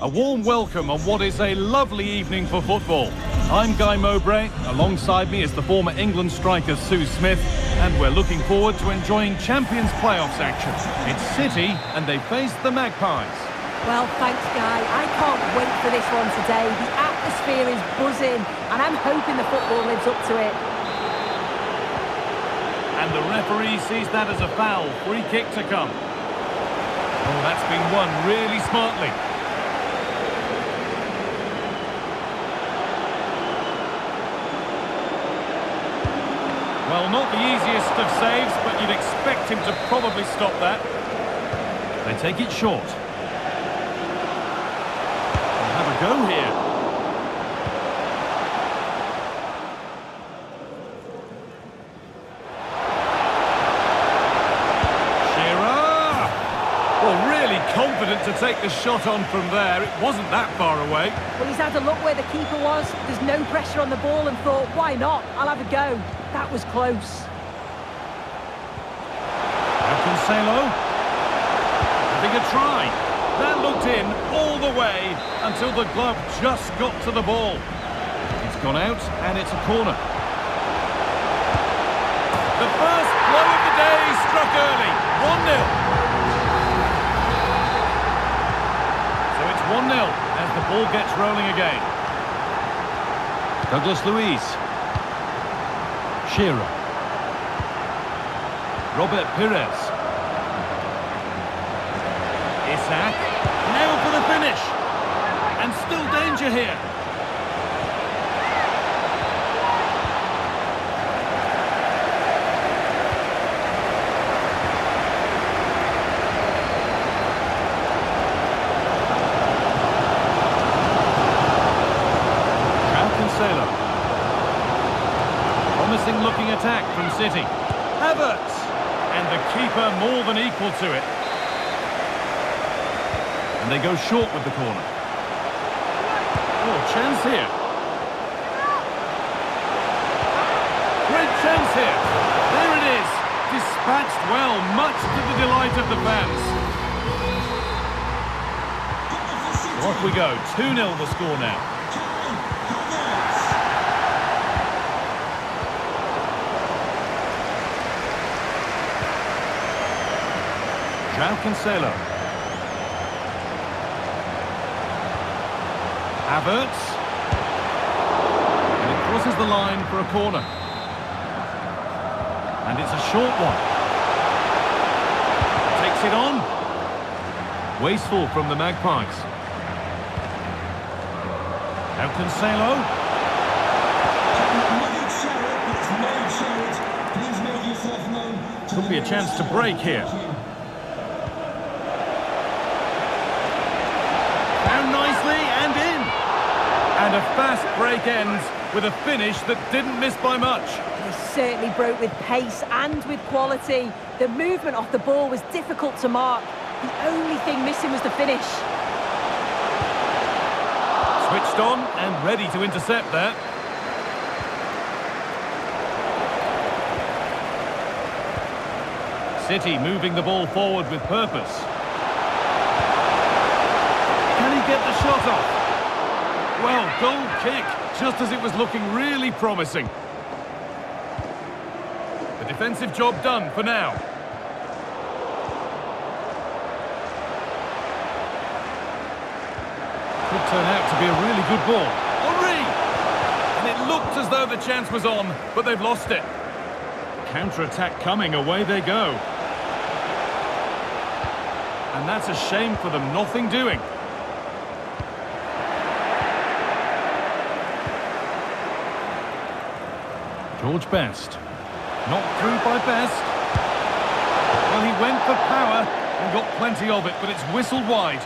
A warm welcome on what is a lovely evening for football. I'm Guy Mowbray. Alongside me is the former England striker Sue Smith, and we're looking forward to enjoying Champions playoffs action. It's City, and they face the Magpies. Well, thanks, Guy. I can't wait for this one today. The atmosphere is buzzing, and I'm hoping the football lives up to it. And the referee sees that as a foul. Free kick to come. Oh, that's been won really smartly. Well, not the easiest of saves, but you'd expect him to probably stop that. They take it short. They'll have a go here. Well, really confident to take the shot on from there. It wasn't that far away. Well, he's had a look where the keeper was. There's no pressure on the ball and thought, why not? I'll have a go. That was close. Cancelo. Having a try. That looked in all the way until the glove just got to the ball. It's gone out and it's a corner. The first blow of the day struck early. 1-0. 1-0 as the ball gets rolling again. Douglas Luiz. Shearer. Robert Pires. Isak. Now for the finish. And still danger here. Promising looking attack from City. Havertz! And the keeper more than equal to it. And they go short with the corner. Oh, chance here. Great chance here. There it is. Dispatched well, much to the delight of the fans. Off we go. 2-0 the score now. Cancelo. Havertz. And it crosses the line for a corner. And it's a short one. Takes it on. Wasteful from the Magpies. Now Cancelo. Could be a chance to break here. And a fast break ends with a finish that didn't miss by much. He certainly broke with pace and with quality. The movement off the ball was difficult to mark. The only thing missing was the finish. Switched on and ready to intercept that. City moving the ball forward with purpose. Can he get the shot off? Well, goal kick, just as it was looking really promising. The defensive job done for now. Could turn out to be a really good ball. Henry! And it looked as though the chance was on, but they've lost it. Counter-attack coming, away they go. And that's a shame for them, nothing doing. George Best. Knocked through by Best. Well, he went for power and got plenty of it, but it's whistled wide.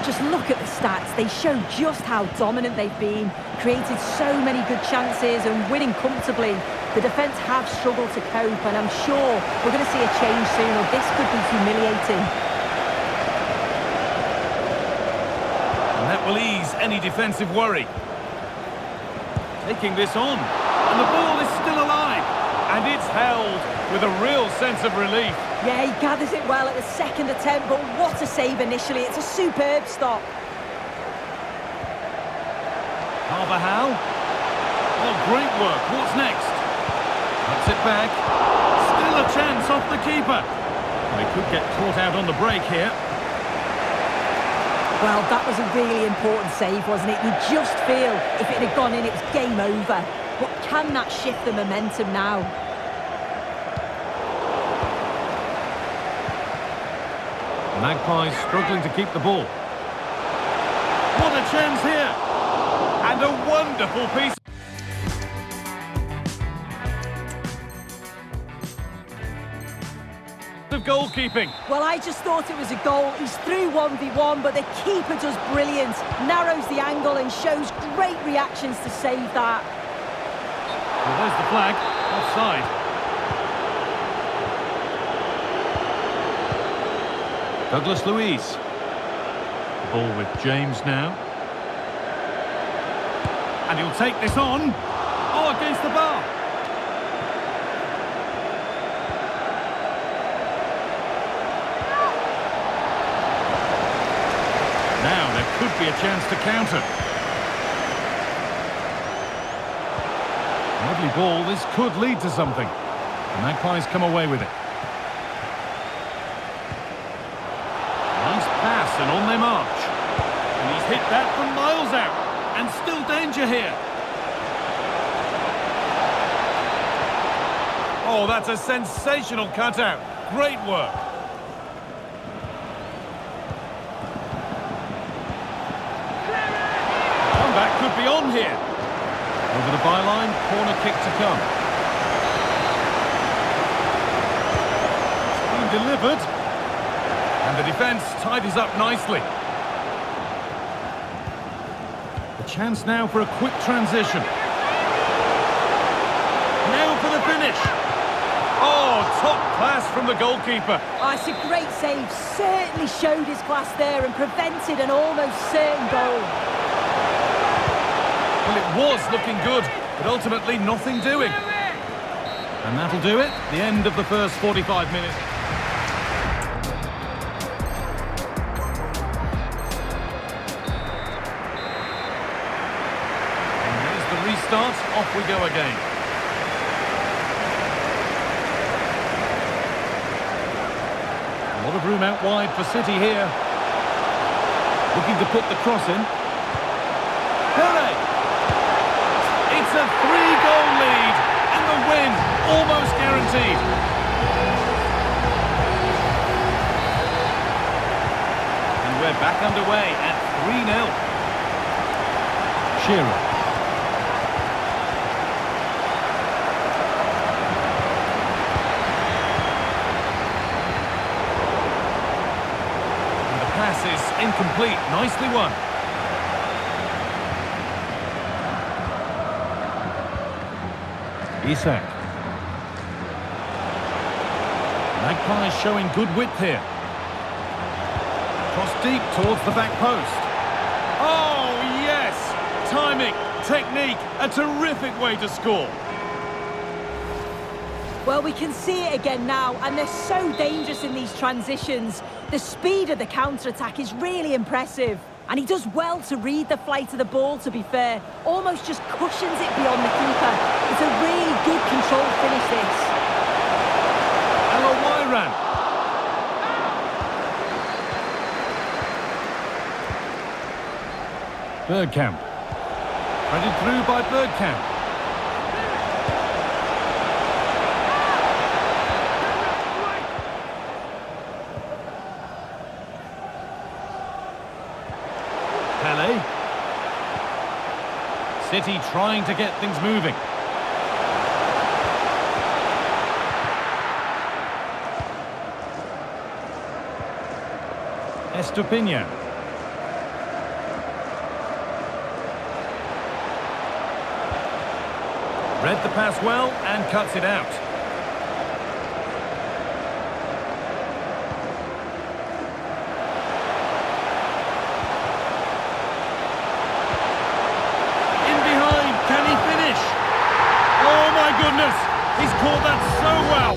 Just look at the stats. They show just how dominant they've been. Created so many good chances and winning comfortably. The defence have struggled to cope, and I'm sure we're going to see a change soon, or this could be humiliating. And that will ease any defensive worry. Taking this on. And the ball is still alive. And it's held with a real sense of relief. Yeah, he gathers it well at the second attempt, but what a save initially. It's a superb stop. Carvajal. Well, great work. What's next? Cuts it back. Still a chance off the keeper. They could get caught out on the break here. Well, that was a really important save, wasn't it? You just feel if it had gone in, it was game over. But can that shift the momentum now? Magpies struggling to keep the ball. What a chance here! And a wonderful piece of goalkeeping. Well, I just thought it was a goal. He's through 1v1, but the keeper does brilliant. Narrows the angle and shows great reactions to save that. Well, there's the flag. Offside. Douglas Luiz. Ball with James now. And he'll take this on. Oh, against the bar. Now there could be a chance to counter. Lovely ball. This could lead to something. The Magpies come away with it. Nice pass and on they march. And he's hit that from miles out. And still danger here. Oh, that's a sensational cutout. Great work. Comeback could be on here. Over the byline, corner kick to come. It's been delivered. And the defence tidies up nicely. A chance now for a quick transition. Now for the finish. Oh, top class from the goalkeeper. Oh, it's a great save. Certainly showed his class there and prevented an almost certain goal. Well, it was looking good, but ultimately nothing doing. And that'll do it. The end of the first 45 minutes. And here's the restart. Off we go again. A lot of room out wide for City here. Looking to put the cross in. Pele! It's a 3-goal lead, and the win almost guaranteed. And we're back underway at 3-0. Shearer. And the pass is incomplete. Nicely won. Isak. Magpies showing good width here. Cross deep towards the back post. Oh, yes! Timing, technique, a terrific way to score. Well, we can see it again now, and they're so dangerous in these transitions. The speed of the counter-attack is really impressive. And he does well to read the flight of the ball, to be fair. Almost just cushions it beyond the keeper. It's a really good controlled finish, this. Hello, Wyran. Bergkamp. Threaded through by Bergkamp. Pele. City trying to get things moving. Estupinian. Read the pass well and cuts it out. Can he finish? Oh my goodness! He's caught that so well!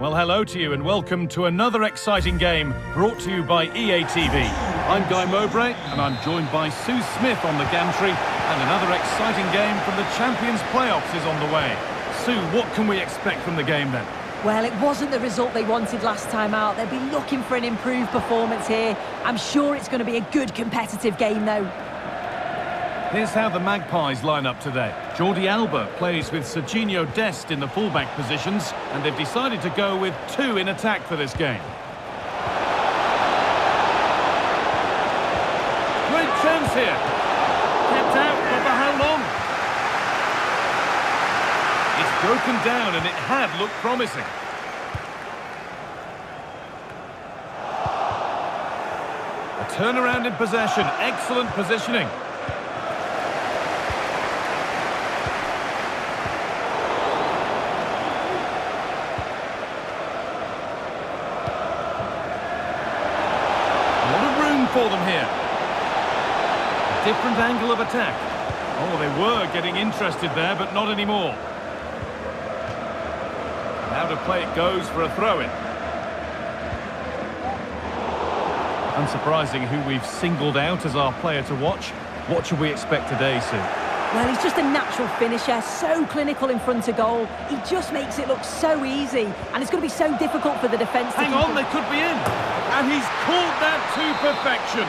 Well, hello to you and welcome to another exciting game brought to you by EATV. I'm Guy Mowbray and I'm joined by Sue Smith on the gantry, and another exciting game from the Champions Playoffs is on the way. Sue, what can we expect from the game then? Well, it wasn't the result they wanted last time out. They'll be looking for an improved performance here. I'm sure it's going to be a good competitive game though. Here's how the Magpies line up today. Jordi Alba plays with Serginho Dest in the fullback positions, and they've decided to go with two in attack for this game. Great chance here. Kept out, but for how long? It's broken down and it had looked promising. A turnaround in possession, excellent positioning. For them here. A different angle of attack. Oh, they were getting interested there, but not anymore. Out of play it goes for a throw-in. Unsurprising who we've singled out as our player to watch. What should we expect today, Sue? Well, he's just a natural finisher, so clinical in front of goal. He just makes it look so easy, and it's going to be so difficult for the defence to Hang on, they could be in. And he's caught that to perfection.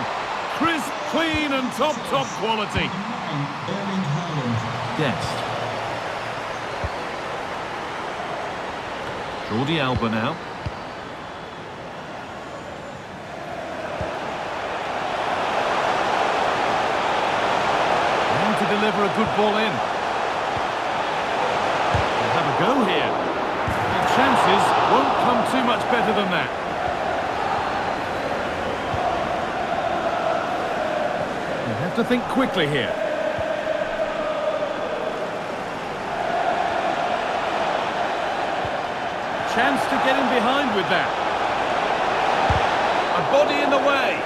Crisp, clean and top quality. Dest. Jordi Alba now. Now to deliver a good ball in. They'll have a go here. The chances won't come too much better than that. To think quickly here. Chance to get in behind with that. A body in the way.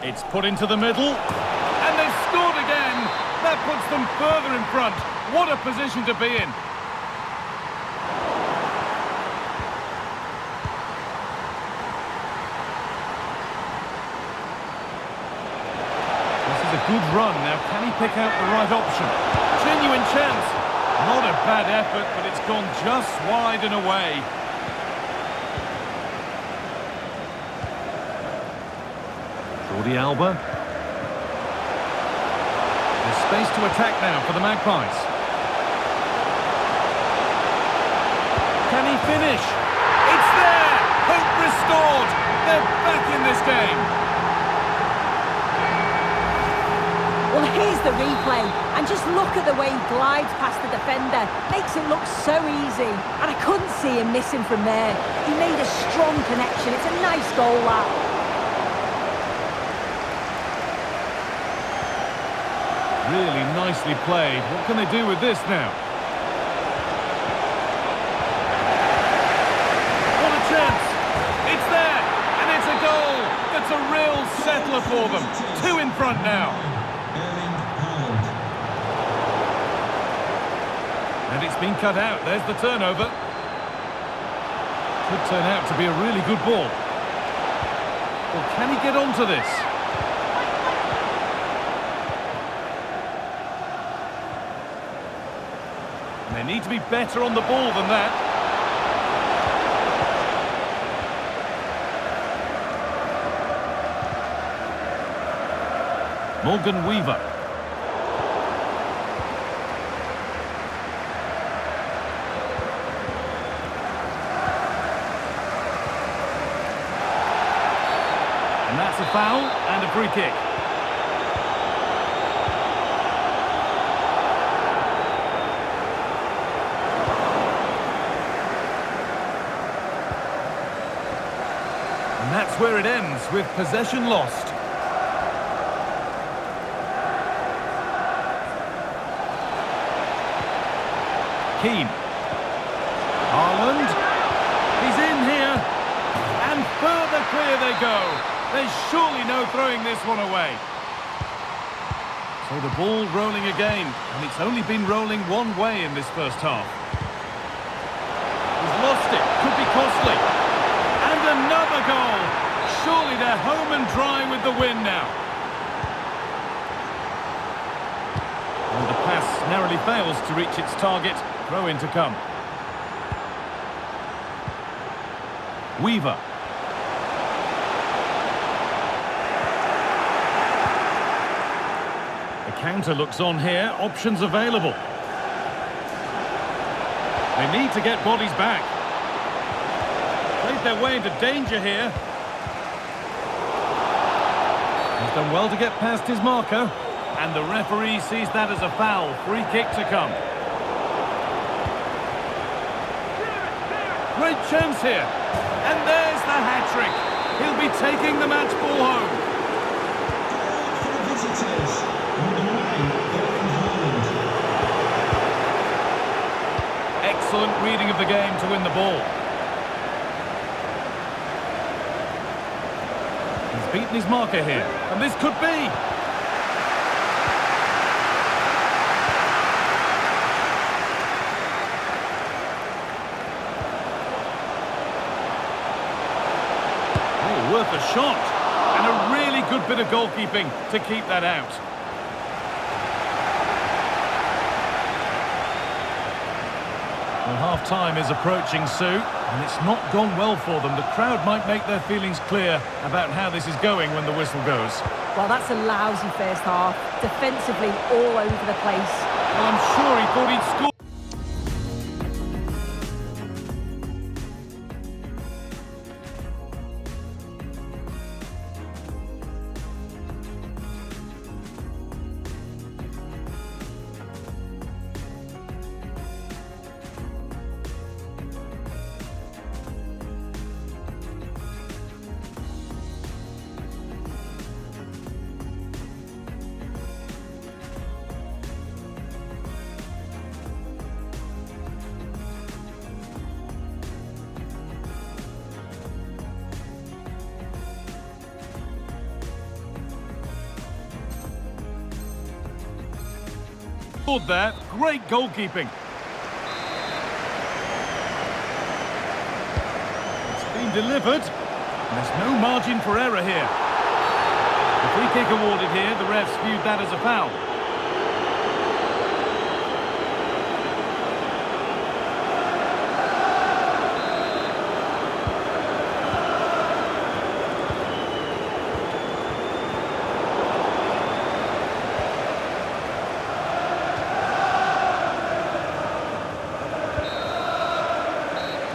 It's put into the middle. And they've scored again. That puts them further in front. What a position to be in. Good run. Now, can he pick out the right option? Genuine chance. Not a bad effort, but it's gone just wide and away. Jordi Alba. There's space to attack now for the Magpies. Can he finish? It's there! Hope restored! They're back in this game. Well, here's the replay, and just look at the way he glides past the defender. Makes it look so easy, and I couldn't see him missing from there. He made a strong connection. It's a nice goal, that. Really nicely played. What can they do with this now? What a chance! It's there, and it's a goal. That's a real settler for them. Two in front now. And it's been cut out. There's the turnover. Could turn out to be a really good ball. Well, can he get onto this? And they need to be better on the ball than that. Morgan Weaver. And that's a foul and a free kick. And that's where it ends, with possession lost. Keane. Haaland. He's in here. And further clear they go. There's surely no throwing this one away. So the ball rolling again, and it's only been rolling one way in this first half. He's lost it, could be costly. And another goal! Surely they're home and dry with the win now. And the pass narrowly fails to reach its target. Throw in to come. Weaver. The counter looks on here, options available. They need to get bodies back. Played their way into danger here. He's done well to get past his marker. And the referee sees that as a foul. Free kick to come. Great chance here. And there's the hat-trick. He'll be taking the match ball home. Excellent reading of the game to win the ball. He's beaten his marker here. And this could be. Worth a shot, and a really good bit of goalkeeping to keep that out. Well, half-time is approaching, Sue, and it's not gone well for them. The crowd might make their feelings clear about how this is going when the whistle goes. Well, that's a lousy first half. Defensively, all over the place. Well, I'm sure he thought he'd score. That great goalkeeping. It's been delivered. There's no margin for error here. The free kick awarded here. The refs viewed that as a foul.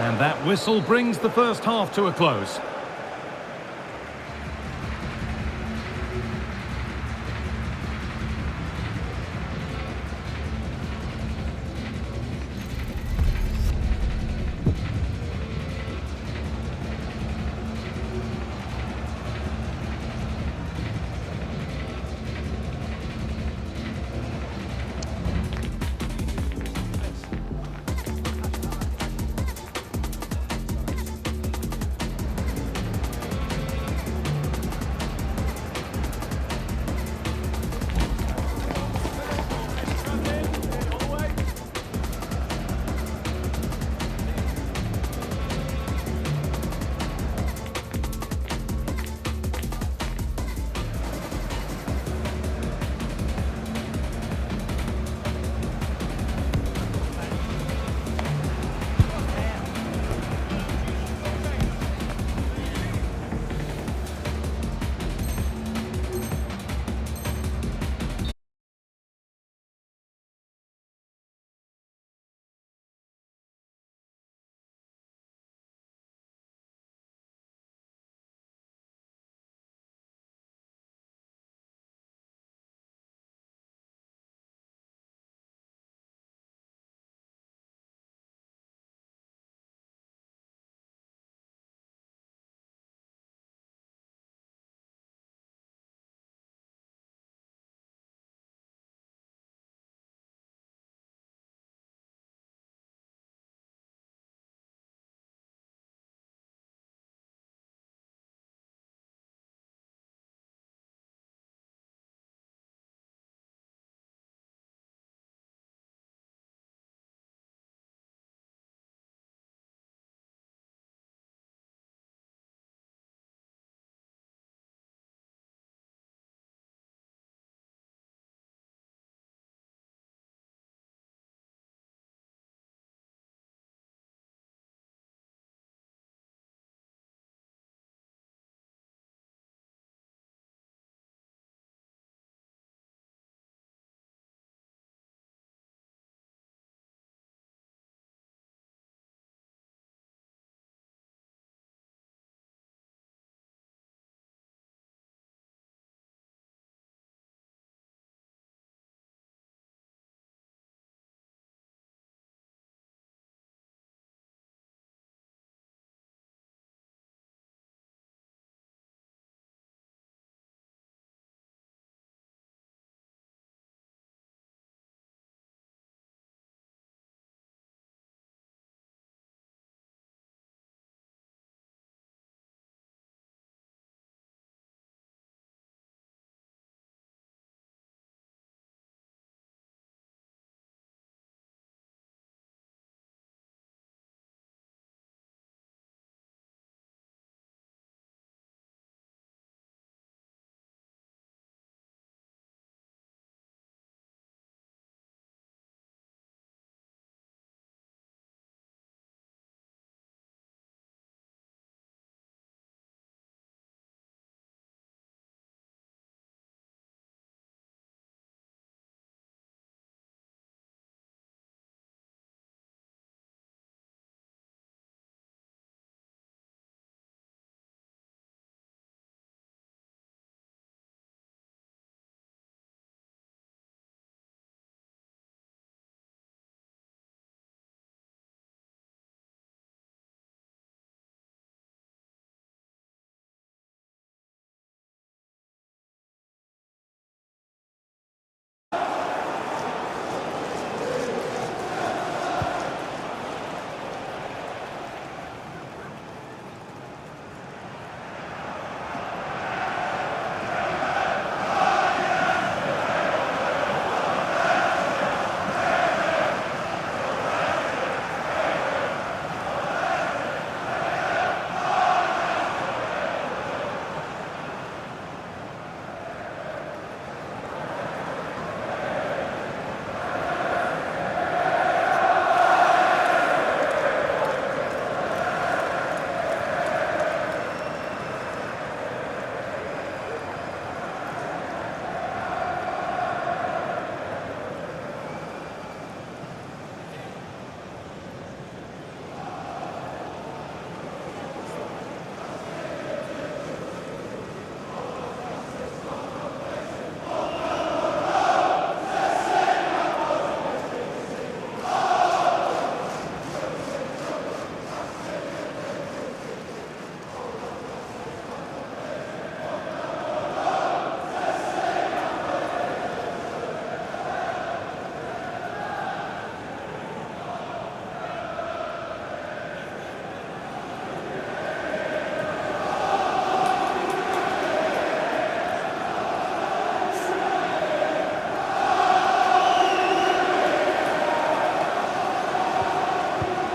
And that whistle brings the first half to a close.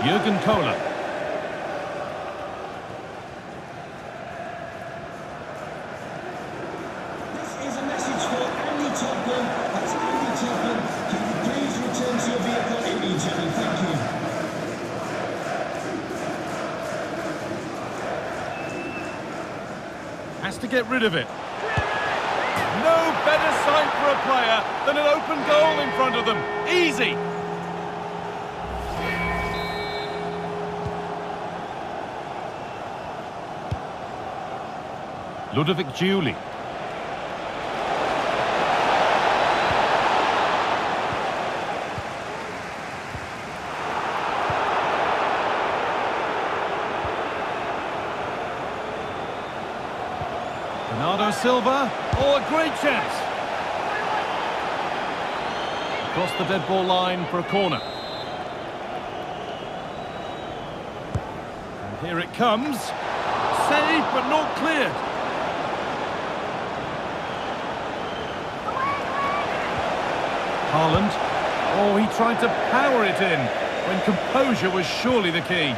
Jürgen Kohler. This is a message for Andy Topham. That's Andy Topham. Can you please return to your vehicle immediately? Thank you. Has to get rid of it. No better sight for a player than an open goal in front of them. Easy. Ludovic Giuli. Bernardo Silva. Oh, a great chance. Across the dead ball line for a corner. And here it comes. Saved but not cleared. Haaland. Oh, he tried to power it in when composure was surely the key.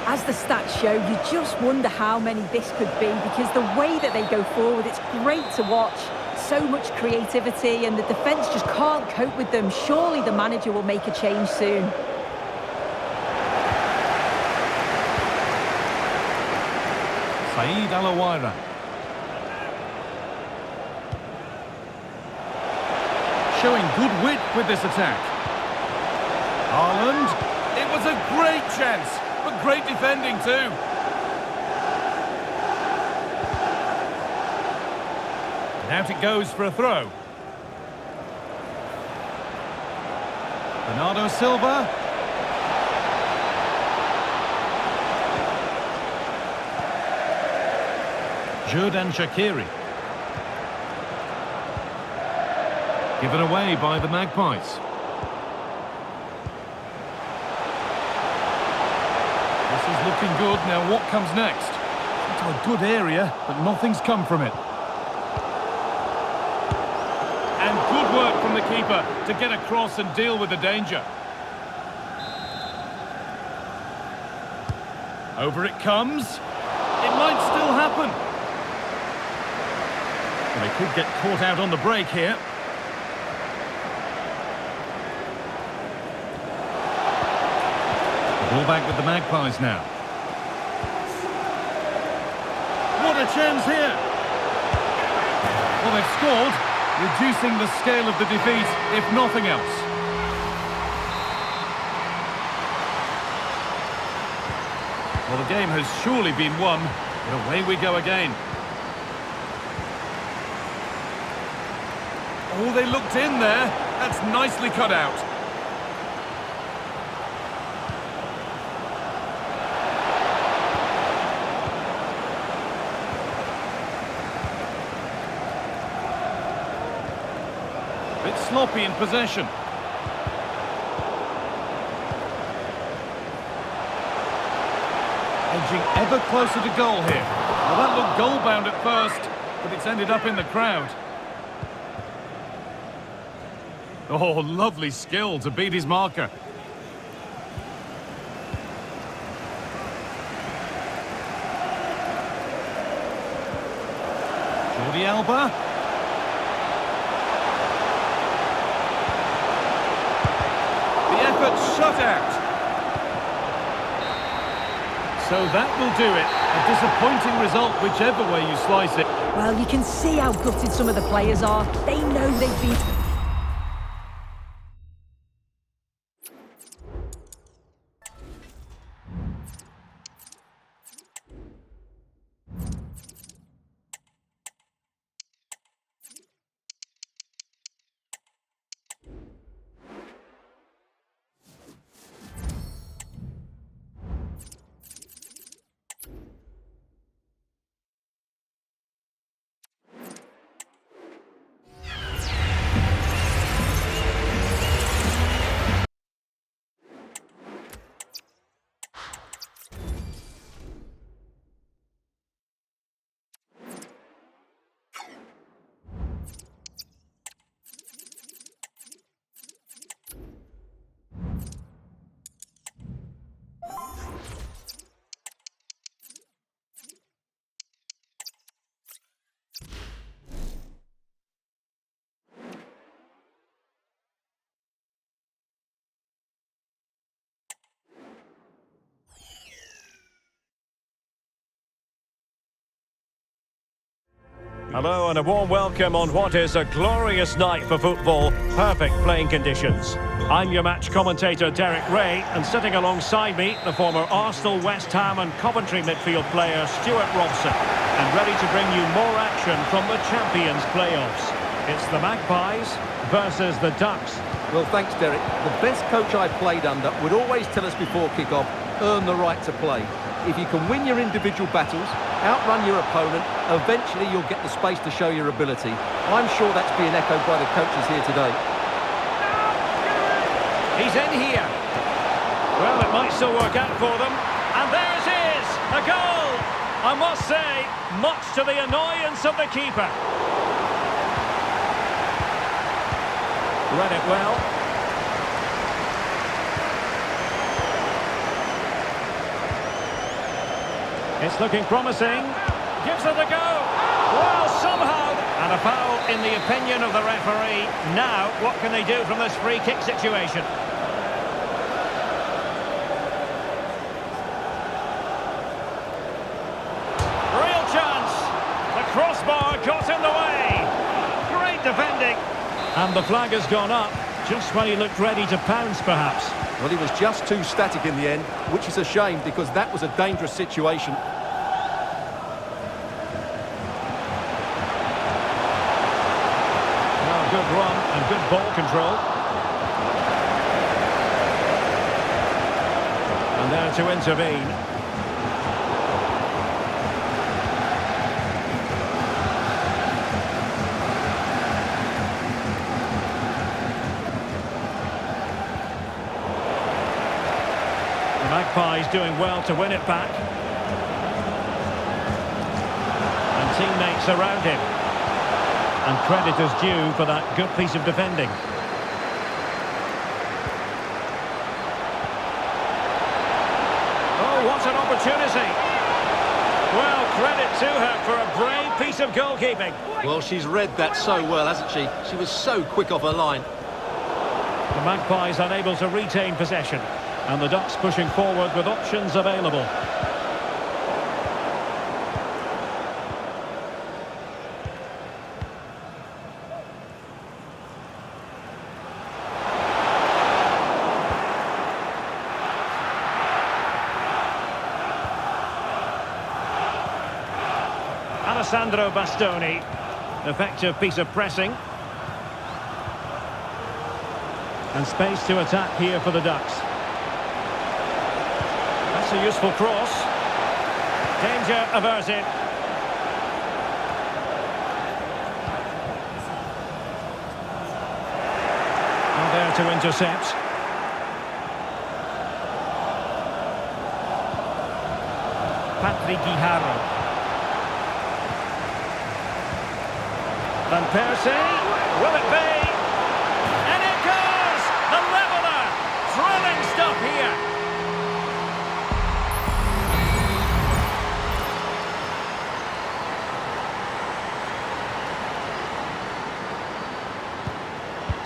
As the stats show, you just wonder how many this could be, because the way that they go forward, it's great to watch. So much creativity, and the defence just can't cope with them. Surely the manager will make a change soon. Saïd Alaouira. Showing good wit with this attack. Haaland. It was a great chance, but great defending too. And out it goes for a throw. Bernardo Silva. Xherdan Shaqiri. Given away by the Magpies. This is looking good. Now what comes next? Into a good area, but nothing's come from it. And good work from the keeper to get across and deal with the danger. Over it comes. It might still happen. Well, they could get caught out on the break here. Ball back with the Magpies now. What a chance here! Well, they've scored, reducing the scale of the defeat, if nothing else. Well, the game has surely been won, but away we go again. Oh, they looked in there. That's nicely cut out. Bit sloppy in possession. Edging ever closer to goal here. Well, that looked goal-bound at first, but it's ended up in the crowd. Oh, lovely skill to beat his marker. Jordi Alba. The effort shut out. So that will do it. A disappointing result, whichever way you slice it. Well, you can see how gutted some of the players are. They know they've been... Hello and a warm welcome on what is a glorious night for football. Perfect playing conditions. I'm your match commentator Derek Ray, and sitting alongside me, the former Arsenal, West Ham and Coventry midfield player Stuart Robson, and ready to bring you more action from the Champions playoffs. It's the Magpies versus the Ducks. Well, thanks, Derek. The best coach I played under would always tell us before kick-off, earn the right to play. If you can win your individual battles, outrun your opponent, eventually you'll get the space to show your ability. I'm sure that's being echoed by the coaches here today. He's in here. Well, it might still work out for them. And there it is, a goal! I must say, much to the annoyance of the keeper. Read it well. It's looking promising. Gives it a go. Well, somehow. And a foul in the opinion of the referee. Now, what can they do from this free kick situation? Real chance. The crossbar got in the way. Great defending. And the flag has gone up, just when he looked ready to pounce, perhaps. Well, he was just too static in the end, which is a shame because that was a dangerous situation. Well, good run and good ball control. And there to intervene. Magpies doing well to win it back. And teammates around him. And credit is due for that good piece of defending. Oh, what an opportunity. Well, credit to her for a brave piece of goalkeeping. Well, she's read that so well, hasn't she? She was so quick off her line. The Magpies unable to retain possession. And the Ducks pushing forward with options available. Alessandro Bastoni. Effective piece of pressing. And space to attack here for the Ducks. That's a useful cross. Danger averted. And there to intercept. Patrick Guijarro. Van Persie. Will it be? And it goes! The leveller! Thrilling stuff here.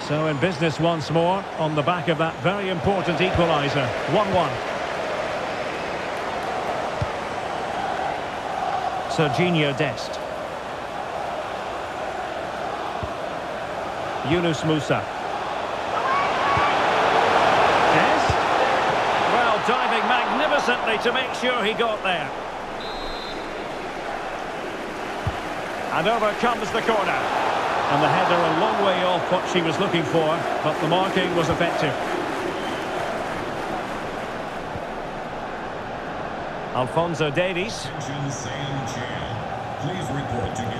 So in business once more, on the back of that very important equaliser. 1-1. Serginho Dest. Yunus Musa. Dest. Well, diving magnificently to make sure he got there. And over comes the corner. And the header a long way off what she was looking for, but the marking was effective. Alphonso Davies.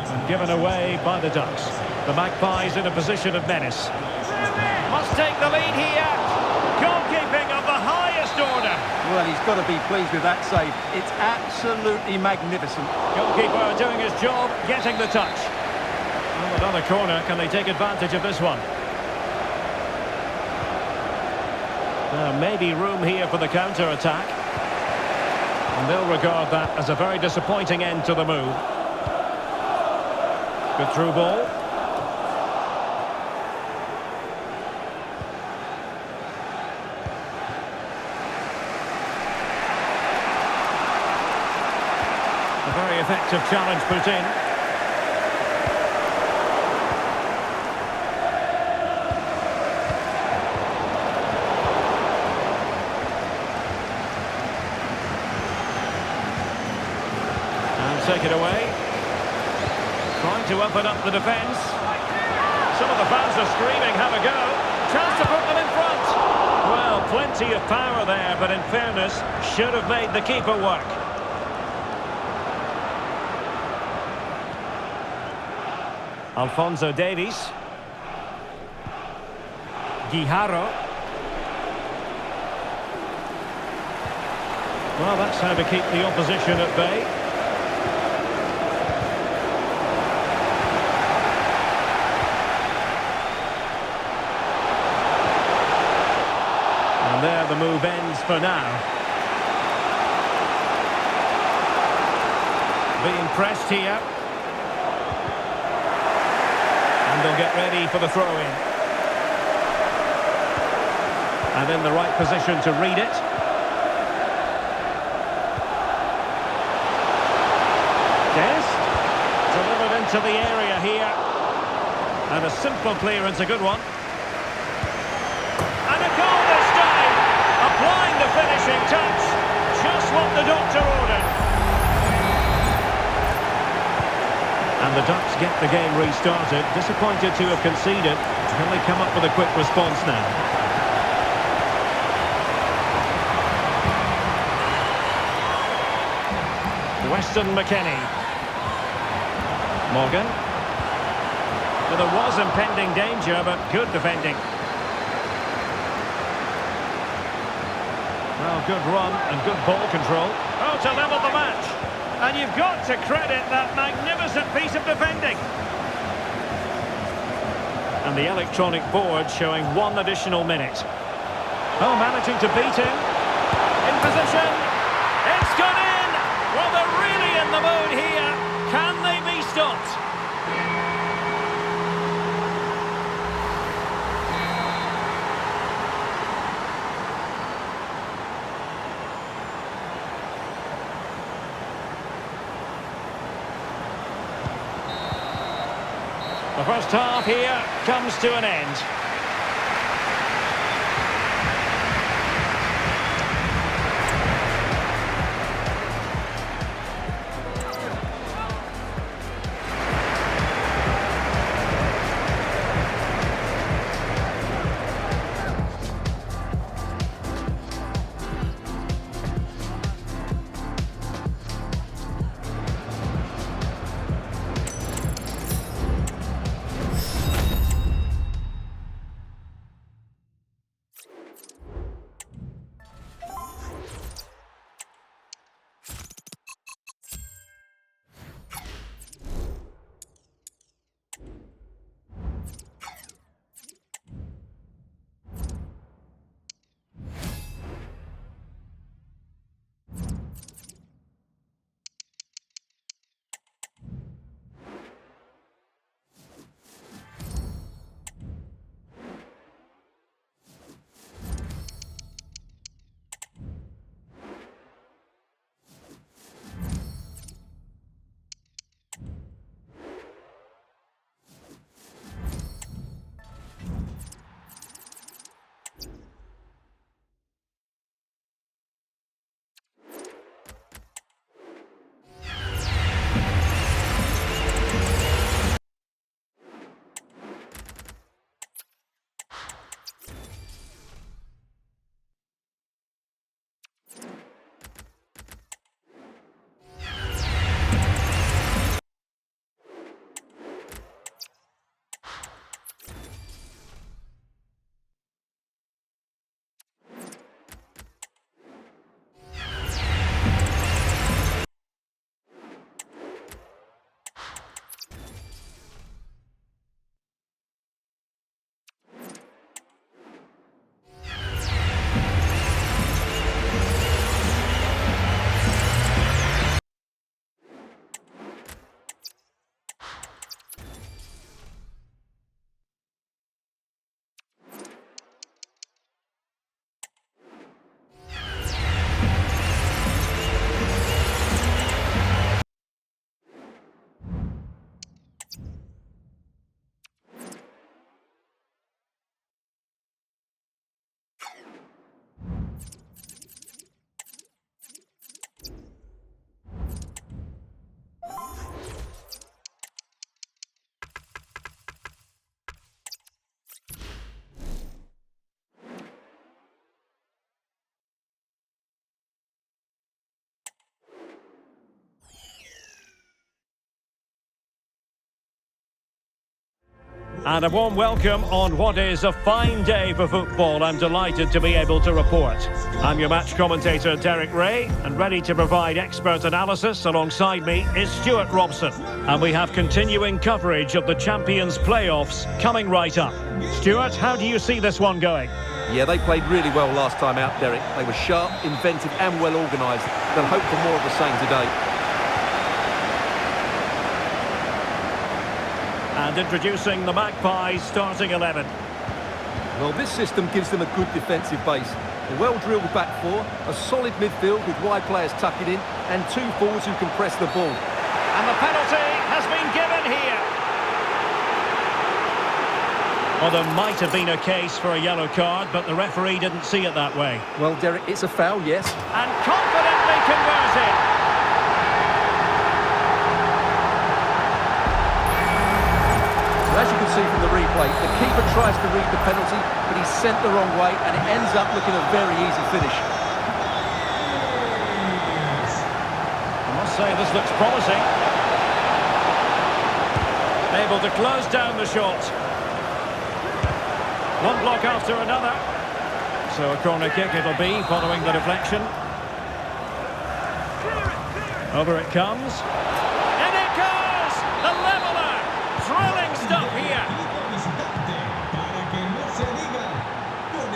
And given away by the Ducks. The Magpies in a position of menace. Must take the lead here. Goalkeeping of the highest order. Well, he's got to be pleased with that save. It's absolutely magnificent. Goalkeeper doing his job, getting the touch. Well, another corner. Can they take advantage of this one? Maybe room here for the counter-attack. And they'll regard that as a very disappointing end to the move. Good through ball. A very effective challenge put in. it away. Trying to open up the defence. Some of the fans are screaming, have a go. Chance to put them in front. Well, plenty of power there, but in fairness, should have made the keeper work. Alphonso Davies. Guijarro. Well, that's how to keep the opposition at bay. And there the move ends for now. Being pressed here. And they'll get ready for the throw-in. And in the right position to read it. Dest. Delivered into the area here. And a simple clearance, a good one. And a goal this time. Applying the finishing touch. Just what the doctor ordered. And the Ducks get the game restarted. Disappointed to have conceded. Can they come up with a quick response now? Weston McKennie. Morgan. Well, there was impending danger, but good defending. Well, good run and good ball control. Oh, to level the match. And you've got to credit that magnificent piece of defending. And the electronic board showing 1 additional minute. Oh, managing to beat him. In position. It's gone in. Well, they're really in the mood here. Can they be stopped? The first half here comes to an end. And a warm welcome on what is a fine day for football. I'm delighted to be able to report. I'm your match commentator, Derek Ray, and ready to provide expert analysis alongside me is Stuart Robson. And we have continuing coverage of the Champions playoffs coming right up. Stuart, how do you see this one going? Yeah, they played really well last time out, Derek. They were sharp, inventive and well organised. They'll hope for more of the same today. And introducing the Magpies starting 11. Well, this system gives them a good defensive base. A well-drilled back four, a solid midfield with wide players tucking in, and two forwards who can press the ball. And the penalty has been given here. Well, there might have been a case for a yellow card, but the referee didn't see it that way. Well, Derek, it's a foul, yes. And confidently converted. As you can see from the replay, the keeper tries to read the penalty, but he's sent the wrong way, and it ends up looking a very easy finish. I must say this looks promising. Able to close down the shot. One block after another. So a corner kick it'll be, following the deflection. Over it comes. And it goes! The leveller! Thrilling stuff here.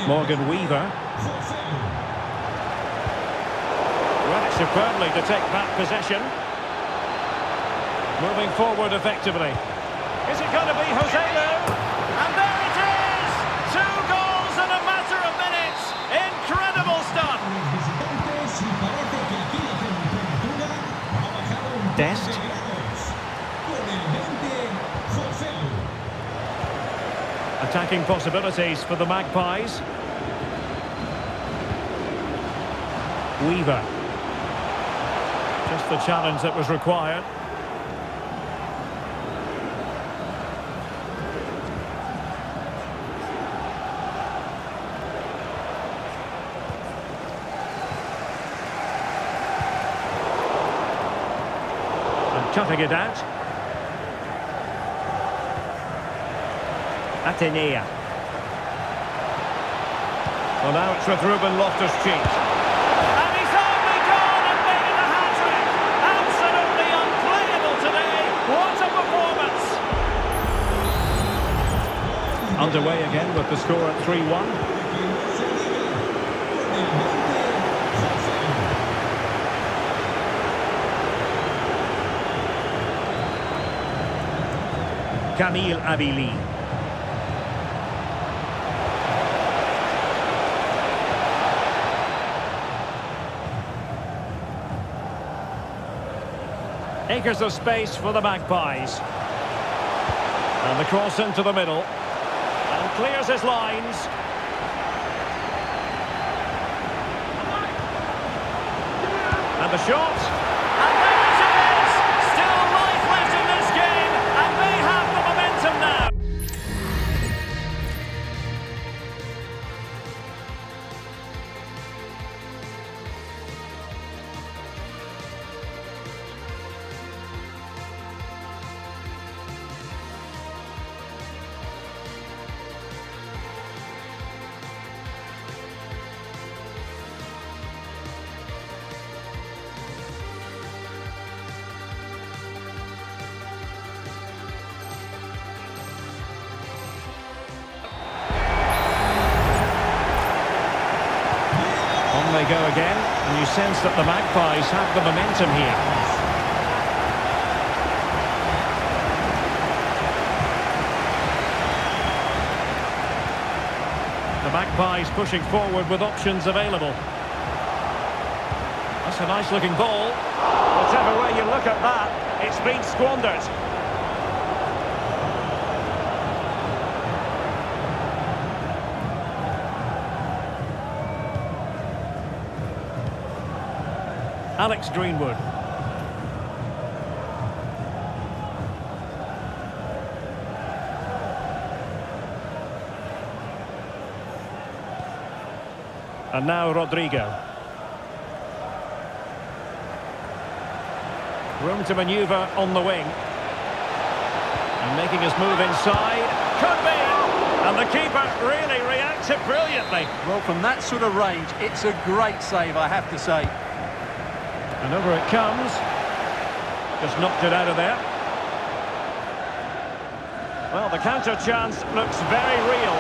Morgan Weaver. Well, it's superbly to take back possession. Moving forward effectively. Is it going to be Joselu? And there it is! 2 goals in a matter of minutes. Incredible stuff. Dest. Attacking possibilities for the Magpies. Weaver. Just the challenge that was required. And cutting it out. Atenea. Well, now it's with Ruben Loftus-Cheek. And he's only gone and made it a hat-trick. Absolutely unplayable today. What a performance. Underway again with the score at 3-1. Camille Abili. Acres of space for the Magpies. And the cross into the middle. And clears his lines. And the shot. And there it is! Still life left in this game. And they have the momentum now. On they go again, and you sense that the Magpies have the momentum here. The Magpies pushing forward with options available. That's a nice looking ball. Whichever way you look at that, it's been squandered. Alex Greenwood. And now Rodrigo. Room to manoeuvre on the wing. And making his move inside. Could be. And the keeper really reacted brilliantly. Well, from that sort of range, it's a great save, I have to say. And over it comes. Just knocked it out of there. Well, the counter chance looks very real.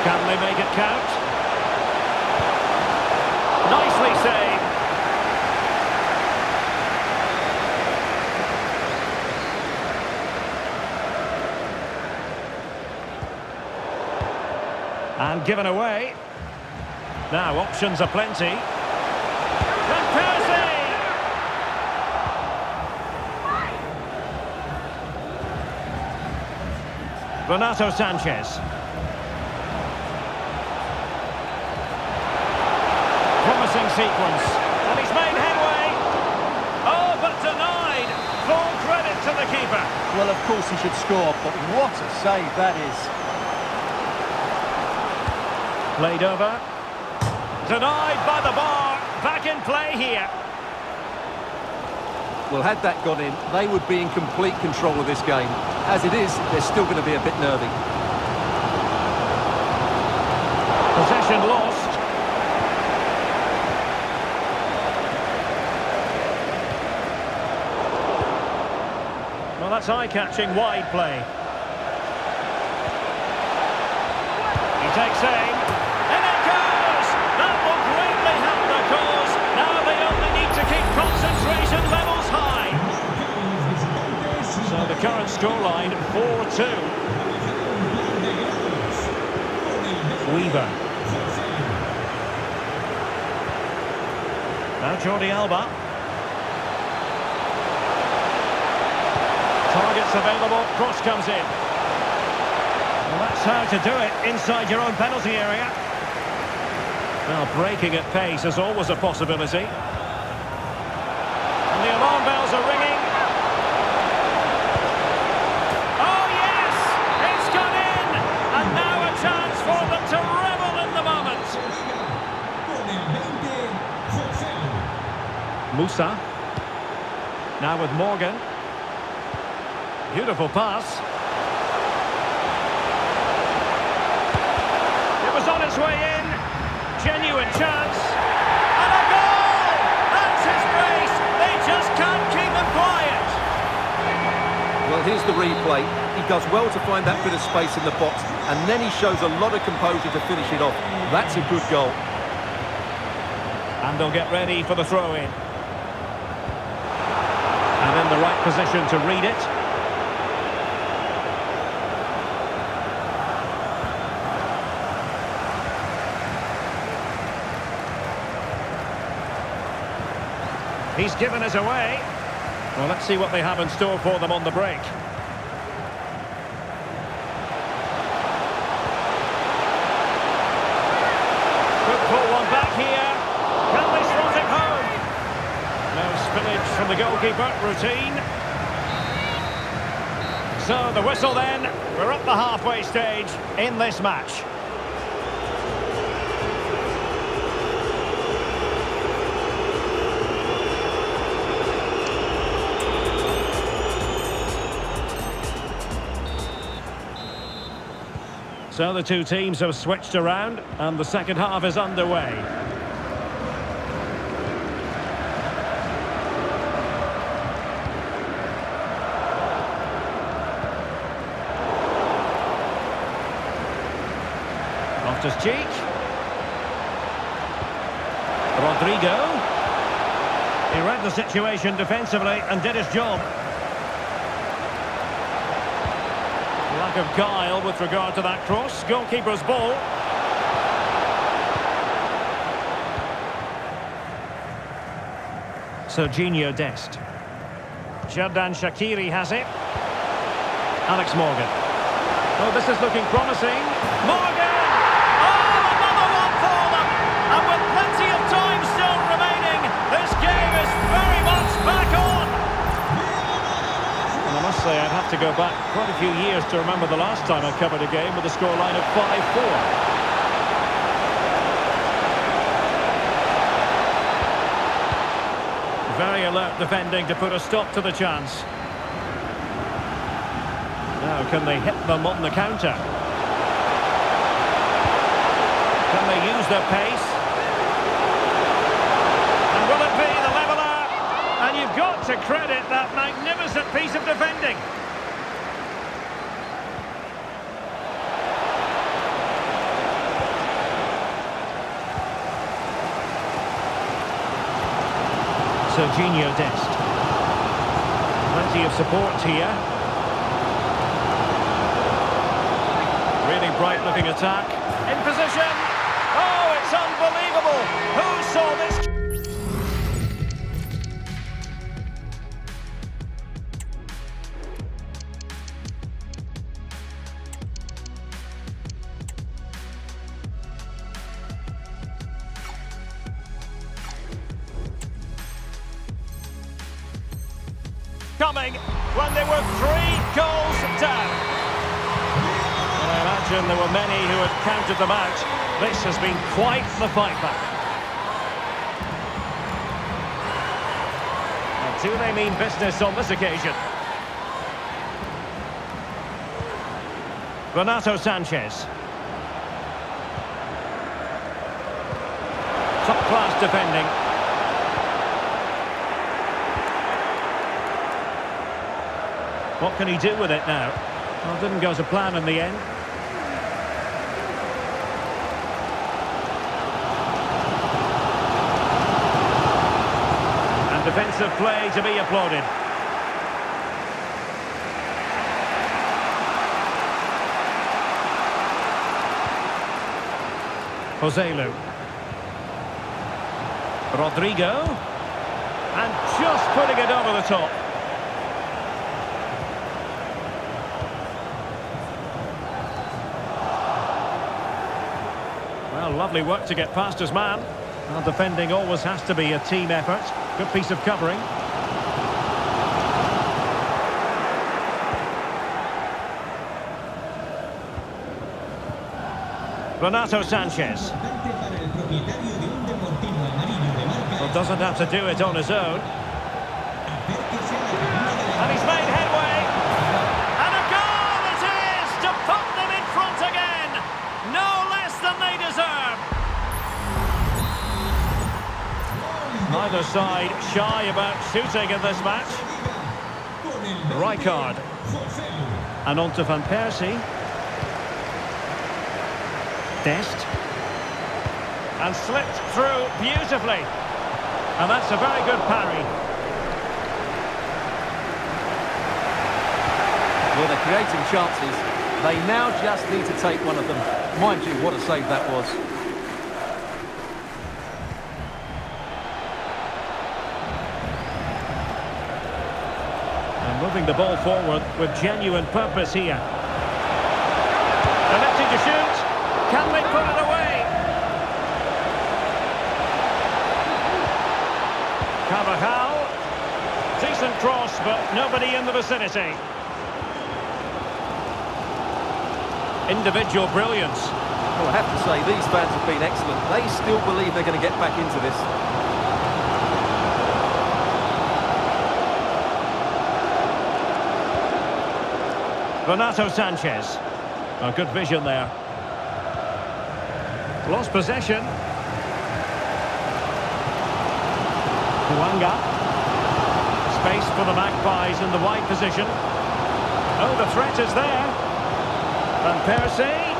Can they make it count? Nicely saved. And given away. Now options are plenty. Van Persie! Renato Sanchez. Promising sequence. And he's made headway. Oh, but denied. Full credit to the keeper. Well, of course he should score, but what a save that is. Played over. Denied by the bar. Back in play here. Well, had that gone in, they would be in complete control of this game. As it is, they're still going to be a bit nervy. Possession lost. Well, that's eye-catching wide play. He takes aim. And it goes! That will greatly help the cause. Now they only need to keep concentration levels high. So the current scoreline, 4-2. Weaver. Now Jordi Alba. Targets available, cross comes in. Well, that's how to do it, inside your own penalty area. Well, breaking at pace is always a possibility. And the alarm bells are ringing. Oh, yes! It's gone in! And now a chance for them to revel in the moment. Musa. Now with Morgan. Beautiful pass. It was on its way in. Genuine chance. And a goal! That's his brace. They just can't keep him quiet. Well, here's the replay. He does well to find that bit of space in the box, and then he shows a lot of composure to finish it off. That's a good goal. And they'll get ready for the throw-in. And in the right position to read it. He's given us away. Well, let's see what they have in store for them on the break. Could pull one back here. Can they slot it home? No spillage from the goalkeeper. Routine. So the whistle then. We're at the halfway stage in this match. So the two teams have switched around and the second half is underway. Loftus-Cheek. Rodrigo. He read the situation defensively and did his job. Lack of guile with regard to that cross. Goalkeeper's ball. Serginho Dest. Xherdan Shaqiri has it. Alex Morgan. Oh, this is looking promising. Morgan! Oh, another one for them! And with plenty of time still remaining, this game is very much back on! And I must say, I'd have to go back quite a few years to remember the last time I covered a game with a scoreline of 5-4. Very alert defending to put a stop to the chance. Now, can they hit them on the counter? Can they use their pace? And will it be the leveller? And you've got to credit that magnificent piece of defending. Serginho Dest. Plenty of support here. Really bright looking attack. In position. Oh, it's unbelievable. Who saw this? Coming when they were 3 goals down. I imagine there were many who had counted them out. This has been quite the fight back. And do they mean business on this occasion? Renato Sanchez. Top-class defending. What can he do with it now? Well, didn't go to plan in the end. And defensive play to be applauded. Joselu. Rodrigo. And just putting it over the top. Well, lovely work to get past his man. Well, defending always has to be a team effort. Good piece of covering. Renato Sanchez. Well, doesn't have to do it on his own. And he's made headway. And a goal it is to put them in front again. No less than they deserve. Neither side shy about shooting in this match. Rijkaard. And on to Van Persie. Dest. And slipped through beautifully. And that's a very good parry. Well, they're creating chances. They now just need to take one of them. Mind you, what a save that was. And moving the ball forward with genuine purpose here. Attempting to shoot. Can they put it away? Carvajal. Decent cross, but nobody in the vicinity. Individual brilliance. Well, I have to say, these fans have been excellent. They still believe they're going to get back into this. Renato Sanchez. A good vision there. Lost possession. Huanga. Space for the Magpies in the wide position. Oh, the threat is there. Van Persie.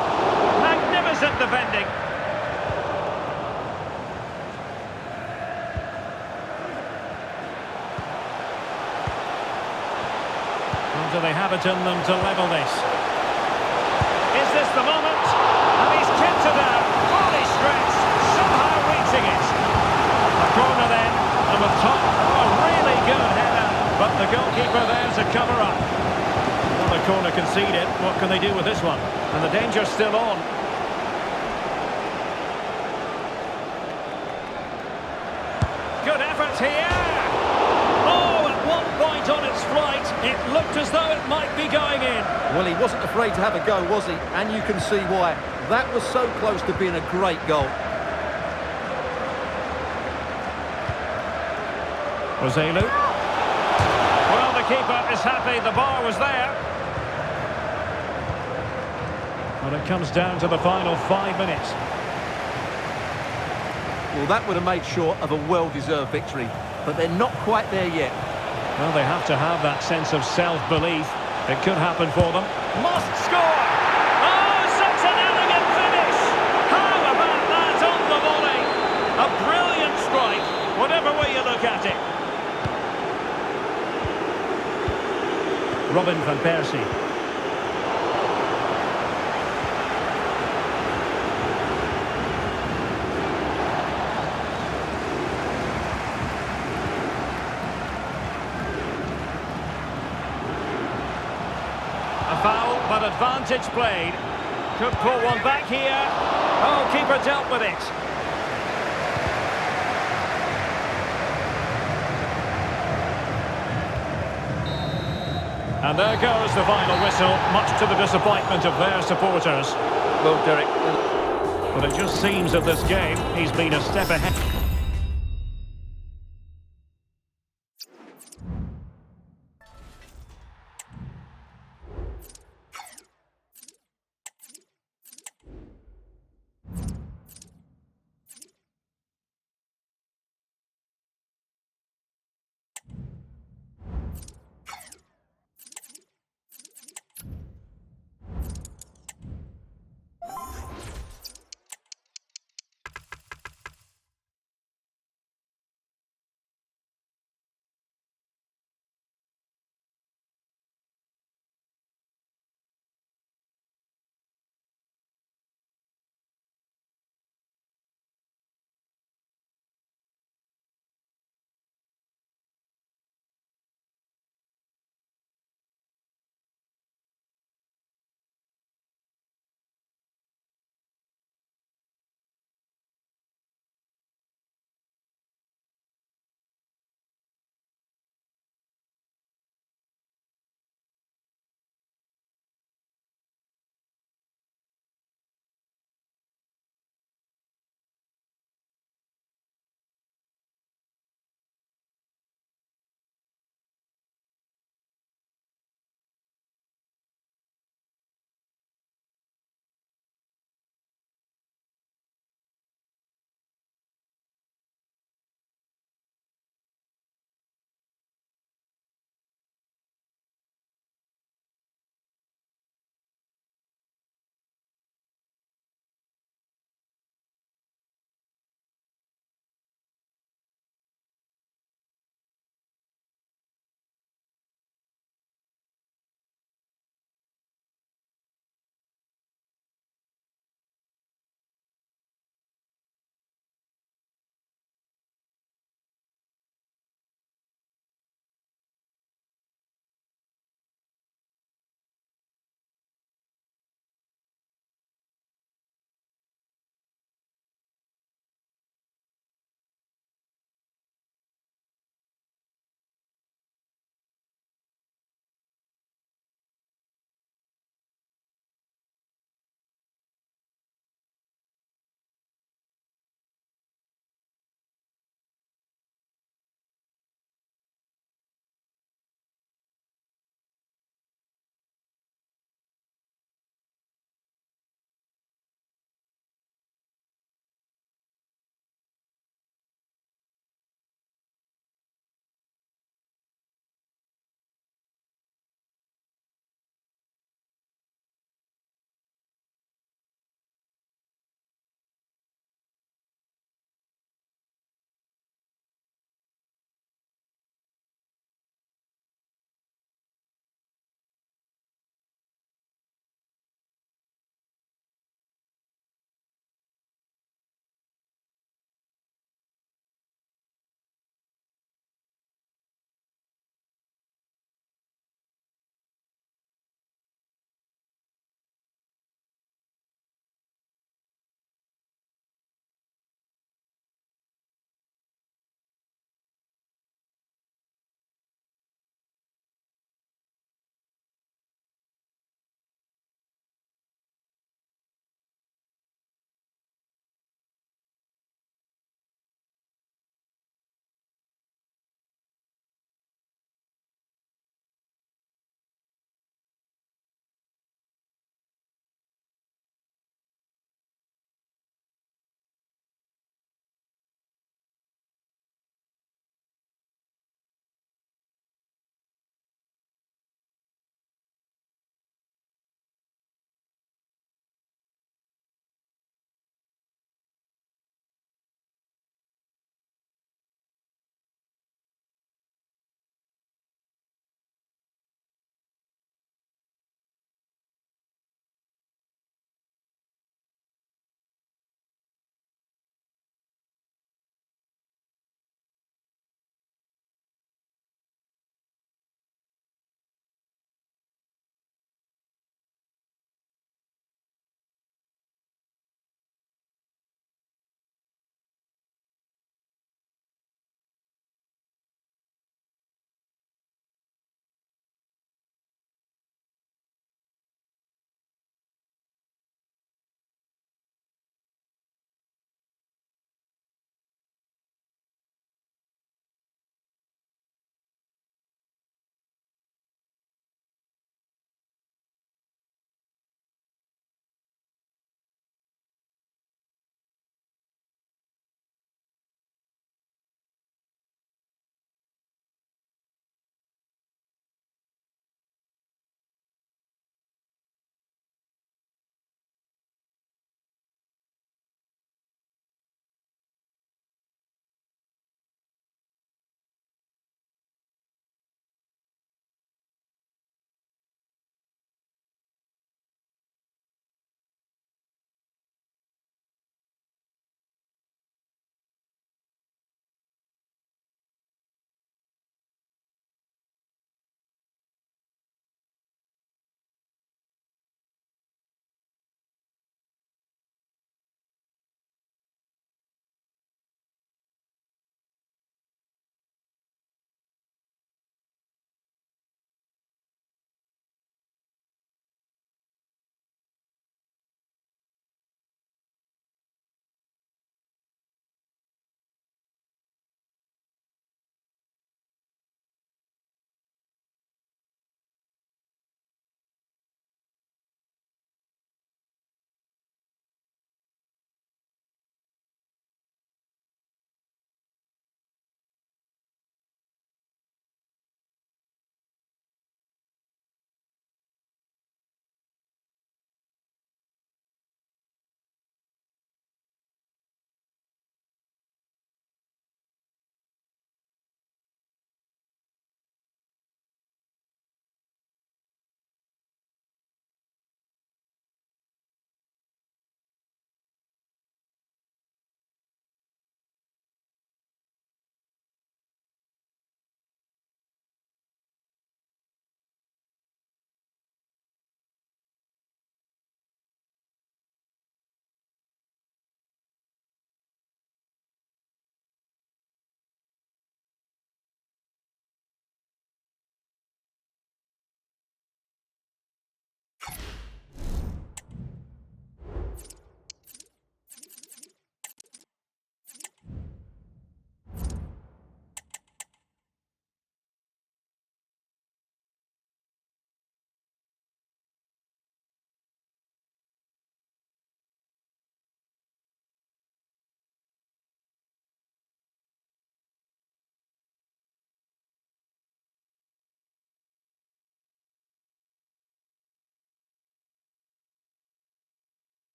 Magnificent defending. Well, do they have it in them to level this? Is this the moment? And he's kept it out. Fully stretched. Somehow reaching it. A corner then. And with top. Oh, a really good header. But the goalkeeper there to cover up. Well, the corner conceded. What can they do with this one? And the danger's still on. Good effort here. Oh, at one point on its flight, it looked as though it might be going in. Well, he wasn't afraid to have a go, was he? And you can see why. That was so close to being a great goal. Joselu. Well, the keeper is happy the bar was there. Well, it comes down to the final 5 minutes. Well, that would have made sure of a well-deserved victory, but they're not quite there yet. Well, they have to have that sense of self-belief. It could happen for them. Must score! Oh, such an elegant finish! How about that on the volley? A brilliant strike, whatever way you look at it. Robin van Persie. A foul, but advantage played. Could pull one back here. Oh, keeper dealt with it. And there goes the final whistle, much to the disappointment of their supporters. Well, Derek... But it just seems that this game, he's been a step ahead.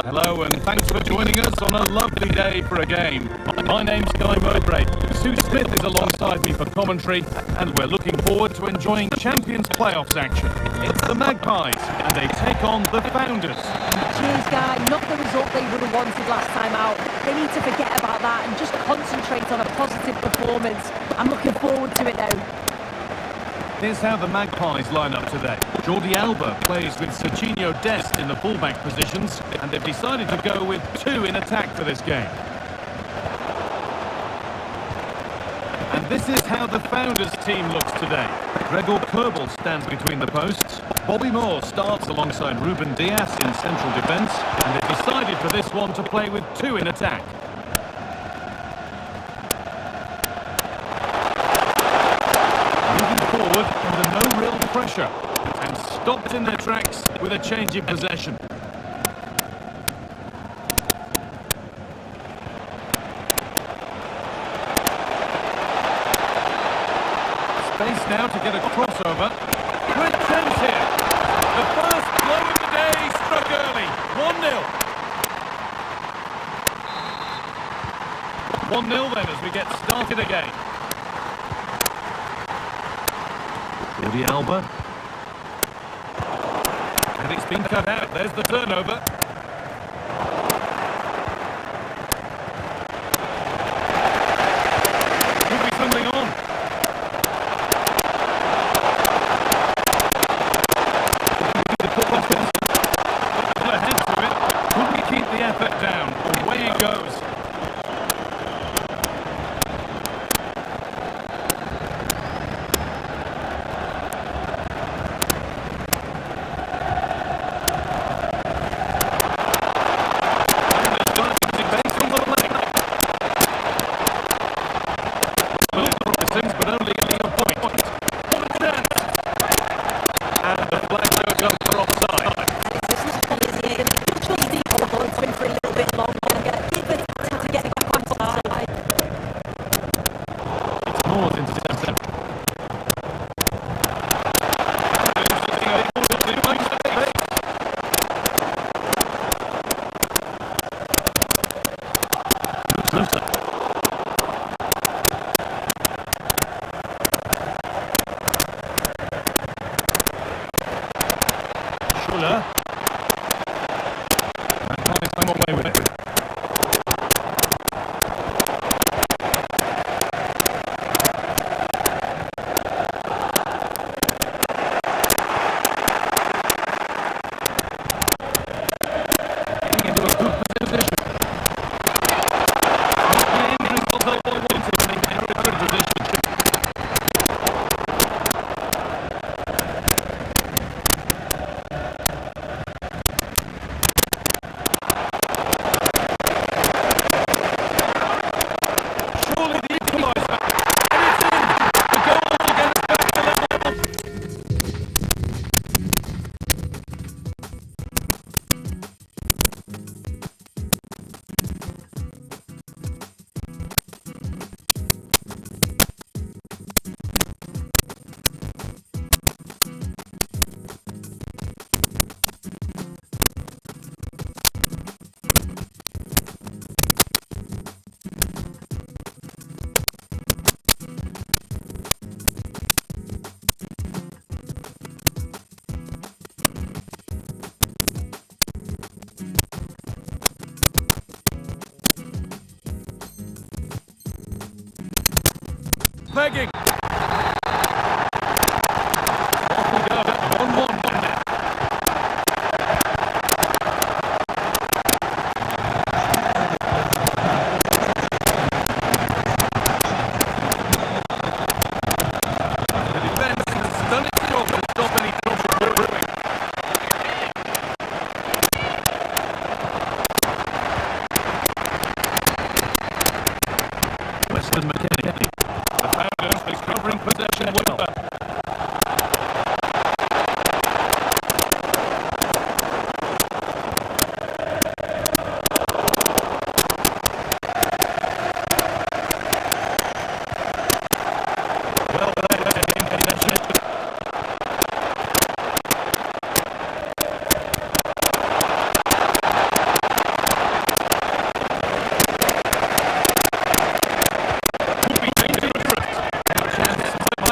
Hello and thanks for joining us on a lovely day for a game. My name's Guy Mowbray. Sue Smith is alongside me for commentary and we're looking forward to enjoying Champions Playoffs action. It's the Magpies and they take on the Founders. Cheers, Guy. Not the result they would have wanted last time out. They need to forget about that and just concentrate on a positive performance. I'm looking forward to it though. Here's how the Magpies line up today. Jordi Alba plays with Serginho Dest in the fullback positions, and they've decided to go with two in attack for this game. And this is how the Founders team looks today. Gregor Kerbel stands between the posts. Bobby Moore starts alongside Ruben Dias in central defence, and they've decided for this one to play with two in attack. Forward under no real pressure and stopped in their tracks with a change in possession. Space now to get a crossover. Great chance here. The first blow of the day struck early. 1-0. 1-0 then as we get started again. Jordi Alba. And it's been cut out. There's the turnover. Could be something on. The cross. Put ahead to it. Could we keep the effort down? Away he goes. But only a legal point. What a chance! And the flag goes up for offside. This is easy. It's been for a little bit longer. Give it to get back on side. It's Moore's interception. Schuller. And come away with it. Getting into a good position. The end result they wanted to make it a good position. Pegging. Off we go. 1-1 now. The defence has done its job to stop any trouble brewing. Weston McKennie. The Founders face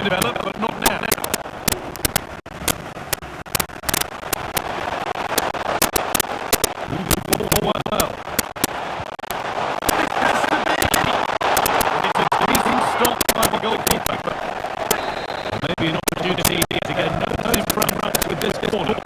develop, but not now. Moving forward well. This has to be. It's a decent stop by the goalkeeper. Maybe an opportunity to get no in front with this corner.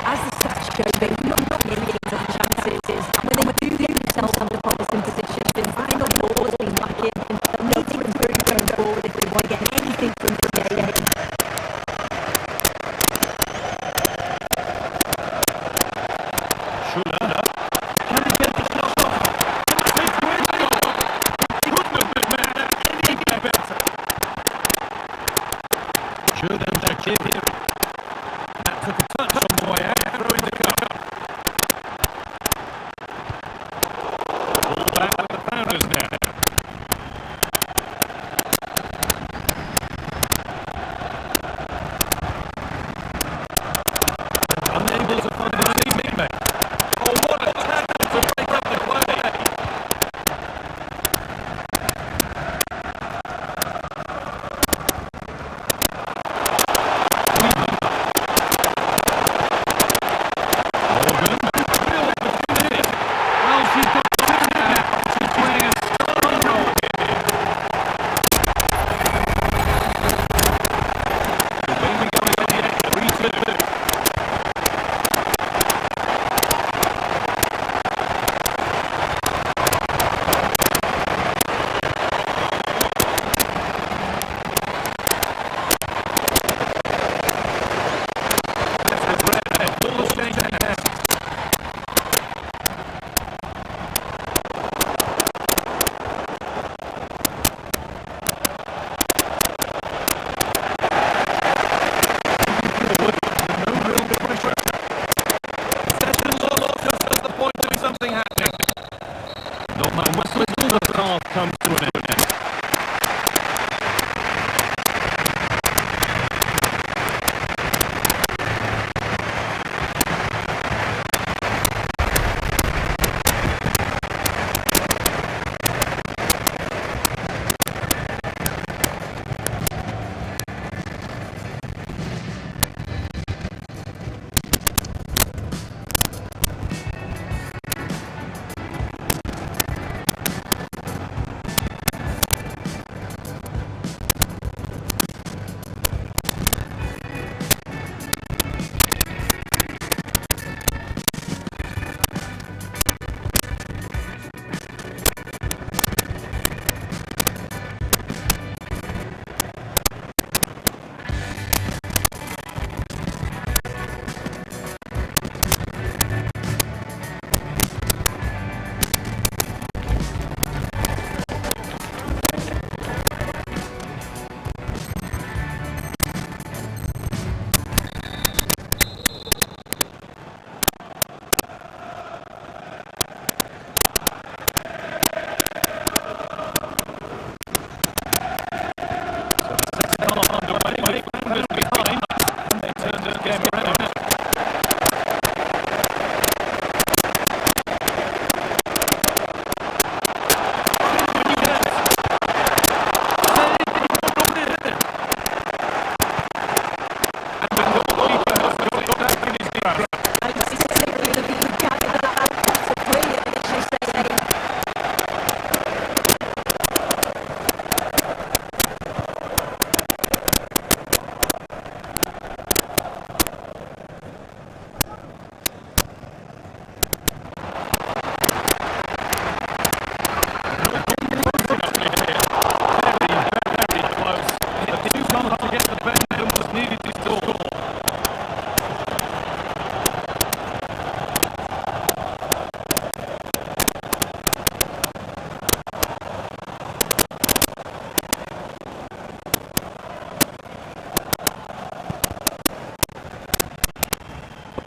As the stats show, they've not millions of chances. And when they do themselves under promising positions, find the ball has been lacking. They'll need to improve going forward if they want to get anything from the AA. Should have checked here. That took a touch on the way out, throwing the cup. Ball back with the Founders now. Unable to find a teammate. Oh, what a tackle to break up the play.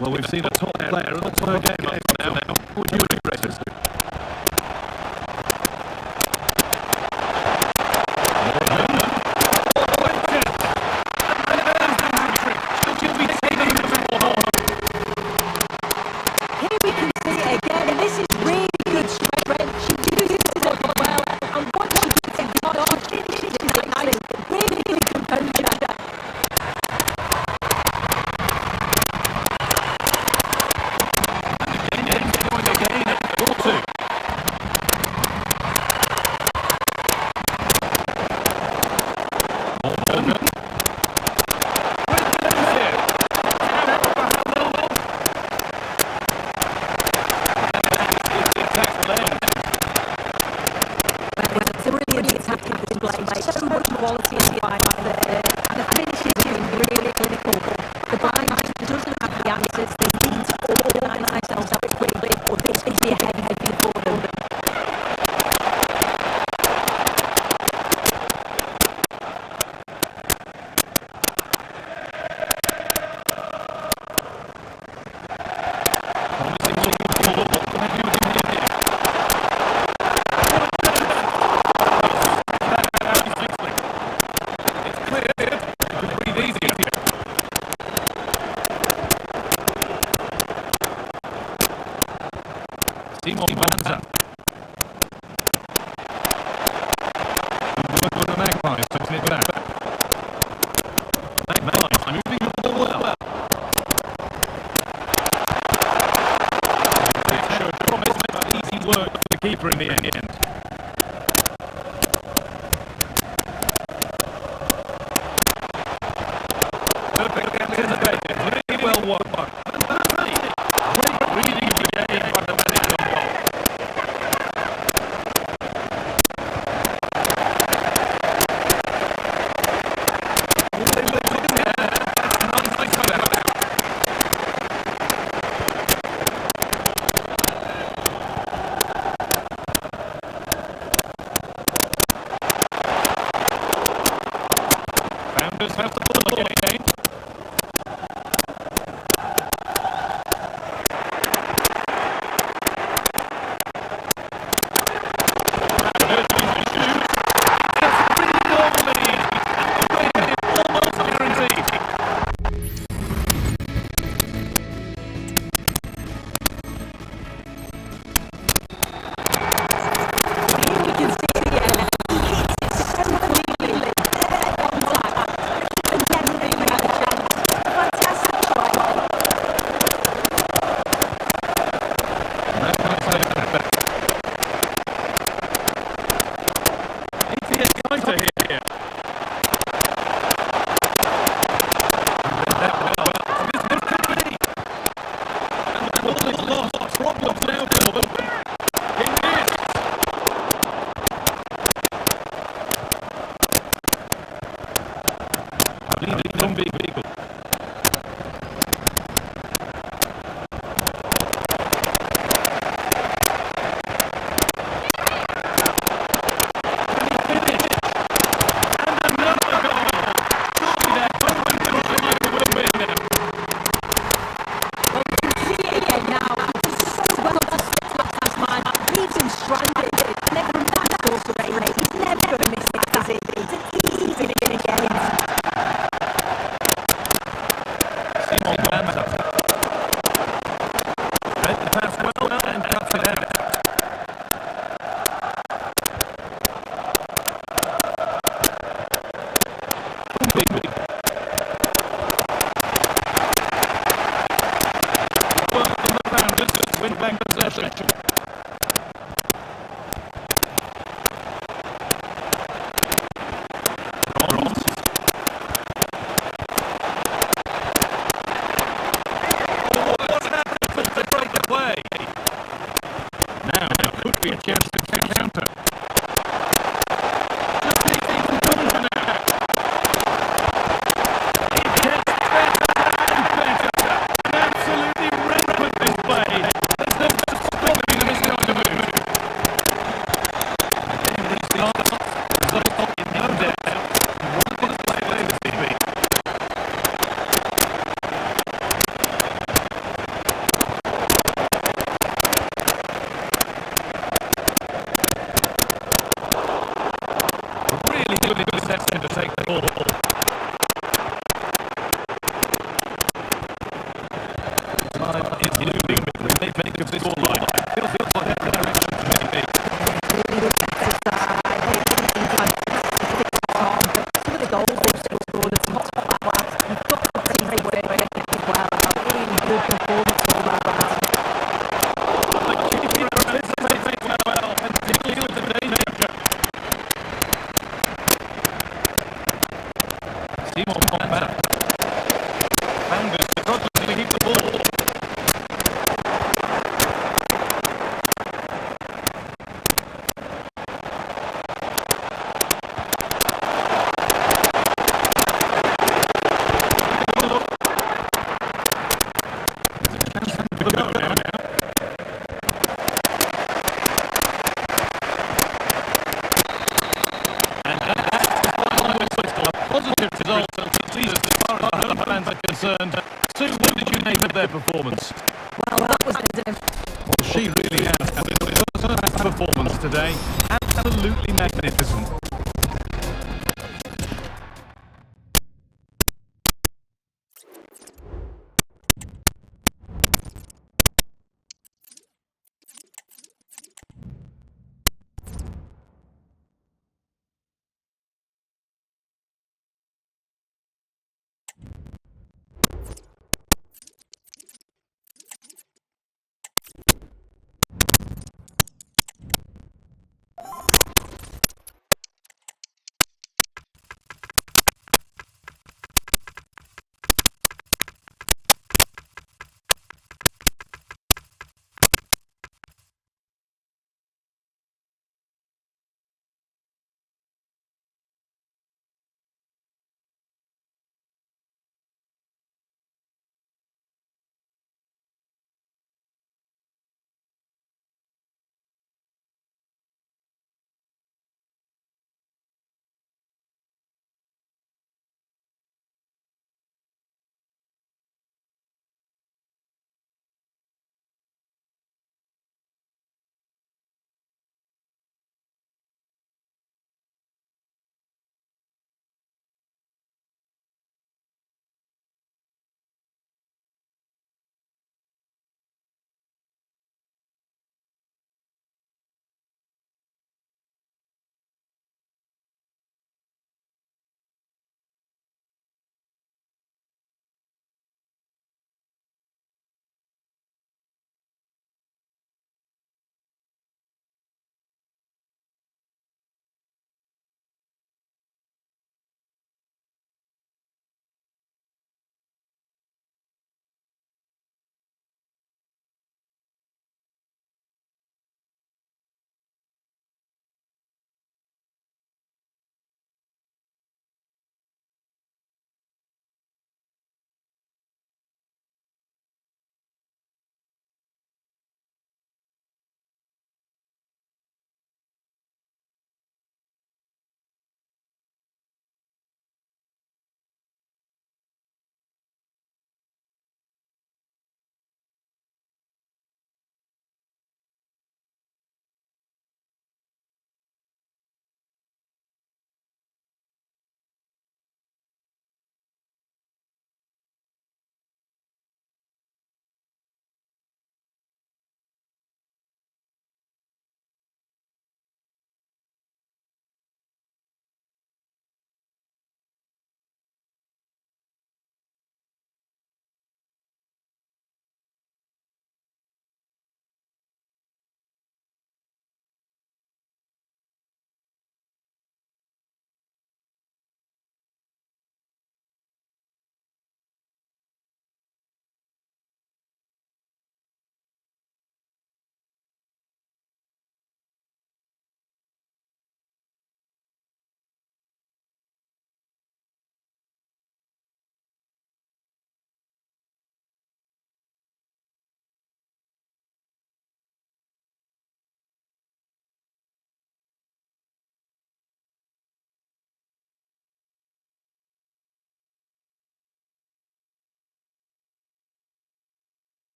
Well, we've seen a top player and also a game up now. Would you agree, Chris? She'll be taking the ball. Here we can see it again, and this is really good strength. She uses it well, and once she gets it hard, she finishes it nicely. Really good composure. Going again at 4-2. Morgan. It's a brilliant attacking display. So much quality in the eye there. The finish is really clinical. The blind doesn't have the answers. They need to organise themselves up quickly, or this could be a heavy for them. Simon Banza. Good work with the Magpies, taking it back. Magpies moving the ball well. Easy work for the keeper in the end. Perfect anticipated. Really well worked. Great reading of the game by the manager. Founders have the ball again. Win back possession. Now there could be a chance to counter. Just keep even coming now. It gets better and better. An absolutely rampant display. There's no stopping this kind of move. The game restarts. Result in no doubt. One display on the TV. steps in to take the ball. Time is looming. We may make of this all line. Feels like a direction to maybe. Really good exercise. They really seem to have stick on. Some of the goals they've scored at top of that class. You've got to see they work as well. A really good performance all that. Simon Pogba. Fangers struggling to keep the ball. Positive result, at least as far as home fans are concerned. Sue, what did you make of their performance? Well, that was Well, she really has. It was her best performance today. Absolutely magnificent.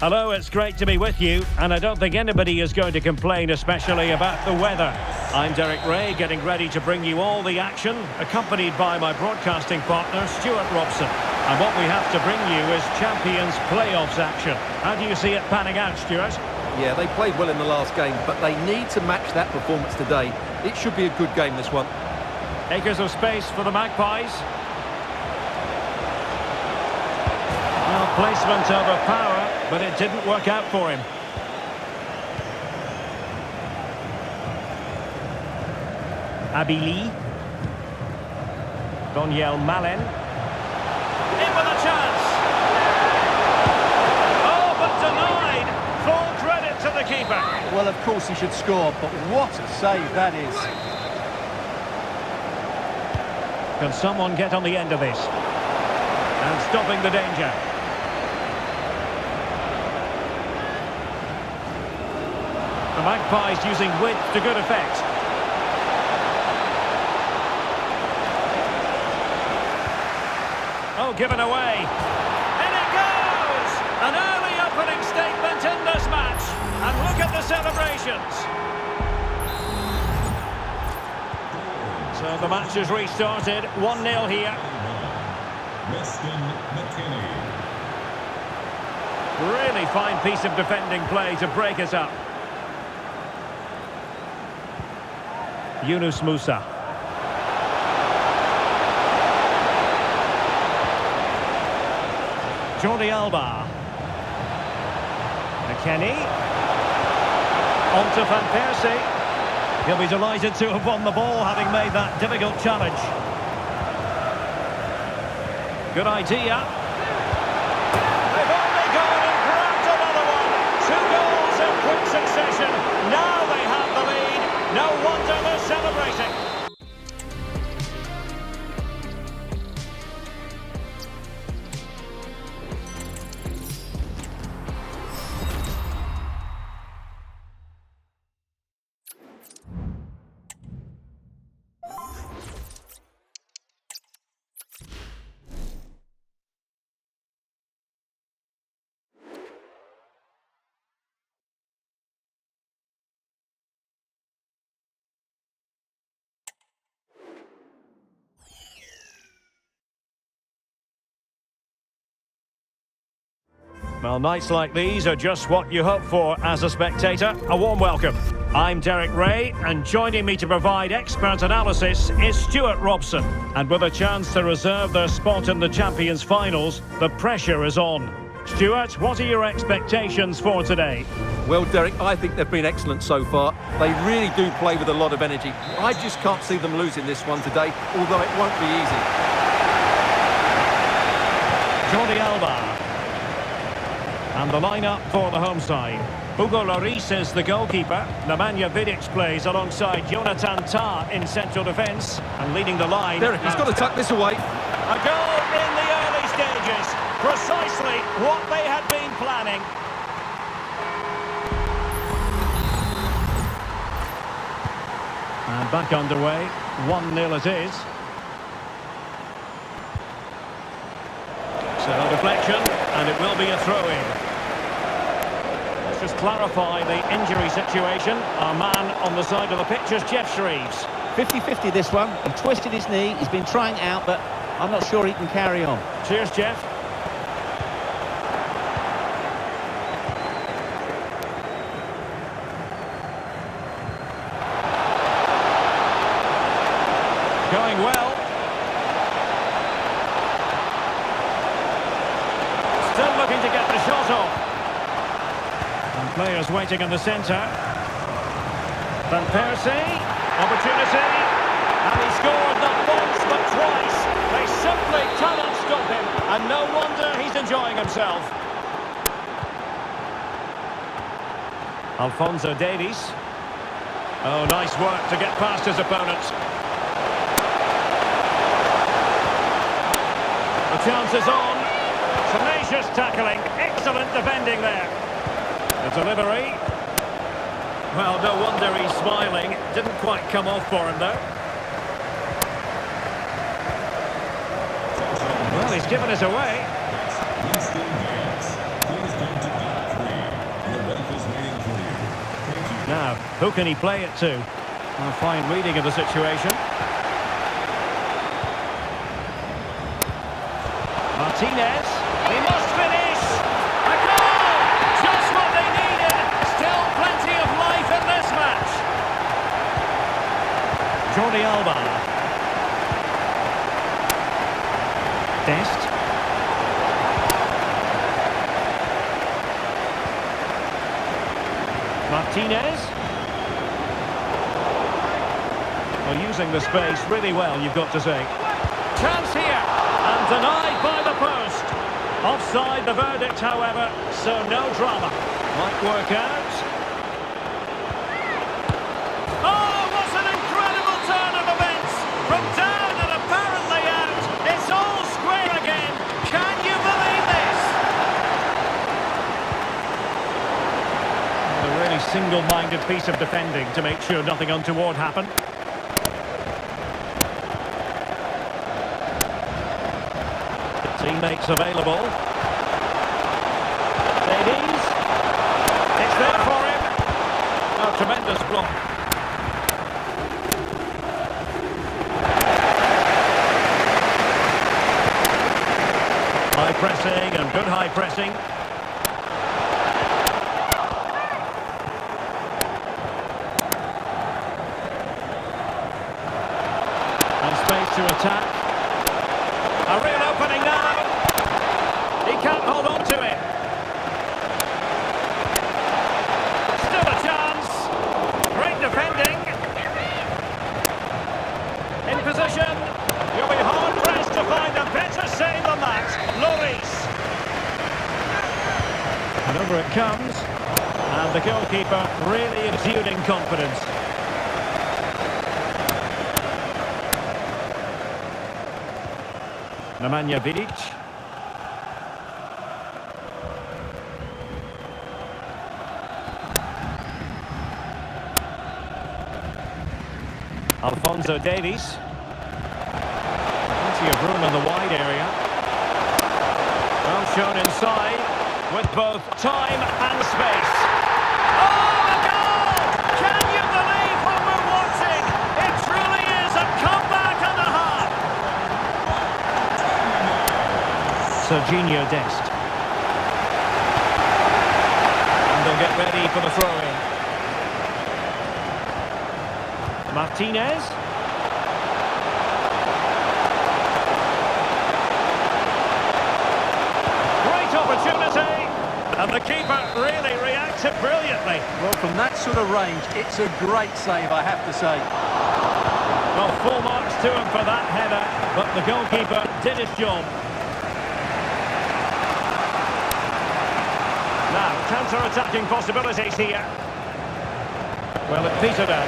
Hello, it's great to be with you, and I don't think anybody is going to complain, especially about the weather. I'm Derek Ray, getting ready to bring you all the action, accompanied by my broadcasting partner, Stuart Robson. And what we have to bring you is Champions Playoffs action. How do you see it panning out, Stuart? Yeah, they played well in the last game, but they need to match that performance today. It should be a good game, this one. Acres of space for the Magpies. Well, placement over power, but it didn't work out for him. Abili. Doniel Malen. In with a chance. Oh, but denied. Full credit to the keeper. Well, of course he should score, but what a save that is. Can someone get on the end of this? And stopping the danger. The Magpies using width to good effect. Oh, given away. In it goes! An early opening statement in this match. And look at the celebrations. So the match has restarted. 1-0 here. Really fine piece of defending play to break us up. Yunus Musa. Jordi Alba. McKennie. On to Van Persie. He'll be delighted to have won the ball, having made that difficult challenge. Good idea. They've only gone and grabbed another one. 2 goals in quick succession. Now they have the lead. No wonder they're celebrating. Well, nights like these are just what you hope for as a spectator. A warm welcome. I'm Derek Ray, and joining me to provide expert analysis is Stuart Robson. And with a chance to reserve their spot in the Champions finals, the pressure is on. Stuart, what are your expectations for today? Well, Derek, I think they've been excellent so far. They really do play with a lot of energy. I just can't see them losing this one today, although it won't be easy. Jordi Alba. And the line-up for the home side. Hugo Lloris is the goalkeeper. Nemanja Vidic plays alongside Jonathan Tah in central defence. And leading the line... Derek, he's got to tuck this away. A goal in the early stages. Precisely what they had been planning. And back underway. 1-0 it is. So a deflection, and it will be a throw-in. Let's just clarify the injury situation. Our man on the side of the pitch is Jeff Shreves. 50-50 this one. He twisted his knee. He's been trying out, but I'm not sure he can carry on. Cheers, Jeff. Going well. Still looking to get the shot off. And players waiting in the centre. Van Persie, opportunity. And he scored not once but twice. They simply cannot stop him. And no wonder he's enjoying himself. Alphonso Davies. Oh, nice work to get past his opponent. The chance is on. Tenacious tackling, excellent defending there. The delivery. Well, no wonder he's smiling. Didn't quite come off for him, though. Well, he's given us away. Now, who can he play it to? A fine reading of the situation. Martinez, he must finish! A goal! Just what they needed! Still plenty of life in this match! Jordi Alba. Dest. Martinez. Well, using the space really well, you've got to say. Chance here, and denied by the post. Offside the verdict, however, so no drama. Might work out. Oh, what an incredible turn of events! From down and apparently out, it's all square again. Can you believe this? A really single-minded piece of defending to make sure nothing untoward happened. Teammates available. Davies. It's there for him. Oh, tremendous block. High pressing and good high pressing. And space to attack. A real opening now. He can't hold on to it. Still a chance. Great defending. In position. You'll be hard-pressed to find a better save than that. Lloris. And over it comes. And the goalkeeper really exuding confidence. Nemanja Vidic. Alphonso Davies. Plenty of room in the wide area. Well shown inside with both time and space. Oh, a goal! Can you believe what we're watching? It truly is a comeback and a half. Serginho Dest. And they'll get ready for the throw-in. Martinez. Great opportunity. And the keeper really reacted brilliantly. Well, from that sort of range, it's a great save, I have to say. Well, full marks to him for that header, but the goalkeeper did his job. Now, counter-attacking possibilities here. Well, it petered out.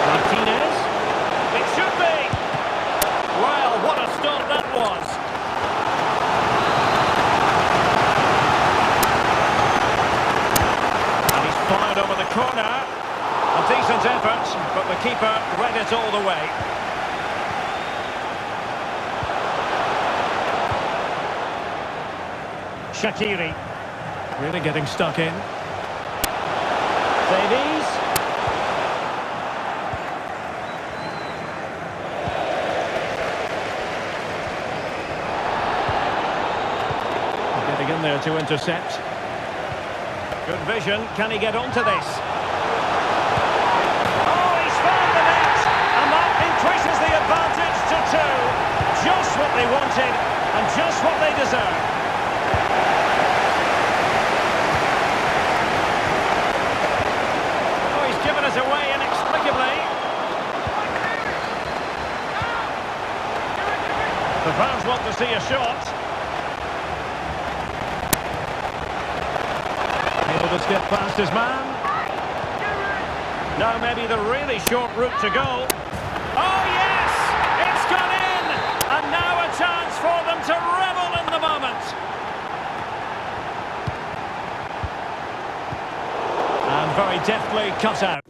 Martinez. It should be. Well, what a start that was. And he's fired over the corner. A decent effort, but the keeper read it all the way. Shaqiri really getting stuck in. Davies. Getting in there to intercept. Good vision. Can he get onto this? Increases the advantage to 2. Just what they wanted and just what they deserve. Oh, he's given us away inexplicably. The fans want to see a shot. Able to skip past his man. Now maybe the really short route to goal. Oh yes! It's gone in! And now a chance for them to revel in the moment. And very deftly cut out.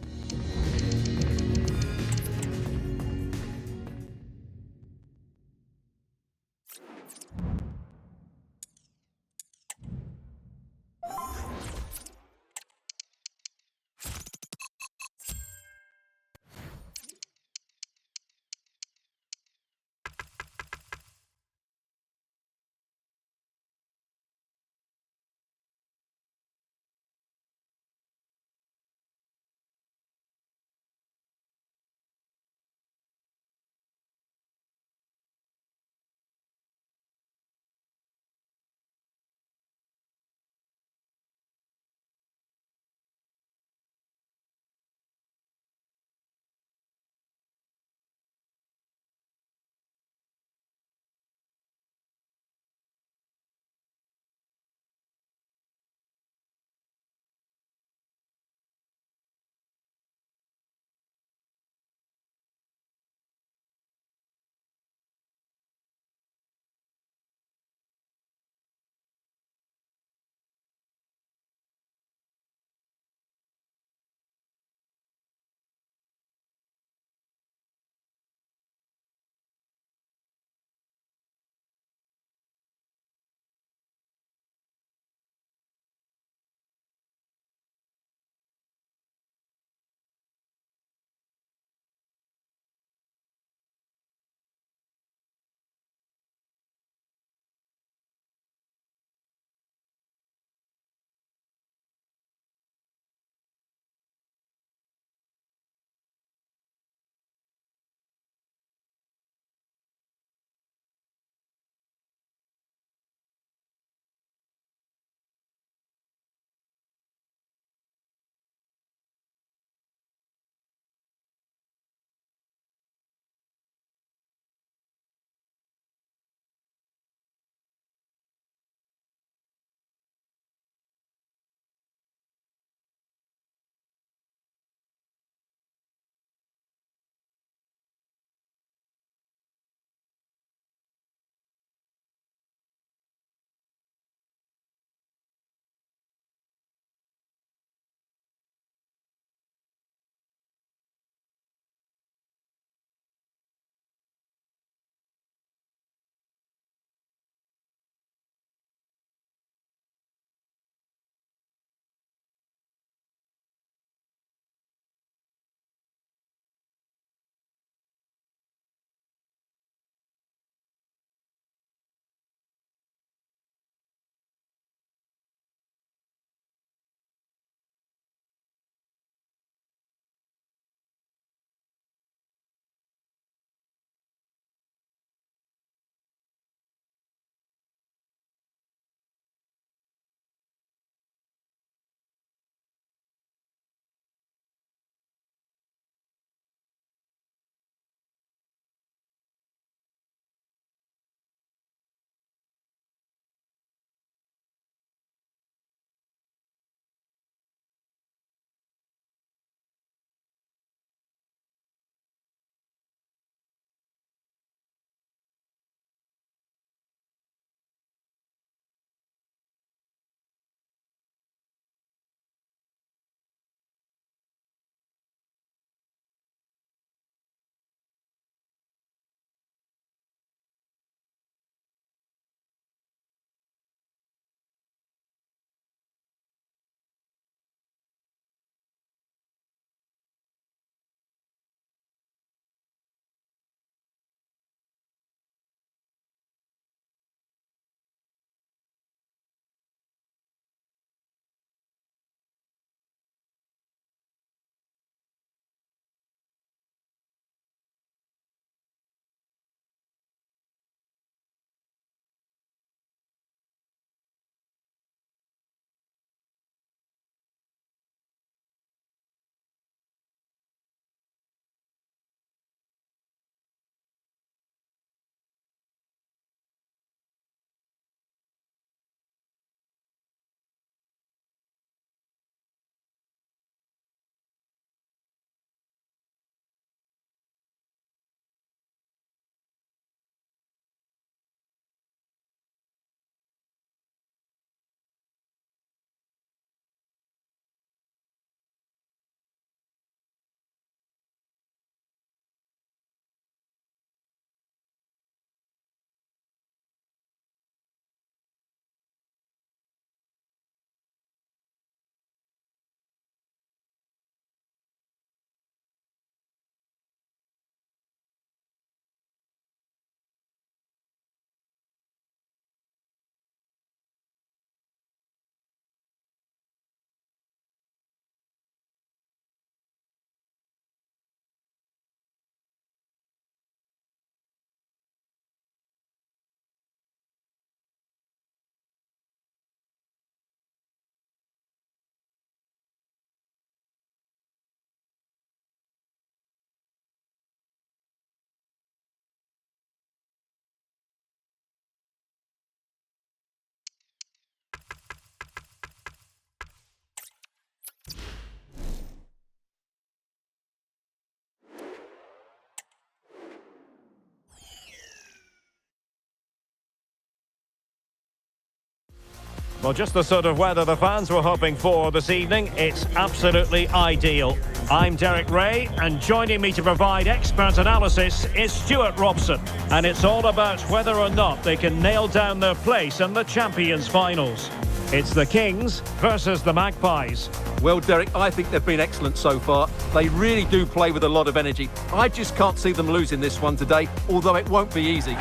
Well, just the sort of weather the fans were hoping for this evening. It's absolutely ideal. I'm Derek Ray, and joining me to provide expert analysis is Stuart Robson. And it's all about whether or not they can nail down their place in the Champions finals. It's the Kings versus the Magpies. Well, Derek, I think they've been excellent so far. They really do play with a lot of energy. I just can't see them losing this one today, although it won't be easy.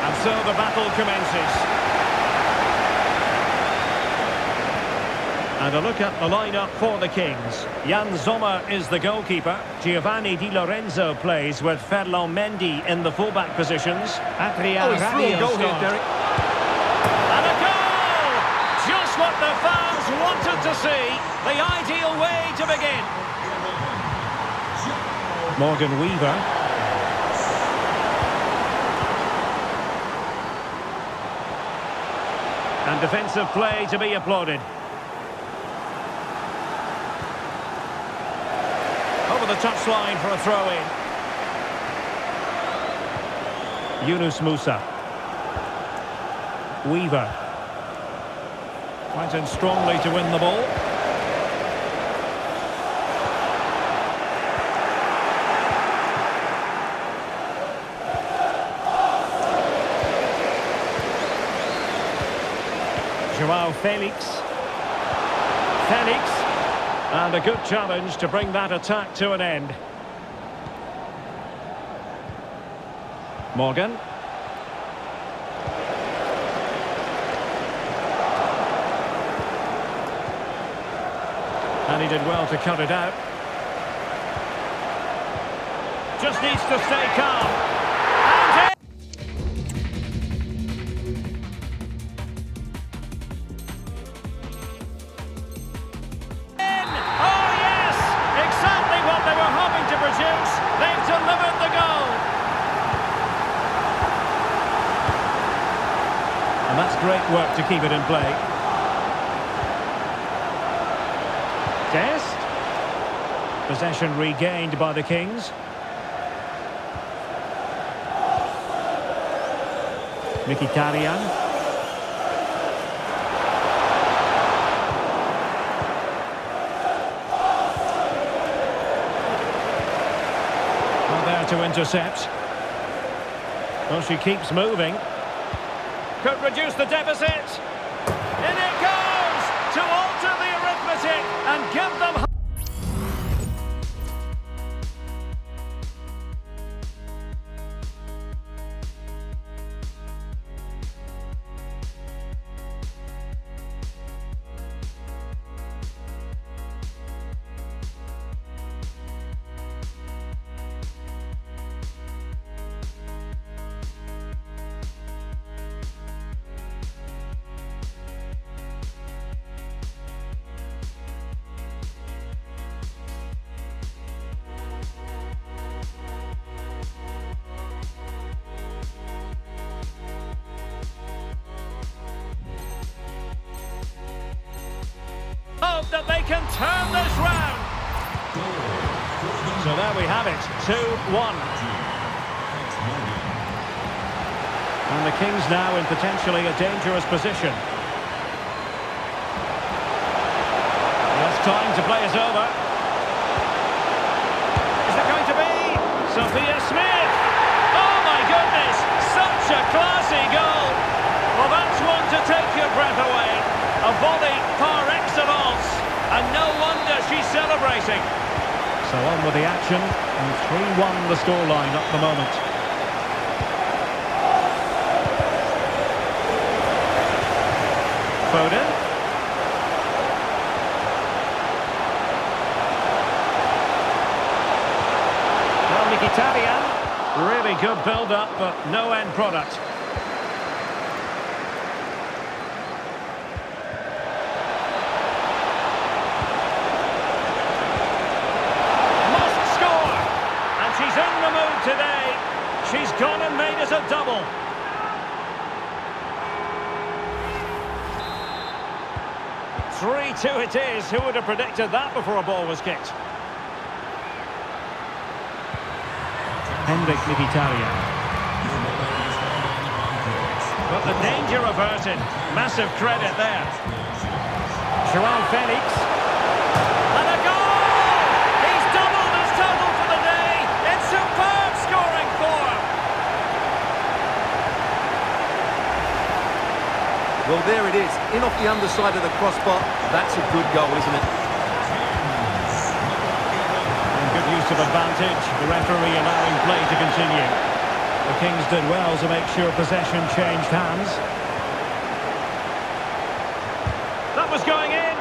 And so the battle commences. And a look at the lineup for the Kings. Jan Sommer is the goalkeeper. Giovanni Di Lorenzo plays with Ferland Mendy in the fullback positions. Adrian He's through a goal here, Derek. And a goal! Just what the fans wanted to see. The ideal way to begin. Morgan Weaver. And defensive play to be applauded. Over the touchline for a throw-in. Yunus Musa. Weaver. Right in strongly to win the ball. Joao Felix. And a good challenge to bring that attack to an end. Morgan. And he did well to cut it out. Just needs to stay calm. And they've delivered the goal. And that's great work to keep it in play. Dest. Possession regained by the Kings. Mkhitaryan. There to intercept. Well, she keeps moving. Could reduce the deficit. In it goes to alter the arithmetic and give them... Hope that they can turn this round. So there we have it, 2-1. And the Kings now in potentially a dangerous position. Yes, time to play is over. Is it going to be? Sophia Smith! Oh my goodness! Such a classy goal! Well, that's one to take your breath away. A volley par excellence, and no wonder she's celebrating. So on with the action, and 3-1 the scoreline at the moment. Foden. Well, Mkhitaryan, really good build-up, but no end product. Today, she's gone and made it a double. "3-2 it is. Who would have predicted that before a ball was kicked? Henrik Mkhitaryan. But the danger averted. Massive credit there. Joao Felix. And a goal! He's doubled his total for the day. It's superb scoring form. Well, there it is. In off the underside of the crossbar. That's a good goal, isn't it? And good use of advantage. The referee allowing play to continue. The Kings did well to make sure possession changed hands. That was going in.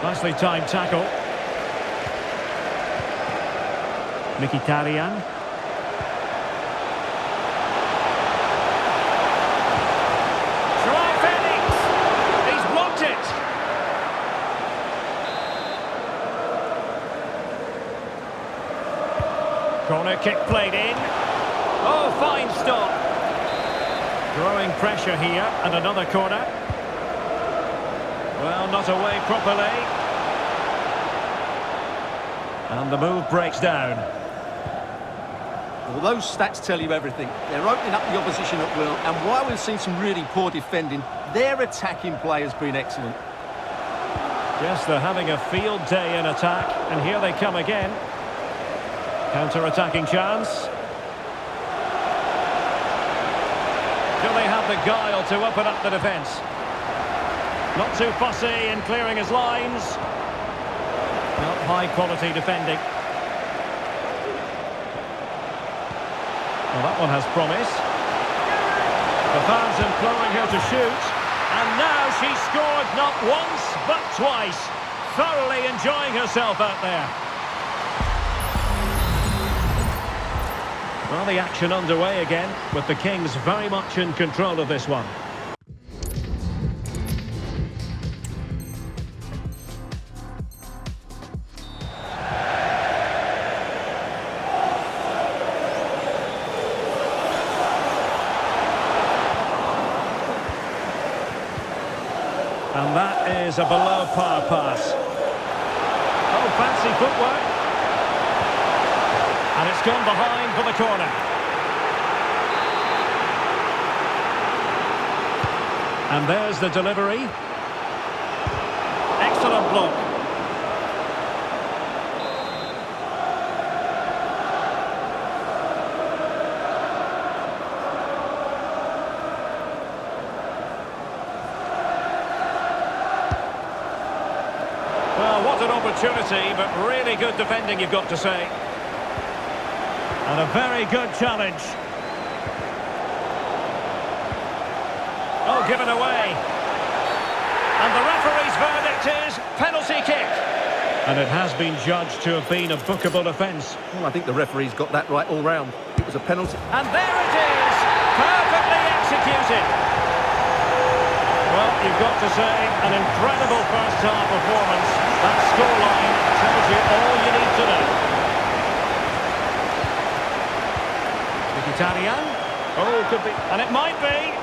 Nicely timed tackle. Mkhitaryan. Joao Felix! He's blocked it! Corner kick played in. Oh, fine stop. Growing pressure here, and another corner. Well, not away properly. And the move breaks down. Well, those stats tell you everything. They're opening up the opposition at will, and while we've seen some really poor defending, their attacking play has been excellent. Yes, they're having a field day in attack, and here they come again. Counter-attacking chance. Do they have the guile to open up the defence? Not too fussy in clearing his lines. Not high-quality defending. Well, that one has promise. The fans imploring her to shoot. And now she's scored not once, but twice. Thoroughly enjoying herself out there. Well, the action underway again, with the Kings very much in control of this one. And that is a below-par pass. Oh, fancy footwork. And it's gone behind for the corner. And there's the delivery. Excellent block. Well, what an opportunity, but really good defending, you've got to say. And a very good challenge. Oh, given away. And the referee's verdict is penalty kick. And it has been judged to have been a bookable offence. Well, I think the referee's got that right all round. It was a penalty. And there it is! Perfectly executed. Well, you've got to say, an incredible first-half performance. That scoreline tells you all you need to know. Mkhitaryan. Oh, could be. And it might be.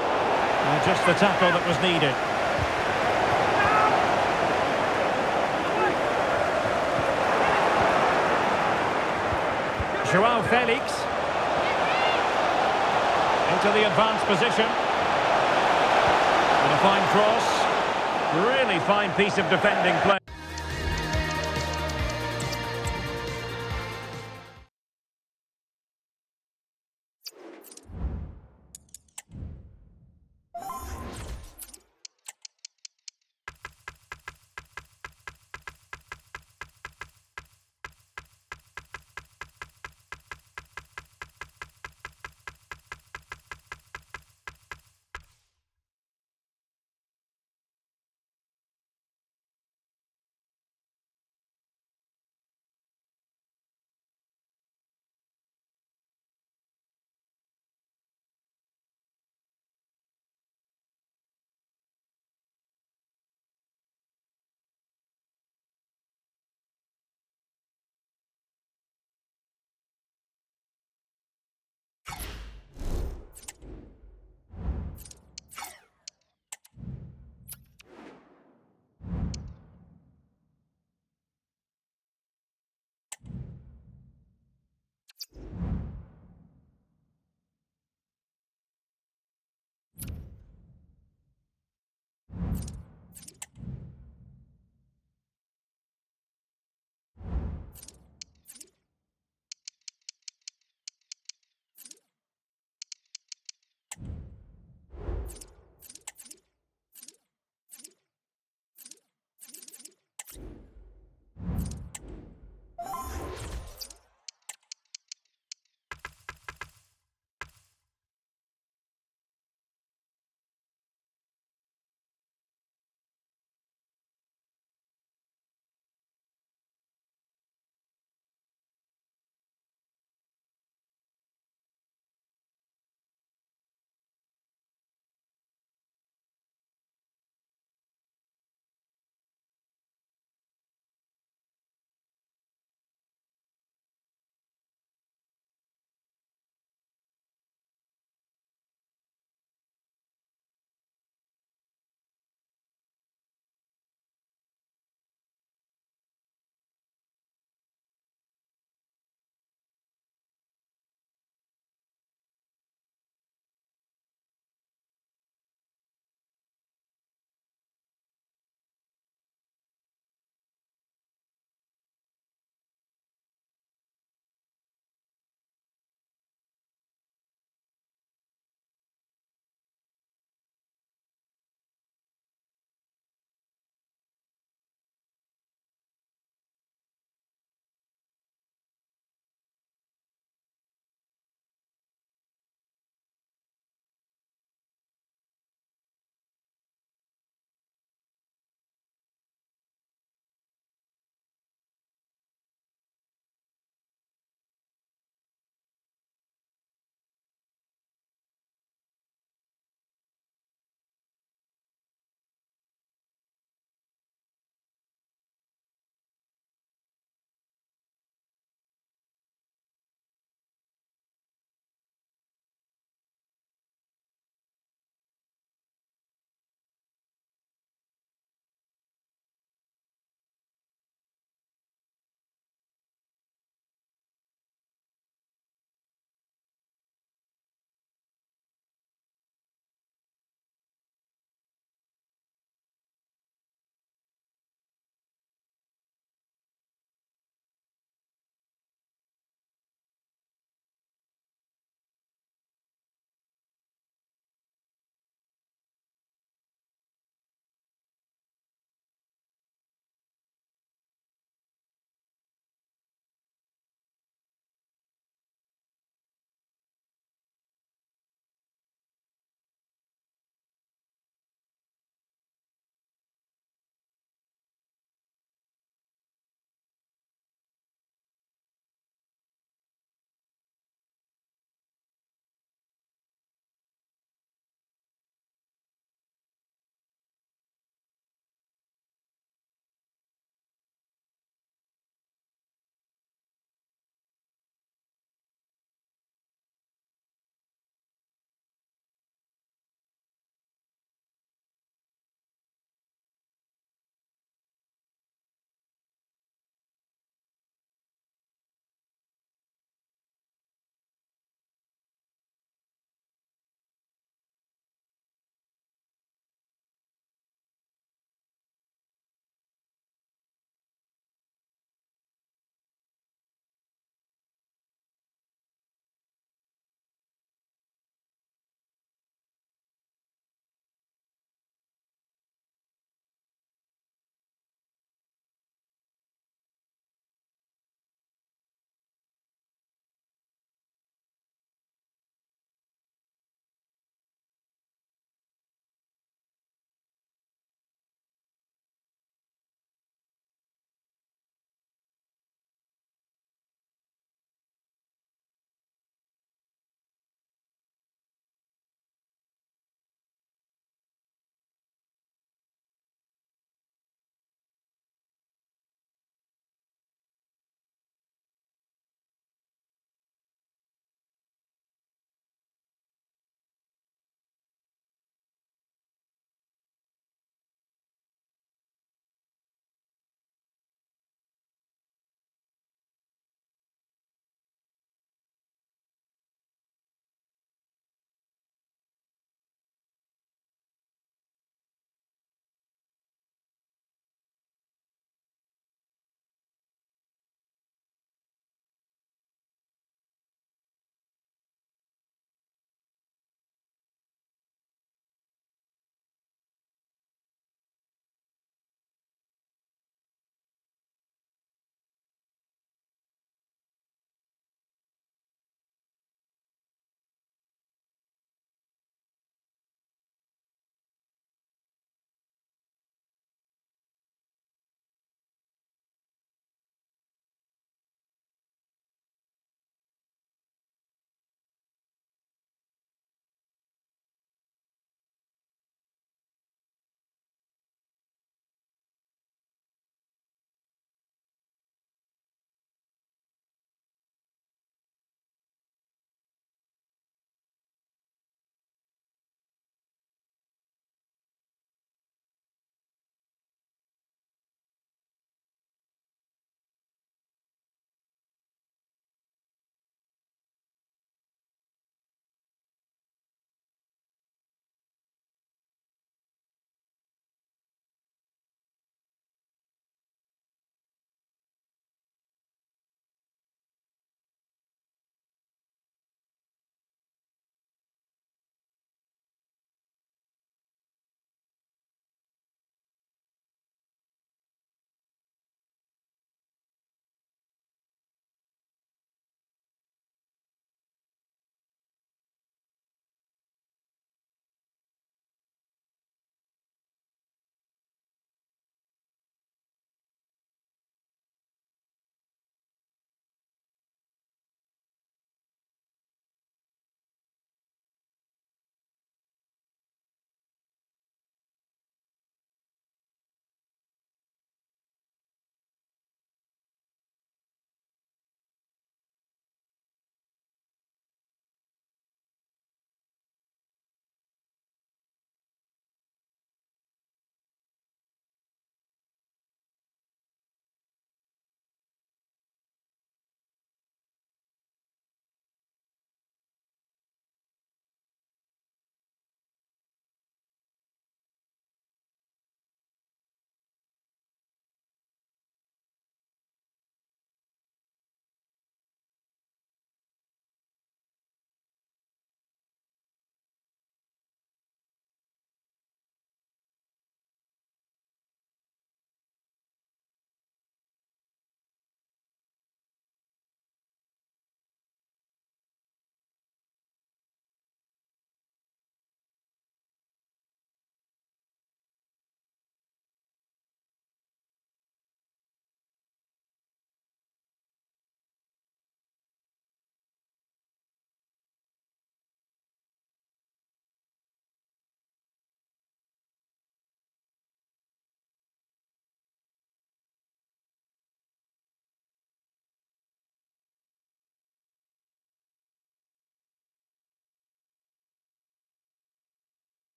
Just the tackle that was needed. Joao Felix. Into the advanced position. And a fine cross. Really fine piece of defending play.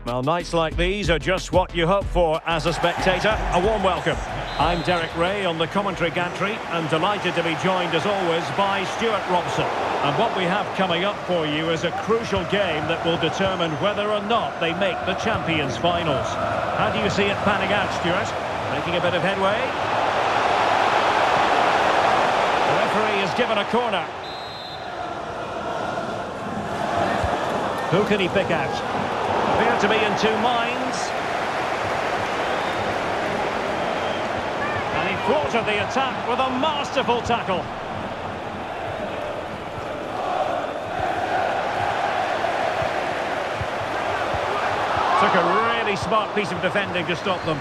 Well, nights like these are just what you hope for as a spectator. A warm welcome. I'm Derek Ray on the commentary gantry and delighted to be joined as always by Stuart Robson. And what we have coming up for you is a crucial game that will determine whether or not they make the Champions finals. How do you see it panning out, Stuart? Making a bit of headway? The referee has given a corner. Who can he pick out? Appear to be in two minds. And he thwarted the attack with a masterful tackle. Took a really smart piece of defending to stop them.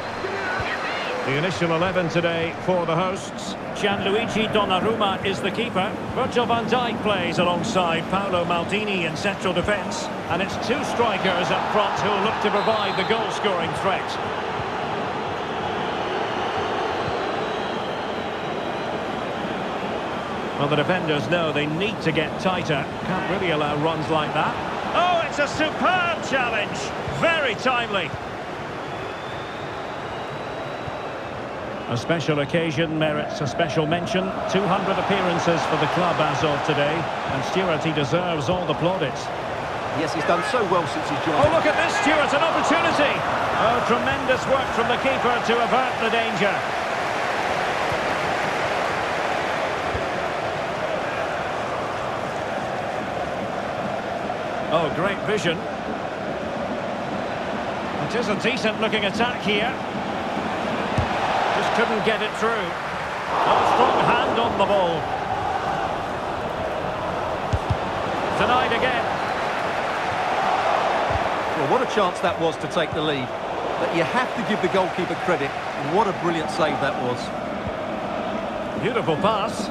The initial 11 today for the hosts. Gianluigi Donnarumma is the keeper. Virgil van Dijk plays alongside Paolo Maldini in central defence. And it's two strikers up front who will look to provide the goal-scoring threat. Well, the defenders know they need to get tighter. Can't really allow runs like that. Oh, it's a superb challenge. Very timely. A special occasion merits a special mention. 200 appearances for the club as of today. And Stuart, he deserves all the plaudits. Yes, he's done so well since he's joined. Oh, look at this, Stuart, an opportunity. Oh, tremendous work from the keeper to avert the danger. Oh, great vision. It is a decent-looking attack here. Just couldn't get it through. Oh, strong hand on the ball. Denied again. Well, what a chance that was to take the lead. But you have to give the goalkeeper credit. What a brilliant save that was. Beautiful pass.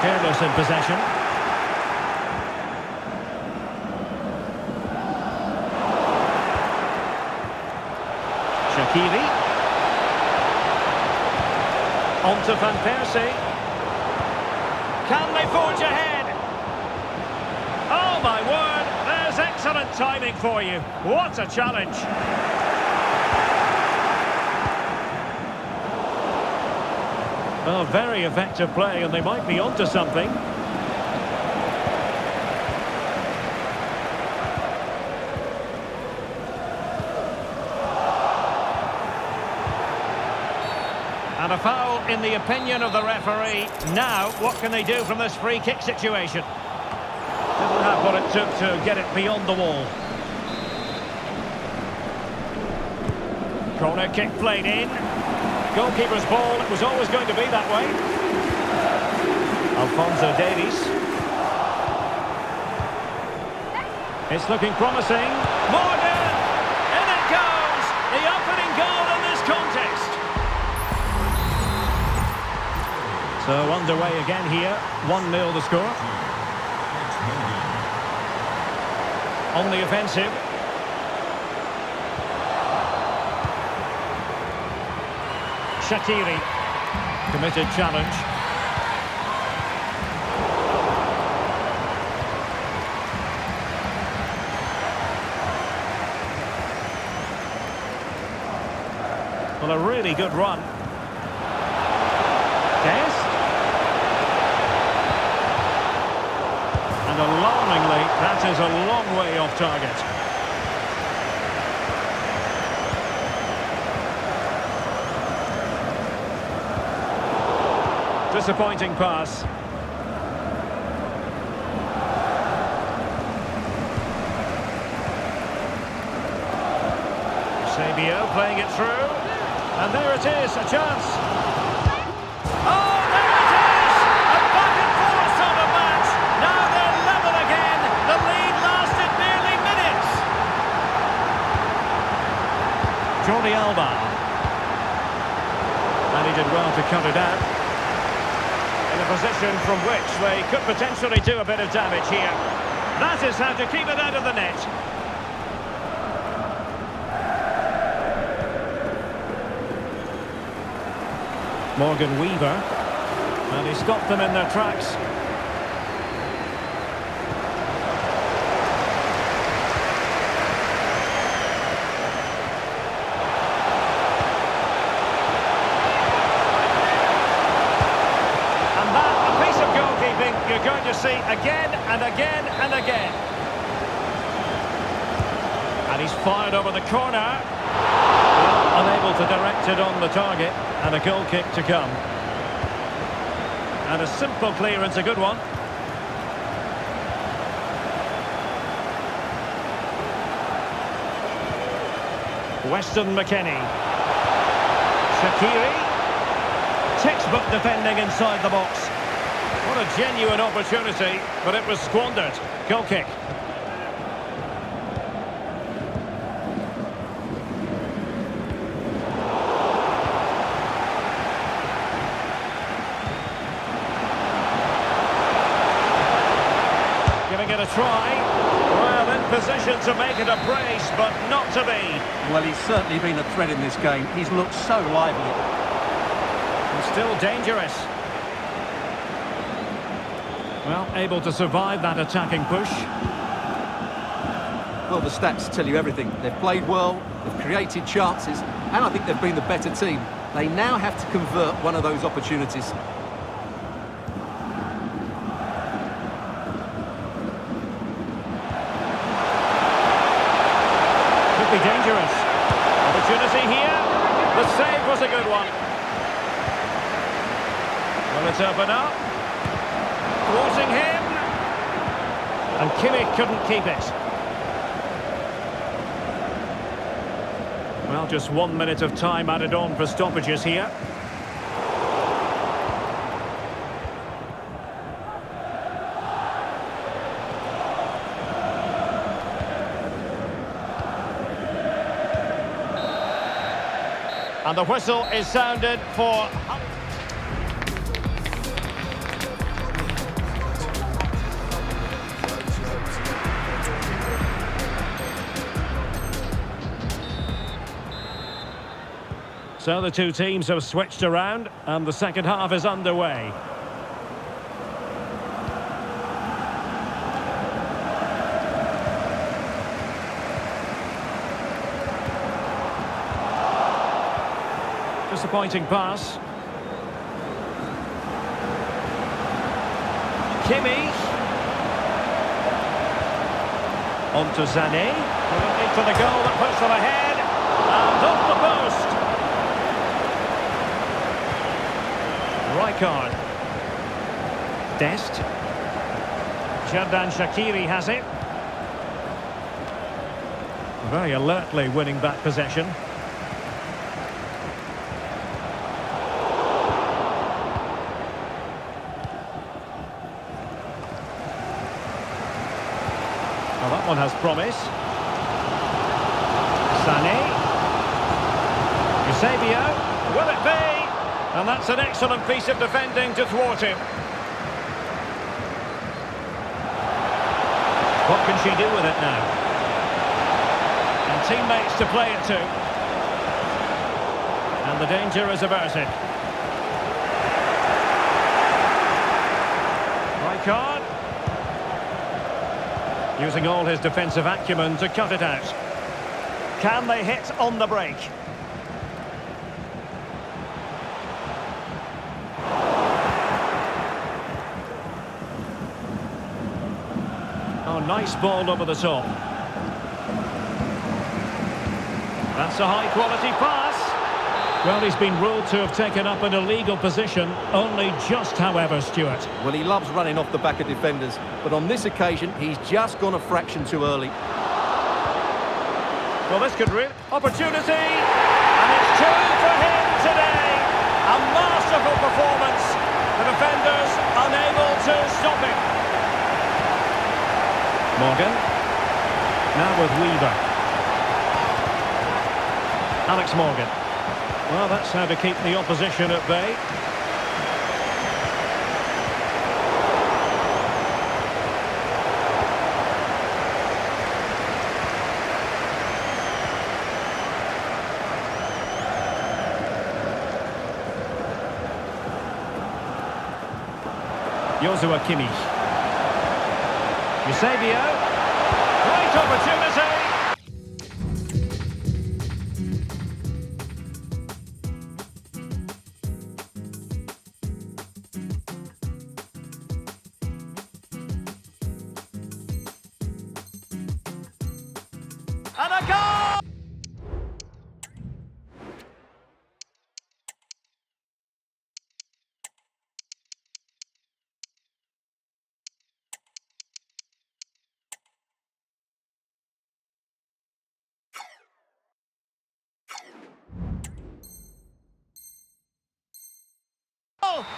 Careless in possession. Shaqiri. On to Van Persie. Can they forge ahead? Oh my word, there's excellent timing for you. What a challenge. Well, very effective play, and they might be onto something. And a foul in the opinion of the referee. Now, what can they do from this free kick situation? Didn't have what it took to get it beyond the wall. Corner kick played in. Goalkeeper's ball, it was always going to be that way. Alphonso Davies. It's looking promising. Morgan! In it goes! The opening goal in this contest. So underway again here. 1-0 the score. On the offensive. Shaqiri. Committed challenge. Well, a really good run. Test. And alarmingly, that is a long way off target. Disappointing pass. Sabio playing it through. And there it is, a chance. Oh, there it is! A back and forth sort of match. Now they're level again. The lead lasted nearly minutes. Jordi Alba. And he did well to cut it out. In a position from which they could potentially do a bit of damage here. That is how to keep it out of the net. Morgan Weaver. And he stopped them in their tracks. mercy again and again and again. And he's fired over the corner. Well, unable to direct it on the target. And a goal kick to come. And a simple clearance, a good one. Weston McKennie. Shaqiri. Textbook defending inside the box. What a genuine opportunity, but it was squandered. Goal kick. Giving it a try. Well, in position to make it a brace, but not to be. Well, he's certainly been a threat in this game. He's looked so lively. And still dangerous. Well, able to survive that attacking push. Well, the stats tell you everything. They've played well, they've created chances, and I think they've been the better team. They now have to convert one of those opportunities. Could be dangerous. Opportunity here. The save was a good one. Will it open up? Thwarting him. And Kimmich couldn't keep it. Well, just 1 minute of time added on for stoppages here. And the whistle is sounded for... So the two teams have switched around and the second half is underway. Disappointing pass. Kimmich. On to Sané. Into the goal that puts them ahead. And off the post. Rijkaard. Dest. Xherdan Shaqiri has it. Very alertly winning back possession. Well, that one has promise. Sané. Eusebio. Will it be? And that's an excellent piece of defending to thwart him. What can she do with it now? And teammates to play it to. And the danger is averted. Rijkaard. Using all his defensive acumen to cut it out. Can they hit on the break? Oh, nice ball over the top. That's a high-quality pass. Well, he's been ruled to have taken up an illegal position, only just, however, Stuart. Well, he loves running off the back of defenders, but on this occasion, he's just gone a fraction too early. Well, this could really... Opportunity! And it's two for him today! A masterful performance. The defenders unable to stop him. Morgan. Now with Weaver. Alex Morgan. Well, that's how to keep the opposition at bay. Joshua Kimmich. Eusebio. Great opportunity. And a goal!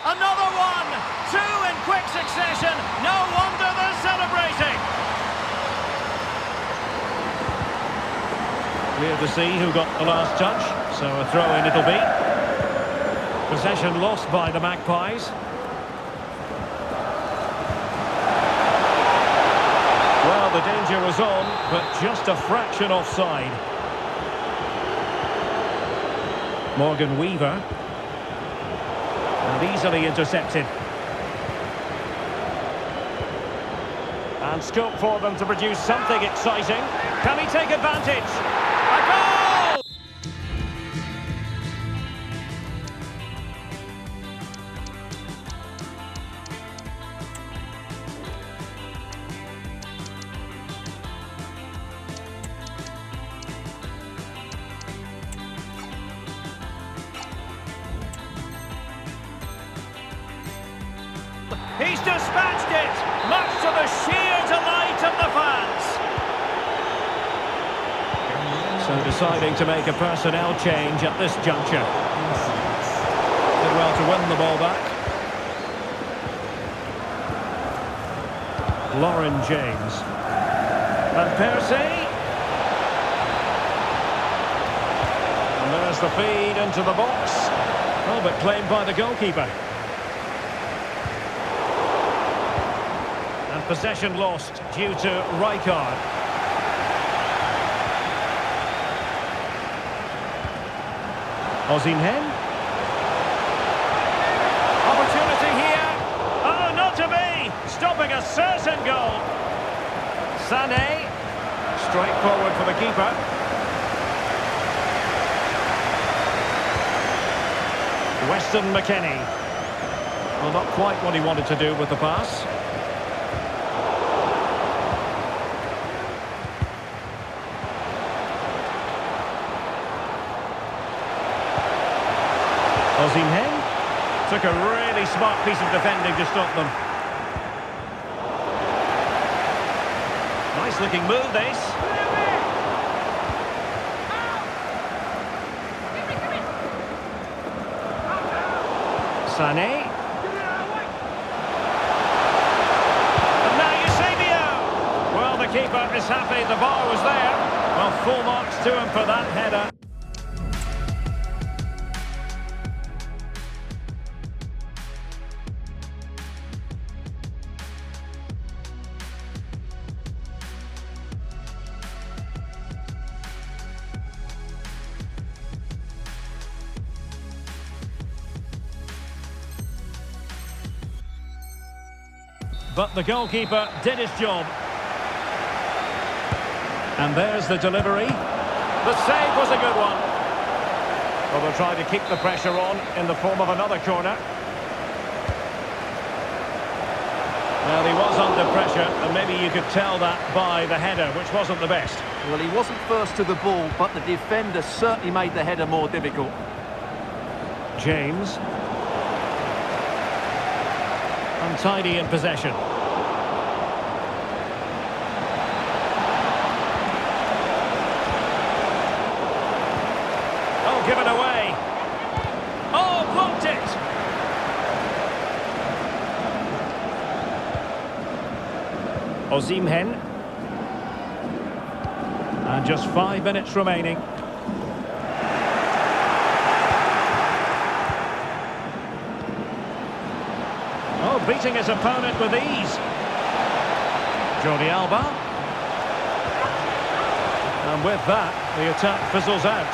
Another one! Two in quick succession. No wonder they're celebrating. Clear to see who got the last touch, so a throw-in it'll be. Possession lost by the Magpies. Well, the danger was on, but just a fraction offside. Morgan Weaver. And easily intercepted. And scope for them to produce something exciting. Can he take advantage? A goal! He's dispatched it, much to the sheer delight of the fans. So deciding to make a personnel change at this juncture. Did well to win the ball back. Lauren James. And Percy. And there's the feed into the box. Oh, but claimed by the goalkeeper. Possession lost due to Rijkaard. Osimhen. Opportunity here. Oh, not to be. Stopping a certain goal. Sané. Straight forward for the keeper. Weston McKennie. Well, not quite what he wanted to do with the pass. Osimhen took a really smart piece of defending to stop them. Nice looking move, this. Sané. And now Eusebio. Well, the keeper is happy the bar was there. Well, full marks to him for that header. But the goalkeeper did his job. And there's the delivery. The save was a good one. Well, they'll try to keep the pressure on in the form of another corner. Well, he was under pressure, and maybe you could tell that by the header, which wasn't the best. Well, he wasn't first to the ball, but the defender certainly made the header more difficult. James. Untidy in possession. Oh, give it away. Oh, blocked it. Osimhen. And just 5 minutes remaining. Oh, beating his opponent with ease. Jordi Alba. And with that, the attack fizzles out.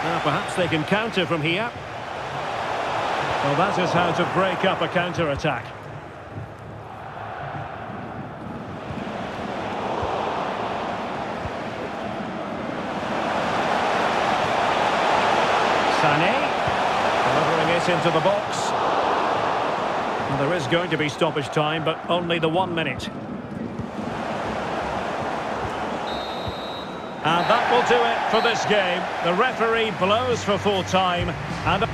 Now perhaps they can counter from here. Well, that is how to break up a counter-attack. Sané. Delivering it into the box. Well, there is going to be stoppage time, but only the 1 minute. And that will do it for this game. The referee blows for full time and...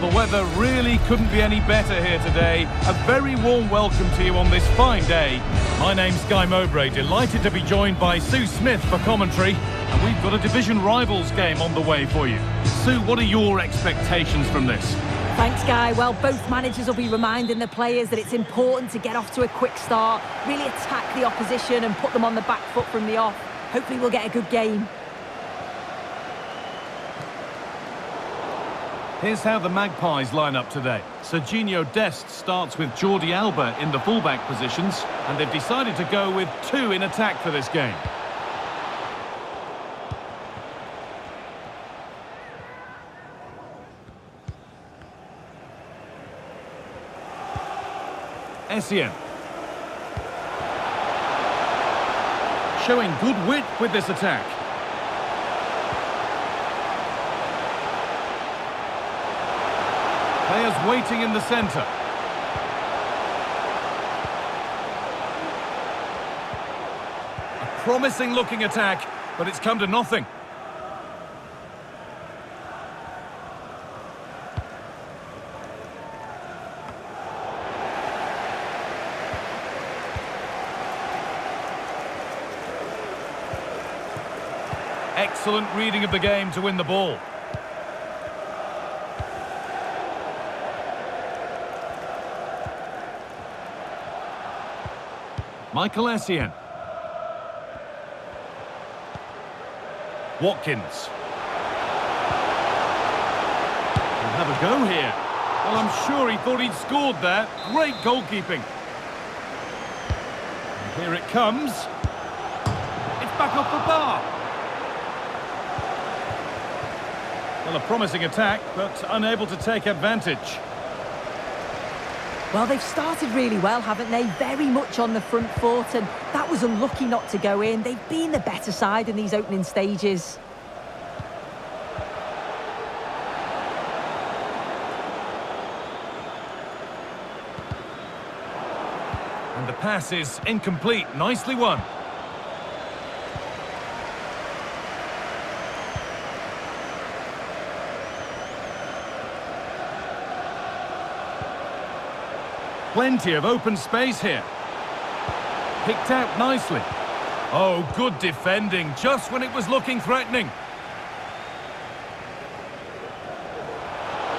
the weather really couldn't be any better here today. A very warm welcome to you on this fine day. My name's Guy Mowbray, delighted to be joined by Sue Smith for commentary. And we've got a division rivals game on the way for you. Sue, what are your expectations from this? Thanks, Guy. Well, both managers will be reminding the players that it's important to get off to a quick start, really attack the opposition and put them on the back foot from the off. Hopefully we'll get a good game. Here's how the Magpies line up today. Serginho Dest starts with Jordi Alba in the fullback positions, and they've decided to go with two in attack for this game. Essien. Showing good wit with this attack. Players waiting in the centre. A promising looking attack, but it's come to nothing. Excellent reading of the game to win the ball. Michael Essien. Watkins. He'll have a go here. Well, I'm sure he thought he'd scored there. Great goalkeeping. And here it comes. It's back off the bar. Well, a promising attack, but unable to take advantage. Well, they've started really well, haven't they? Very much on the front foot, and that was unlucky not to go in. They've been the better side in these opening stages. And the pass is incomplete. Nicely won. Plenty of open space here. Picked out nicely. Oh, good defending, just when it was looking threatening.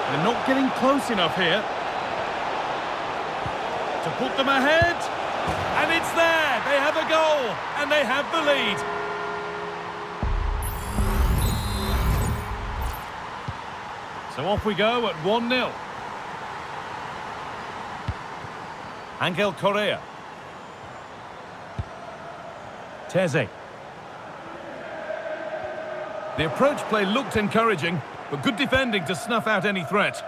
They're not getting close enough here to put them ahead. And it's there. They have a goal, and they have the lead. So off we go at 1-0. Angel Correa. Teze. The approach play looked encouraging, but good defending to snuff out any threat.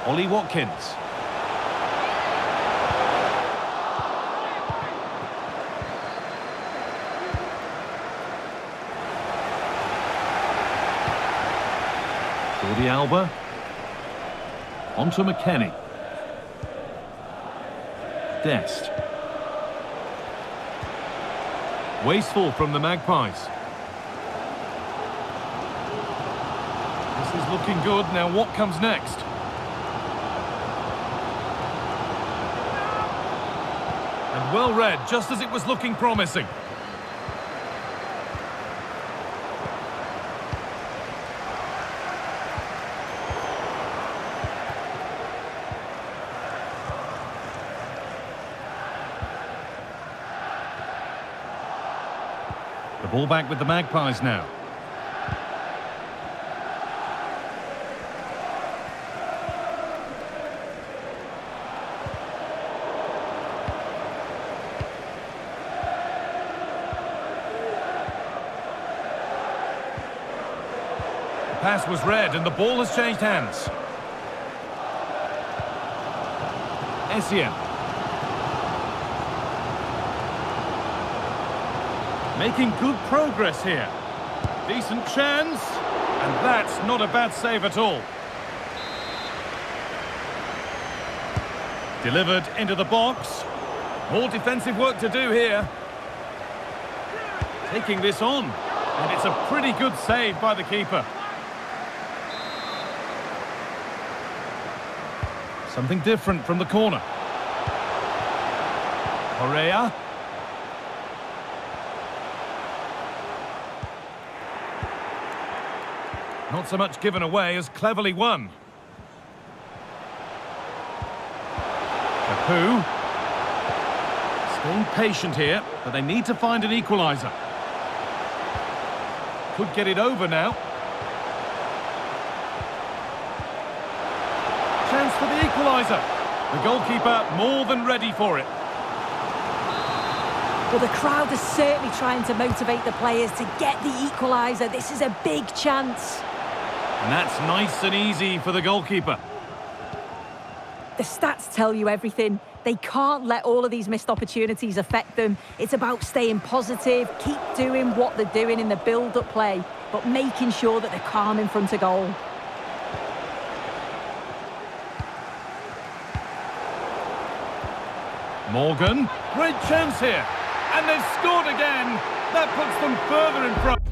Ollie Watkins. Jordi Alba. Onto McKennie. Dest. Wasteful from the Magpies. This is looking good. Now what comes next? And well read, just as it was looking promising. The ball back with the Magpies now. The pass was read and the ball has changed hands. Essien. Making good progress here. Decent chance. And that's not a bad save at all. Delivered into the box. More defensive work to do here. Taking this on. And it's a pretty good save by the keeper. Something different from the corner. Correa. Not so much given away as cleverly won. Capu. Staying patient here, but they need to find an equaliser. Could get it over now. Chance for the equaliser. The goalkeeper more than ready for it. Well, the crowd is certainly trying to motivate the players to get the equaliser. This is a big chance. And that's nice and easy for the goalkeeper. The stats tell you everything. They can't let all of these missed opportunities affect them. It's about staying positive, keep doing what they're doing in the build-up play, but making sure that they're calm in front of goal. Morgan, great chance here. And they've scored again. That puts them further in front.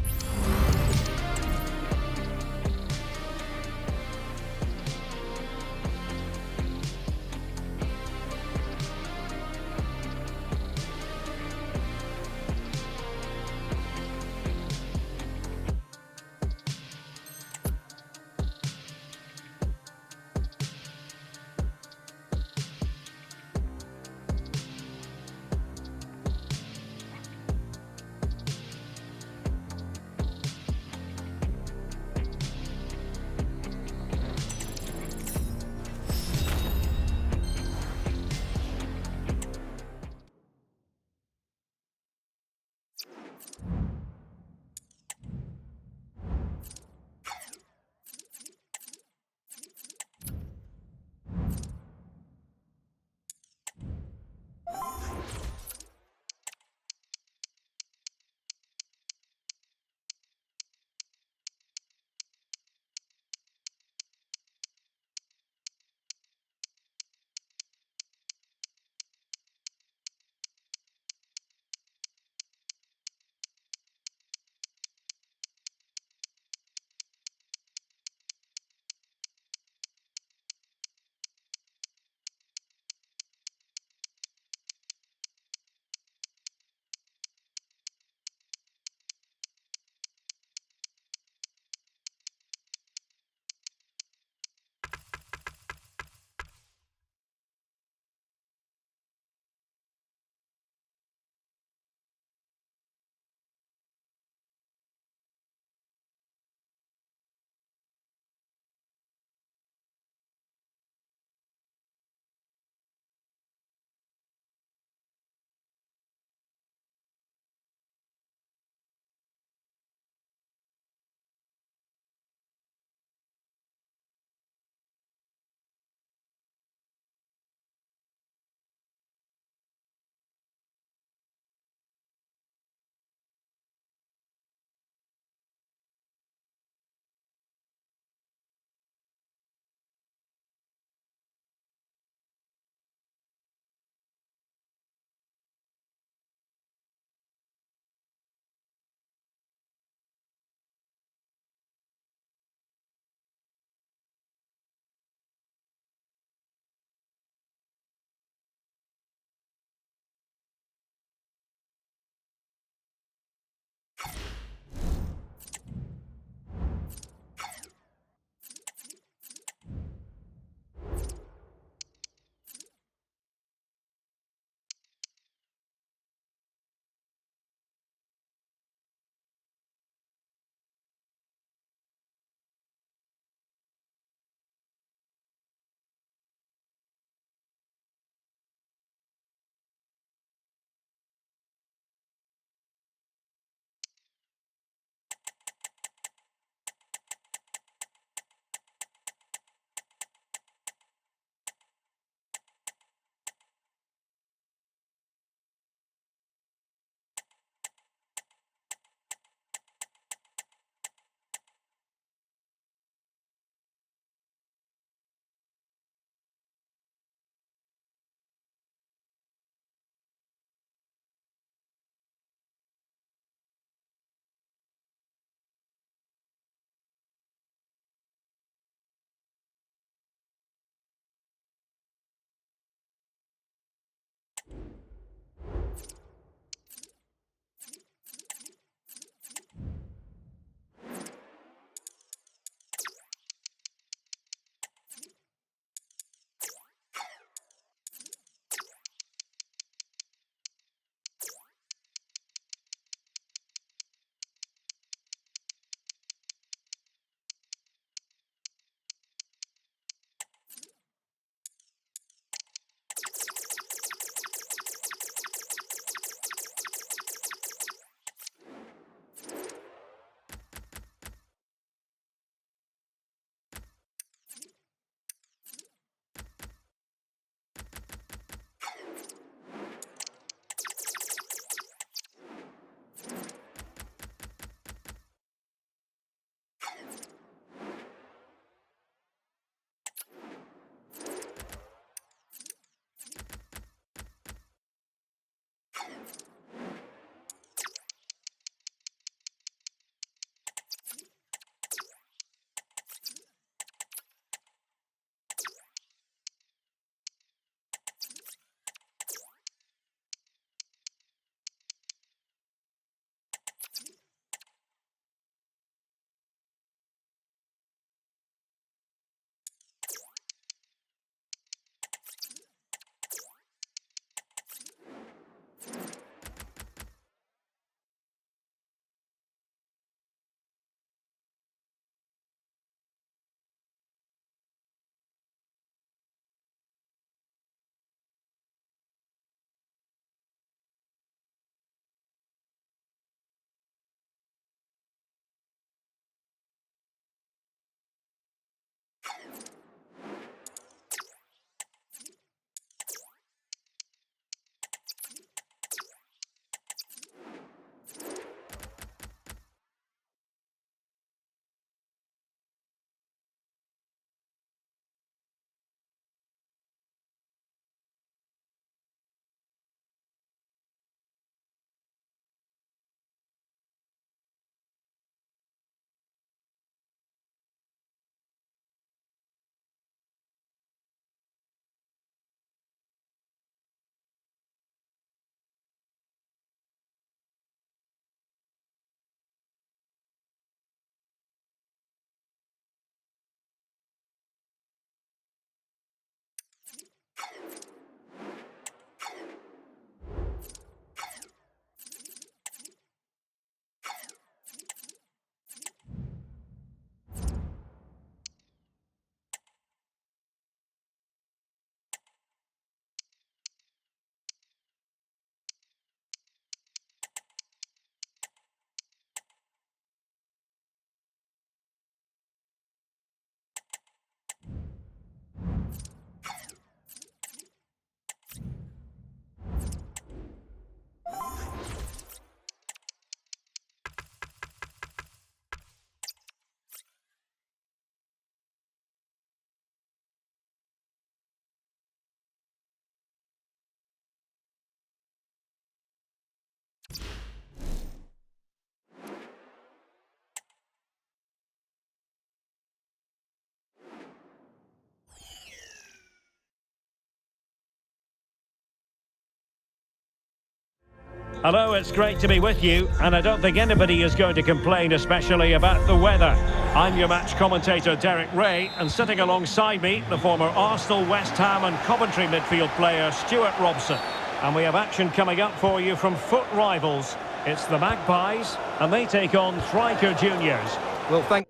Hello, it's great to be with you, and I don't think anybody is going to complain, especially about the weather. I'm your match commentator, Derek Ray, and sitting alongside me, the former Arsenal, West Ham and Coventry midfield player, Stuart Robson. And we have action coming up for you from foot rivals. It's the Magpies, and they take on Rtg Juniors. Well, thank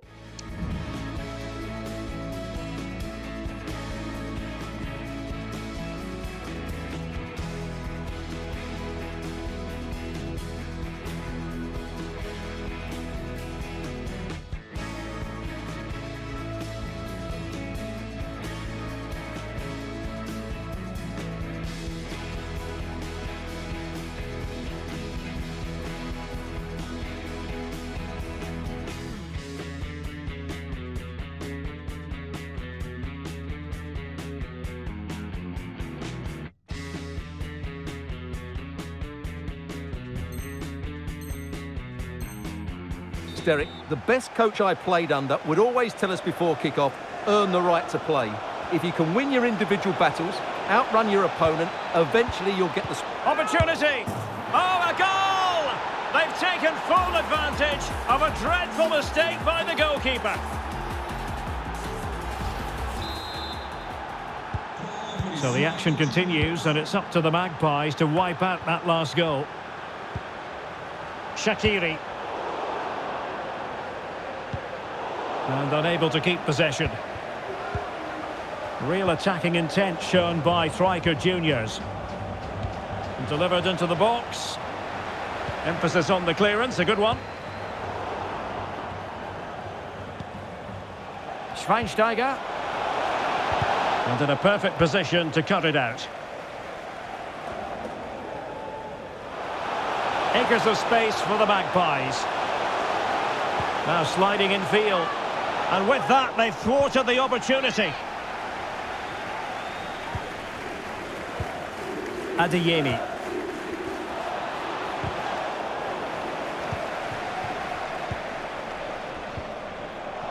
Derek, the best coach I played under would always tell us before kick-off, earn the right to play. If you can win your individual battles, outrun your opponent, eventually you'll get the... Opportunity! Oh, a goal! They've taken full advantage of a dreadful mistake by the goalkeeper. So the action continues, and it's up to the Magpies to wipe out that last goal. Shaqiri. And unable to keep possession. Real attacking intent shown by Rtg Juniors. And delivered into the box. Emphasis on the clearance, a good one. Schweinsteiger. And in a perfect position to cut it out. Acres of space for the Magpies. Now sliding in field. And with that, they've thwarted the opportunity. Adeyemi.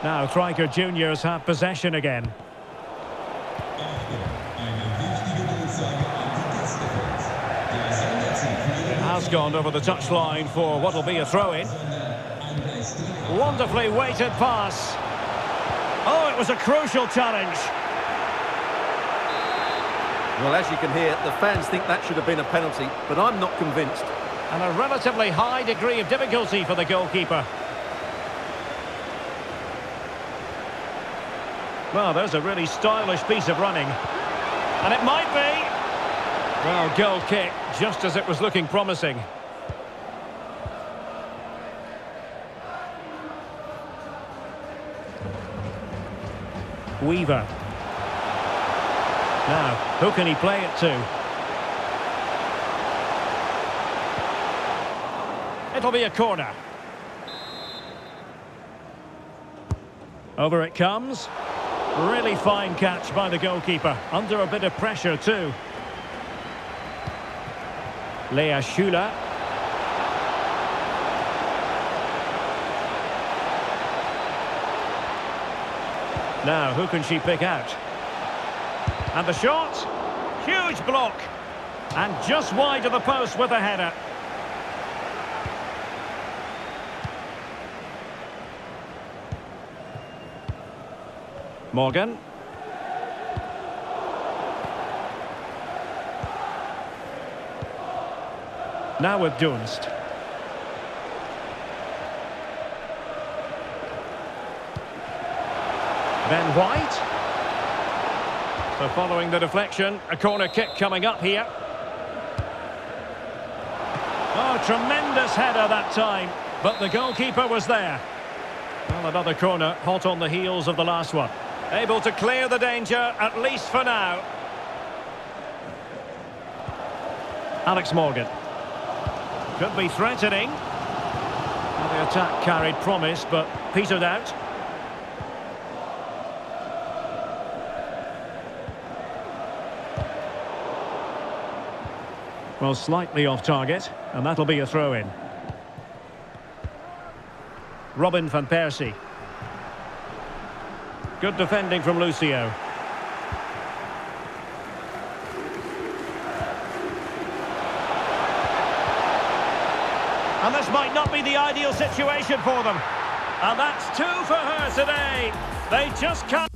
Now Striker Juniors have possession again. It has gone over the touchline for what will be a throw-in. Wonderfully weighted pass. Oh, it was a crucial challenge. Well, as you can hear, the fans think that should have been a penalty, but I'm not convinced. And a relatively high degree of difficulty for the goalkeeper. Well, there's a really stylish piece of running. And it might be. Well, goal kick, just as it was looking promising. Weaver. Now, who can he play it to? It'll be a corner. Over it comes. Really fine catch by the goalkeeper. Under a bit of pressure too. Lea Schüller. Now, who can she pick out? And the shot. Huge block. And just wide of the post with a header. Morgan. Now with Dunst. Ben White. So following the deflection, a corner kick coming up here. Oh, tremendous header that time, but the goalkeeper was there. Well, another corner, hot on the heels of the last one. Able to clear the danger, at least for now. Alex Morgan. Could be threatening. Well, the attack carried promise, but petered out. Well, slightly off target, and that'll be a throw-in. Robin van Persie. Good defending from Lucio. And this might not be the ideal situation for them. And that's 2 for her today. They just can't...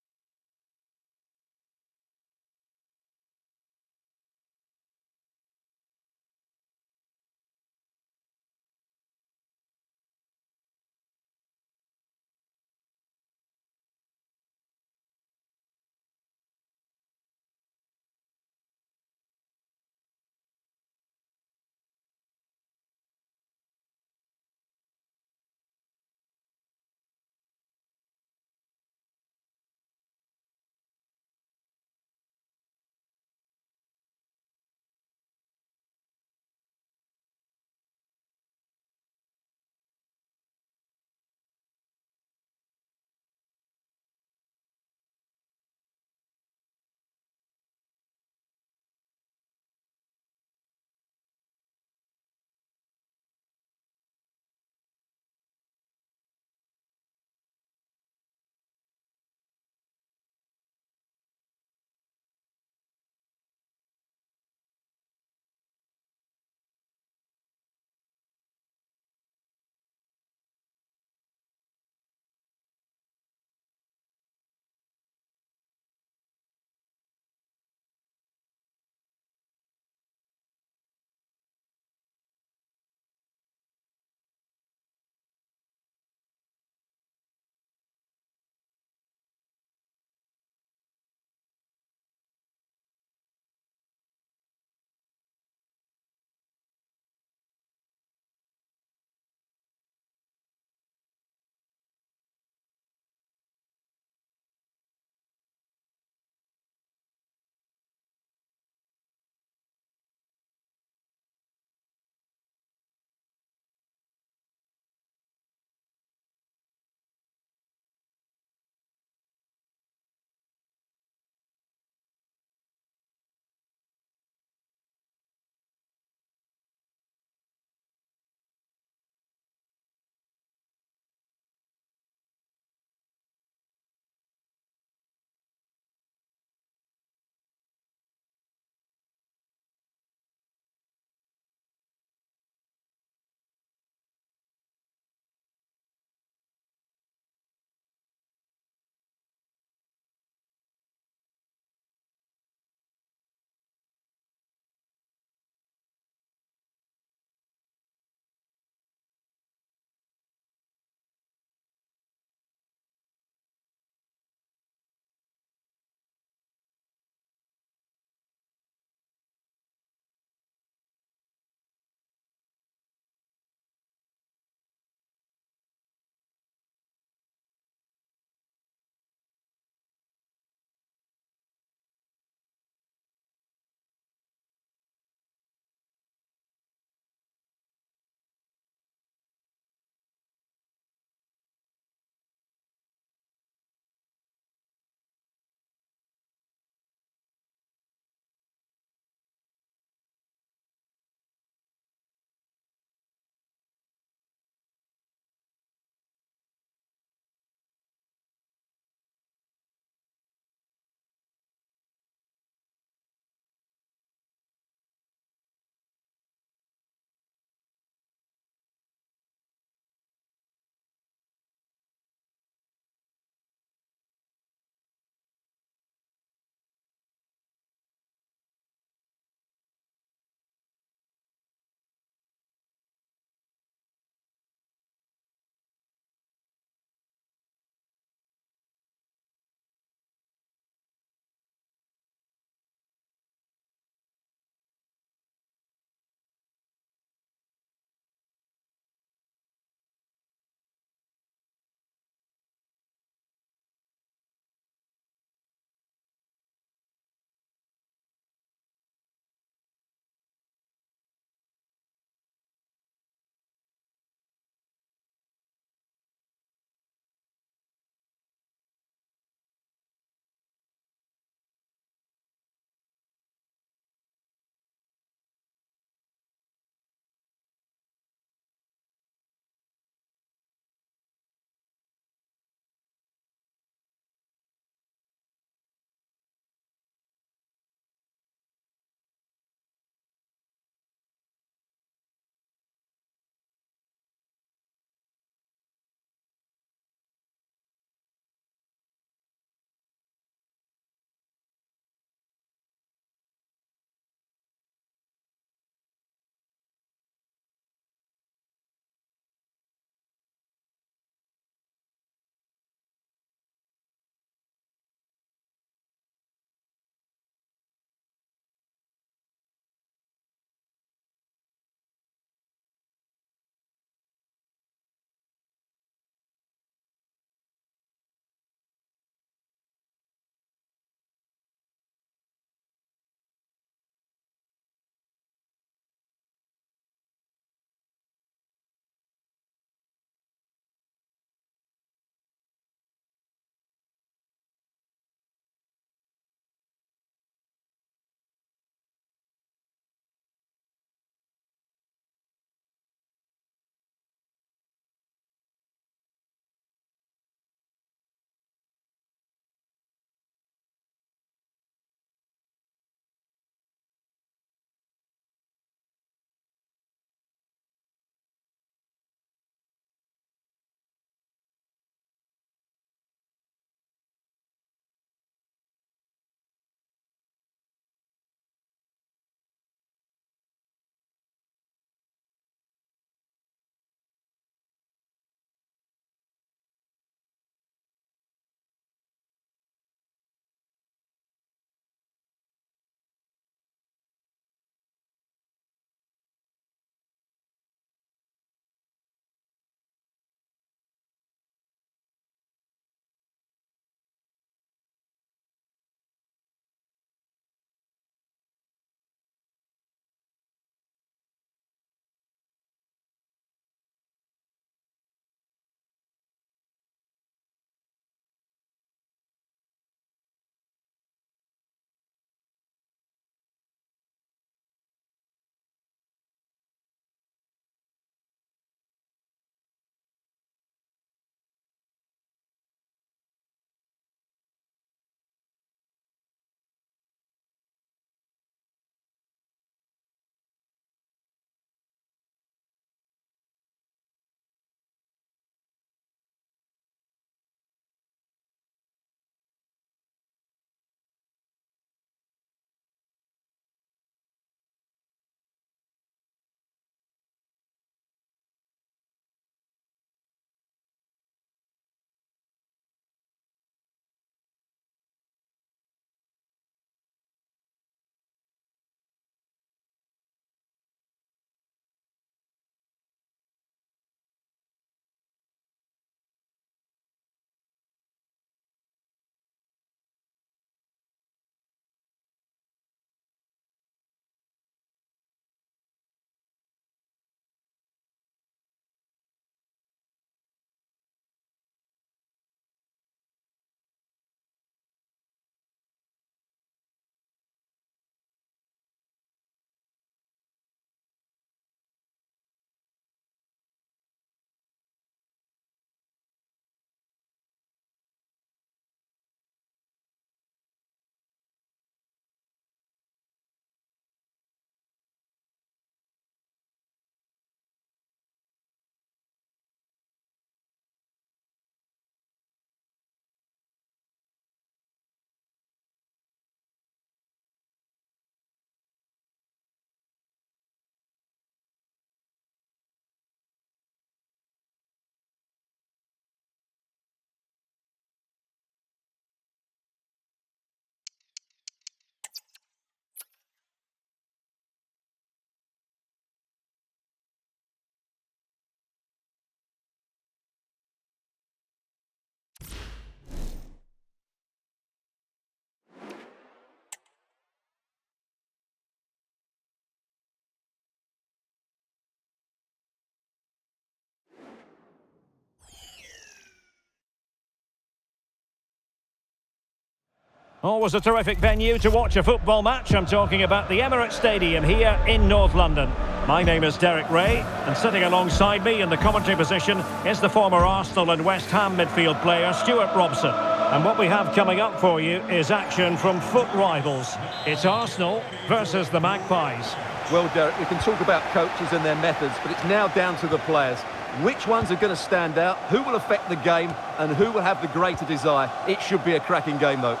Always a terrific venue to watch a football match. I'm talking about the Emirates Stadium here in North London. My name is Derek Ray, and sitting alongside me in the commentary position is the former Arsenal and West Ham midfield player Stuart Robson. And what we have coming up for you is action from foot rivals. It's Arsenal versus the Magpies. Well, Derek, we can talk about coaches and their methods, but it's now down to the players. Which ones are going to stand out, who will affect the game, and who will have the greater desire? It should be a cracking game, though.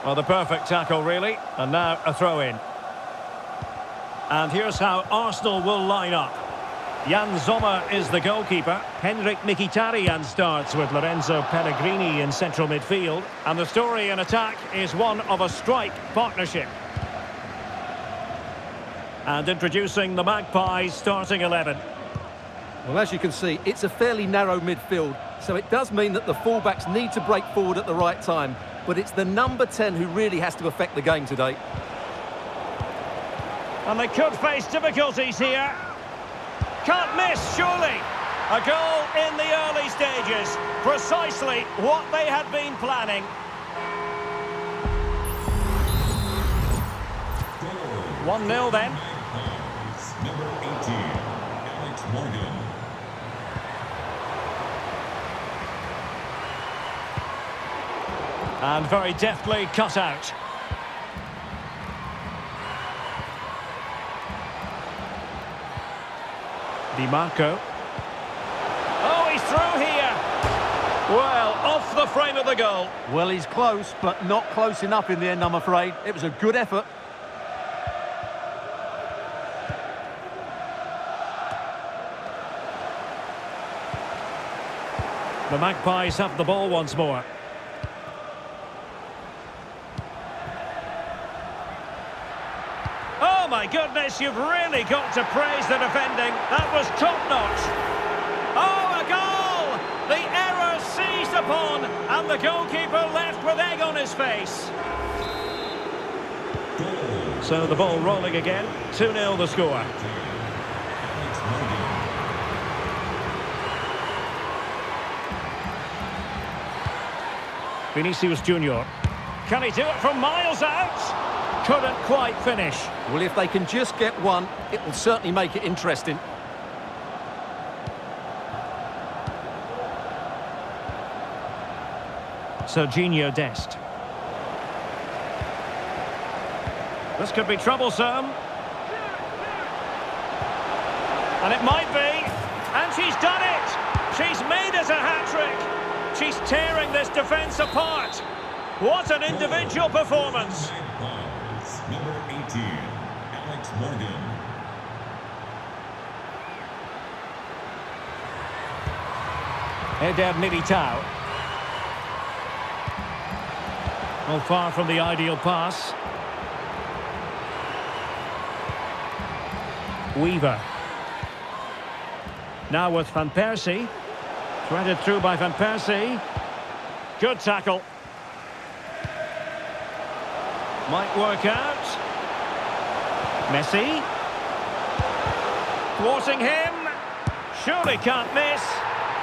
Well, the perfect tackle, really. And now a throw-in. And here's how Arsenal will line up. Jan Sommer is the goalkeeper. Henrik Mkhitaryan starts with Lorenzo Pellegrini in central midfield. And the story in attack is one of a strike partnership. And introducing the Magpies starting 11. Well, as you can see, it's a fairly narrow midfield, so it does mean that the fullbacks need to break forward at the right time. But it's the number 10 who really has to affect the game today. And they could face difficulties here. Can't miss, surely. A goal in the early stages. Precisely what they had been planning. Goal. 1-0 then. Number 18, Alex Morgan. And very deftly cut out. Di Marco. Oh, he's through here. Well, off the frame of the goal. Well, he's close, but not close enough in the end, I'm afraid. It was a good effort. The Magpies have the ball once more. Oh my goodness, you've really got to praise the defending. That was top-notch. Oh, a goal! The error seized upon, and the goalkeeper left with egg on his face. Goal. So the ball rolling again. 2-0 the score. Alex Morgan. Vinicius Junior. Can he do it from miles out? Couldn't quite finish. Well, if they can just get one, it will certainly make it interesting. Serginho Dest. This could be troublesome. And it might be. And she's done it. She's made it a hat-trick. She's tearing this defence apart. What an individual performance. Number 18, Alex Morgan. Eder Militao. Well, far from the ideal pass. Weaver. Now with Van Persie. Threaded through by Van Persie. Good tackle. Might work out. Messi. Thwarting him. Surely can't miss.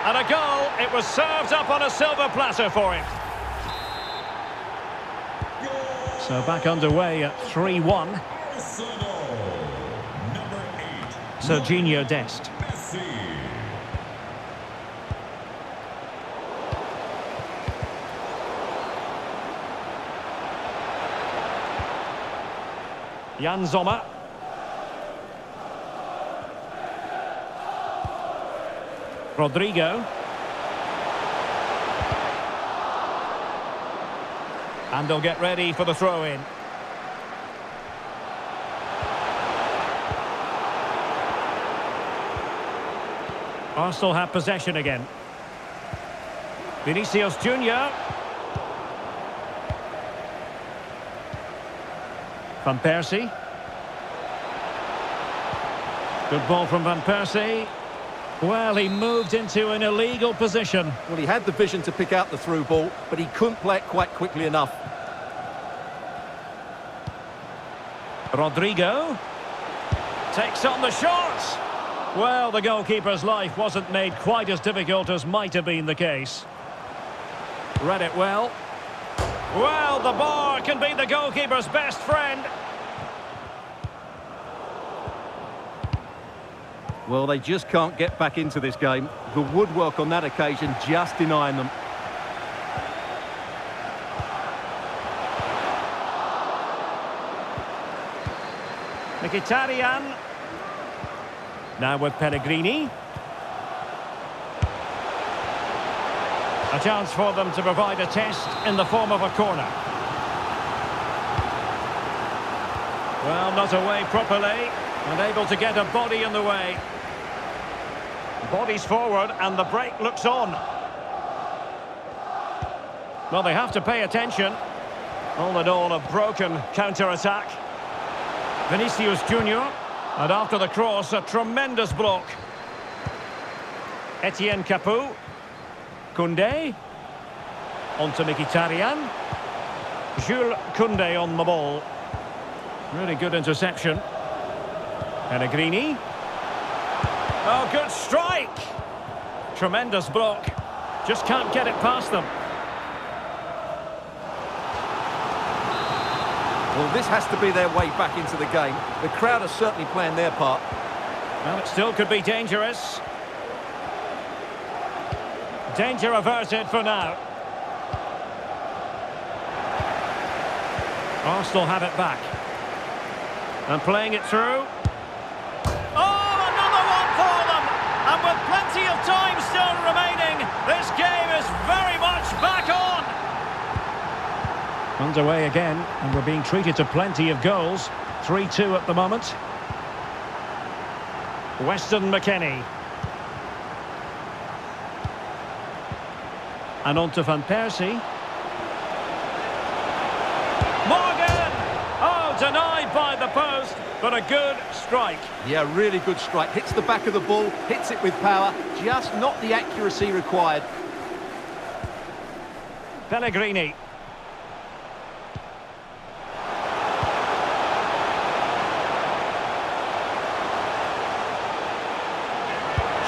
And a goal. It was served up on a silver platter for him. So back underway at 3-1. Arsenal. Number 8. Serginho Dest. Messi. Jan Sommer. Rodrigo. And they'll get ready for the throw-in. Arsenal have possession again. Vinicius Junior. Van Persie. Good ball from Van Persie. Well, he moved into an illegal position. Well, he had the vision to pick out the through ball, but he couldn't play it quite quickly enough. Rodrigo takes on the shot. Well, the goalkeeper's life wasn't made quite as difficult as might have been the case. Read it well. Well, the bar can be the goalkeeper's best friend. Well, they just can't get back into this game. The woodwork on that occasion just denying them. Mkhitaryan. Now with Pellegrini. A chance for them to provide a test in the form of a corner. Well, not away properly, and able to get a body in the way. Bodies forward, and the break looks on. Well, they have to pay attention. All in all, a broken counter-attack. Vinicius Junior, and after the cross, a tremendous block. Etienne Capoue. Koundé. On to Mkhitaryan. Jules Koundé on the ball. Really good interception. Pellegrini. Oh, good strike! Tremendous block. Just can't get it past them. Well, this has to be their way back into the game. The crowd are certainly playing their part. Well, it still could be dangerous. Danger averted for now. Arsenal have it back. And playing it through. Oh, another one for them! And with plenty of time still remaining, this game is very much back on! Underway again, and we're being treated to plenty of goals. 3-2 at the moment. Weston McKennie. And on to Van Persie. Morgan! Oh, denied by the post, but a good strike. Yeah, really good strike. Hits the back of the ball, hits it with power, just not the accuracy required. Pellegrini.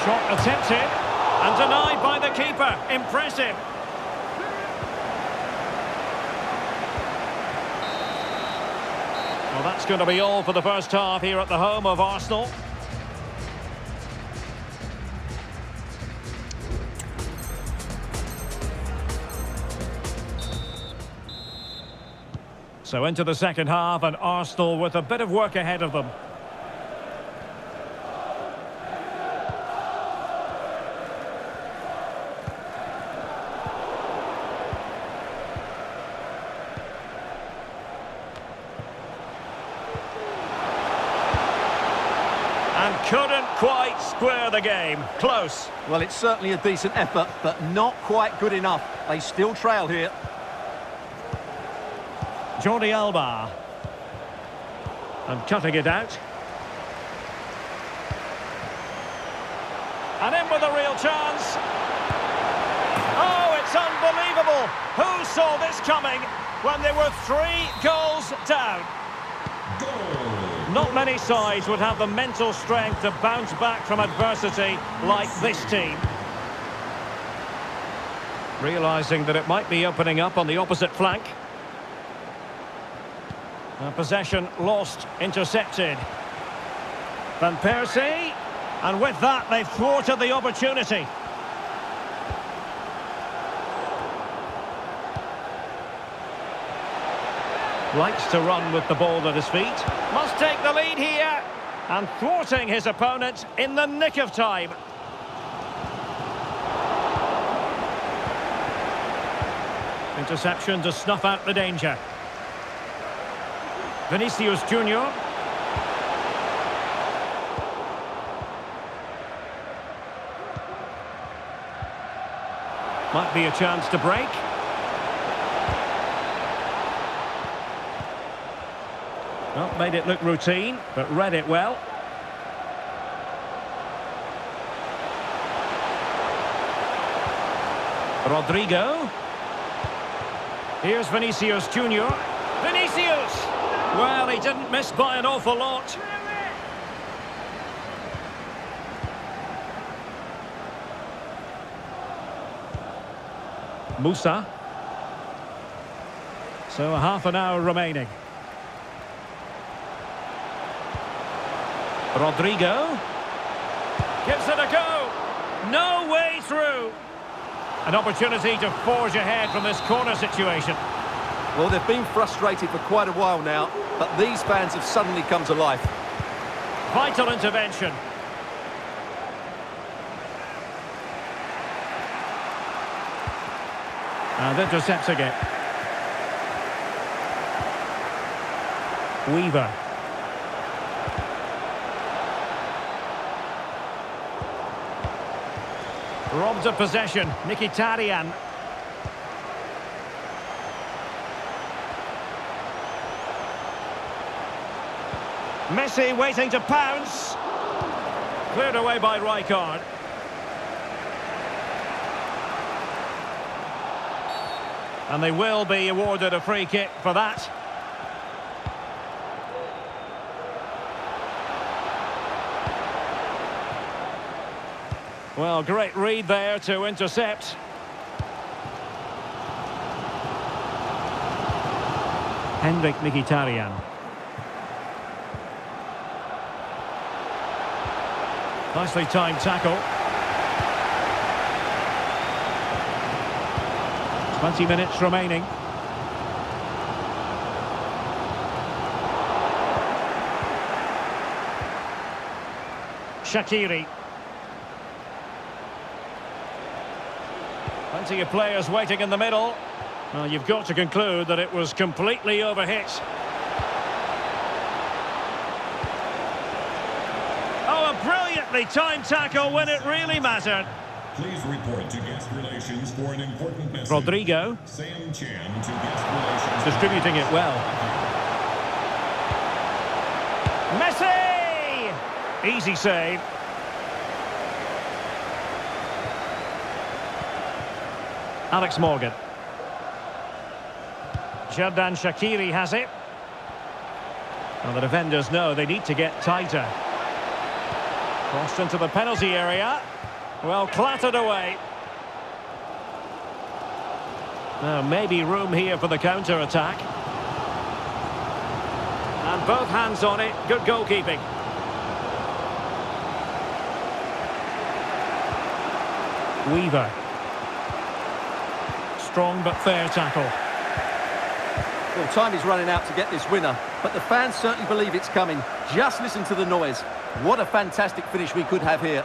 Shot attempted. And denied by the keeper. Impressive. Well, that's going to be all for the first half here at the home of Arsenal. So into the second half, and Arsenal with a bit of work ahead of them. And couldn't quite square the game. Close. Well, it's certainly a decent effort, but not quite good enough. They still trail here. Jordi Alba. And cutting it out. And in with a real chance. Oh, it's unbelievable. Who saw this coming when they were 3 goals down? Not many sides would have the mental strength to bounce back from adversity like this team. Realising that it might be opening up on the opposite flank. Possession lost, intercepted. Van Persie, and with that they've thwarted the opportunity. Likes to run with the ball at his feet. Must take the lead here. And thwarting his opponent in the nick of time. Interception to snuff out the danger. Vinicius Junior. Might be a chance to break. Well, made it look routine, but read it well. Rodrigo. Here's Vinicius Junior. Vinicius! Well, he didn't miss by an awful lot. Musa. So half an hour remaining. Rodrigo gives it a go. No way through. An opportunity to forge ahead from this corner situation. Well, they've been frustrated for quite a while now, but these fans have suddenly come to life. Vital intervention. And intercepting it. Weaver. Robbed of possession. Mkhitaryan. Messi waiting to pounce. Cleared away by Rijkaard. And they will be awarded a free kick for that. Well, great read there to intercept. Henrik Mkhitaryan. Nicely timed tackle. 20 minutes remaining. Shaqiri. Plenty of players waiting in the middle. Well, you've got to conclude that it was completely overhit. Oh, a brilliantly timed tackle when it really mattered. Please report to guest relations for an important message. Rodrigo. Sam Chan to guest relations. Distributing it well. Messi! Easy save. Alex Morgan. Xherdan Shaqiri has it. Well, the defenders know they need to get tighter. Crossed into the penalty area. Well, clattered away. Now, maybe room here for the counter-attack. And both hands on it. Good goalkeeping. Weaver. Strong but fair tackle. Well, time is running out to get this winner, but the fans certainly believe it's coming. Just listen to the noise. What a fantastic finish we could have here.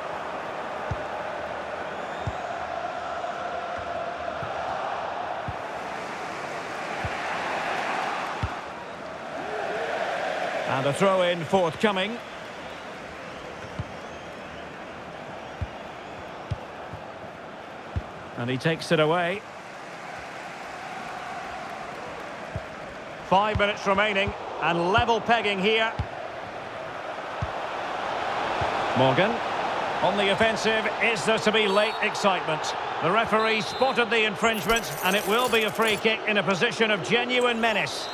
And a throw-in forthcoming. And he takes it away. 5 minutes remaining, and level pegging here. Morgan. On the offensive, is there to be late excitement? The referee spotted the infringement, and it will be a free kick in a position of genuine menace.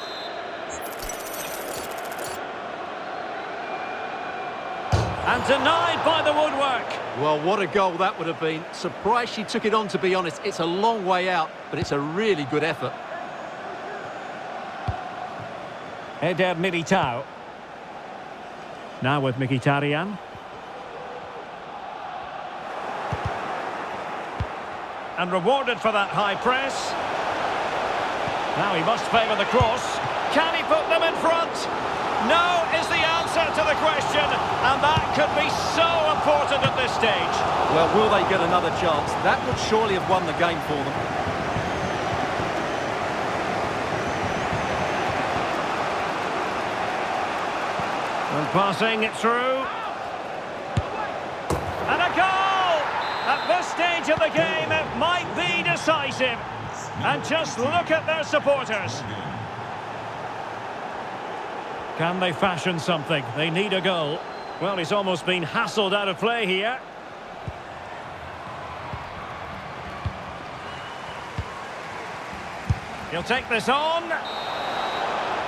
And denied by the woodwork. Well, what a goal that would have been. Surprised she took it on, to be honest. It's a long way out, but it's a really good effort. Eder Militao. Now with Mkhitaryan. And rewarded for that high press. Now he must favour the cross. Can he put them in front? No is the answer to the question, and that could be so important at this stage. Well, will they get another chance? That would surely have won the game for them. And passing it through. And a goal! At this stage of the game, it might be decisive. And just look at their supporters. Can they fashion something? They need a goal. Well, he's almost been hassled out of play here. He'll take this on.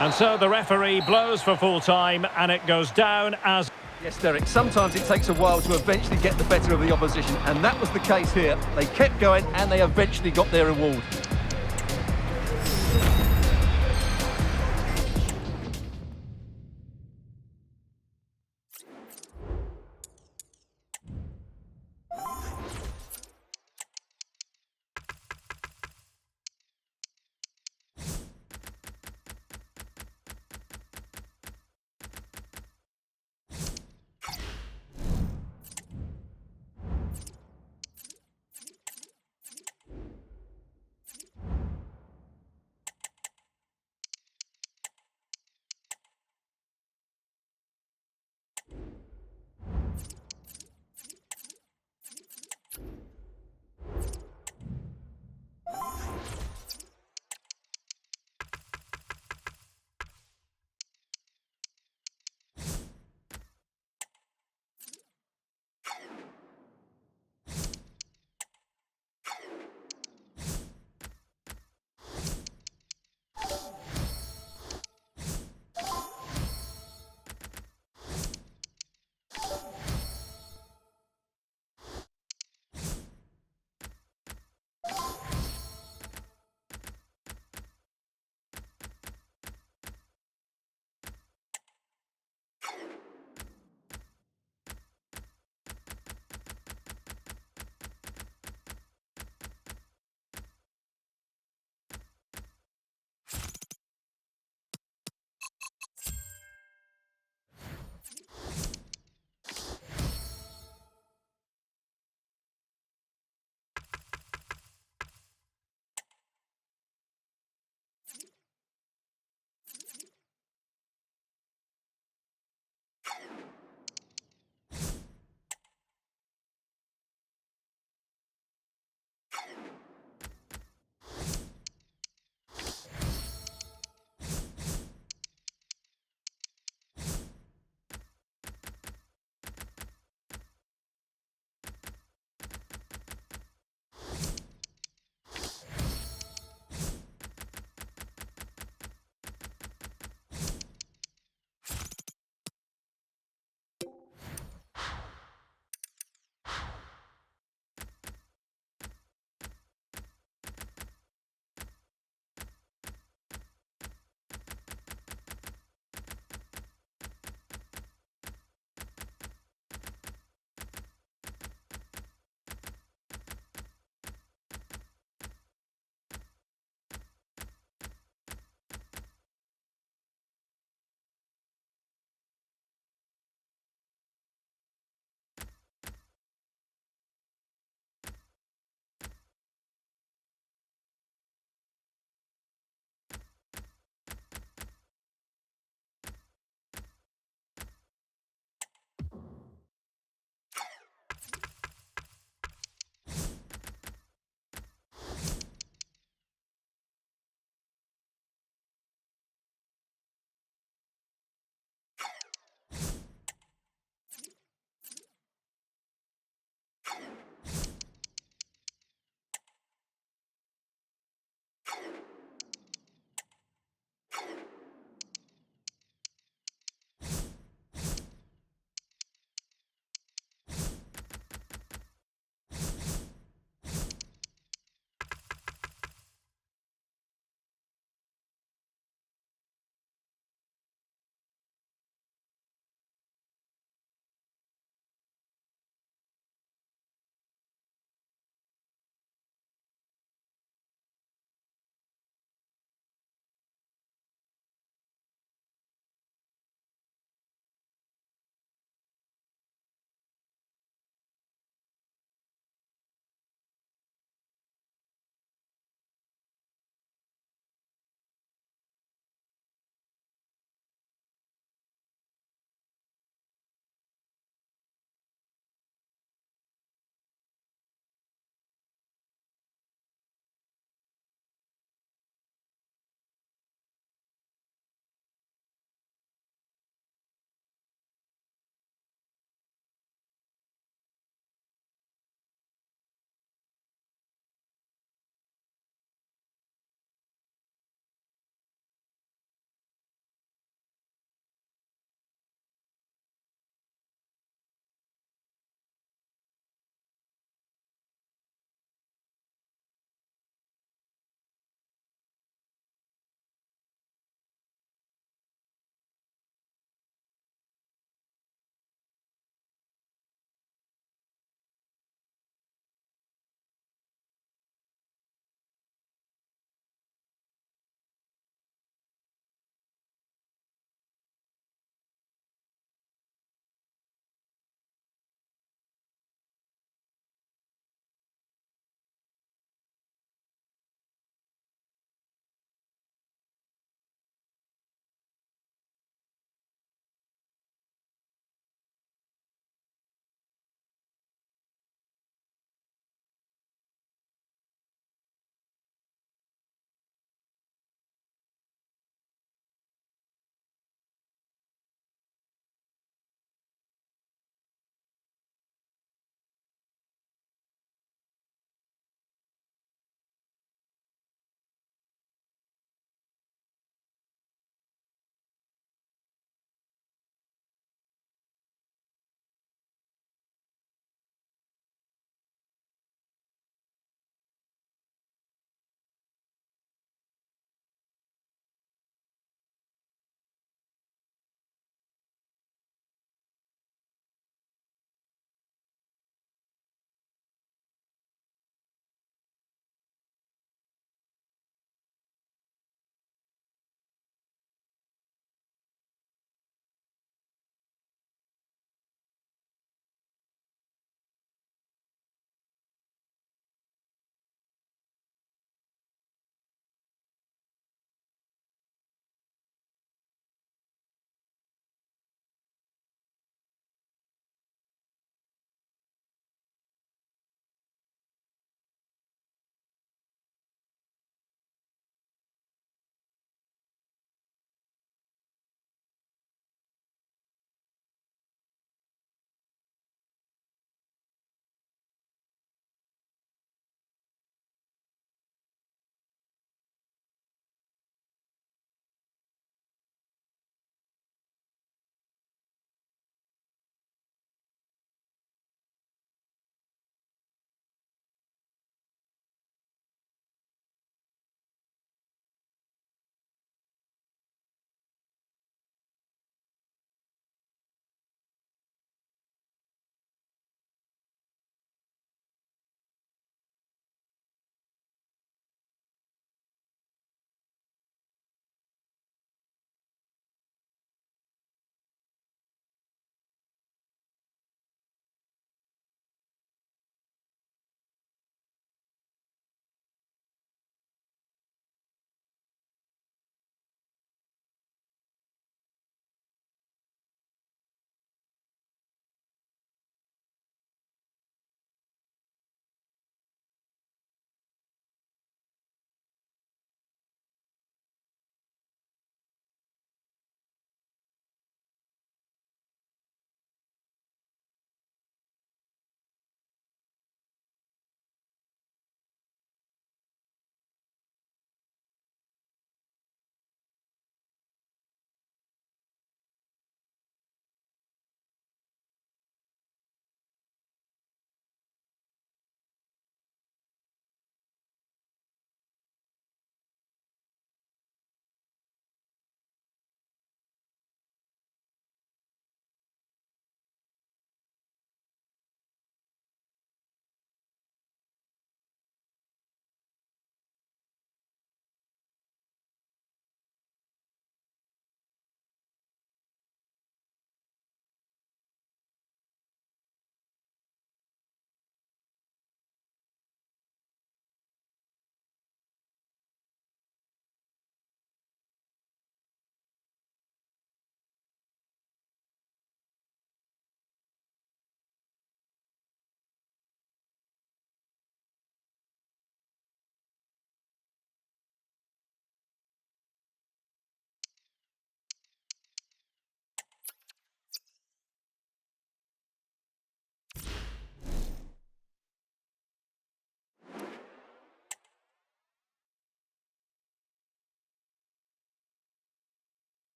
And so the referee blows for full time, and it goes down as... Yes, Derek, sometimes it takes a while to eventually get the better of the opposition, and that was the case here. They kept going, and they eventually got their reward.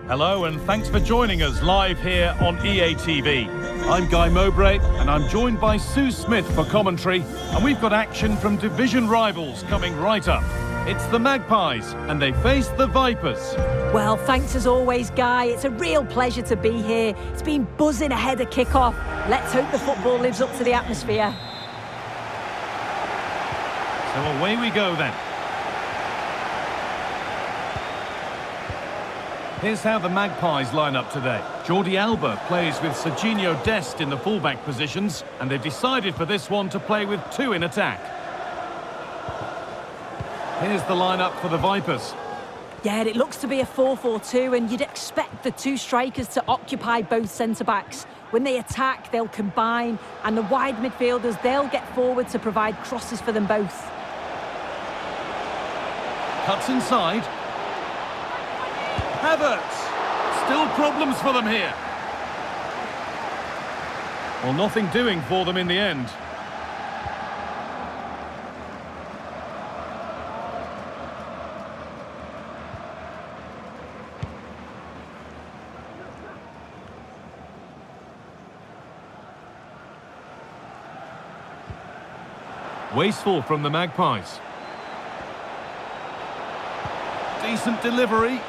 Hello and thanks for joining us live here on EA TV. I'm Guy Mowbray and I'm joined by Sue Smith for commentary, and we've got action from division rivals coming right up. It's the Magpies and they face the Vipers. Well, thanks as always, Guy. It's a real pleasure to be here. It's been buzzing ahead of kick-off. Let's hope the football lives up to the atmosphere. So away we go then. Here's how the Magpies line up today. Jordi Alba plays with Serginho Dest in the fullback positions, and they've decided for this one to play with two in attack. Here's the lineup for the Vipers. Yeah, it looks to be a 4-4-2, and you'd expect the two strikers to occupy both centre-backs. When they attack, they'll combine, and the wide midfielders, they'll get forward to provide crosses for them both. Cuts inside. Havertz. Still problems for them here. Well, nothing doing for them in the end. Wasteful from the Magpies. Decent delivery.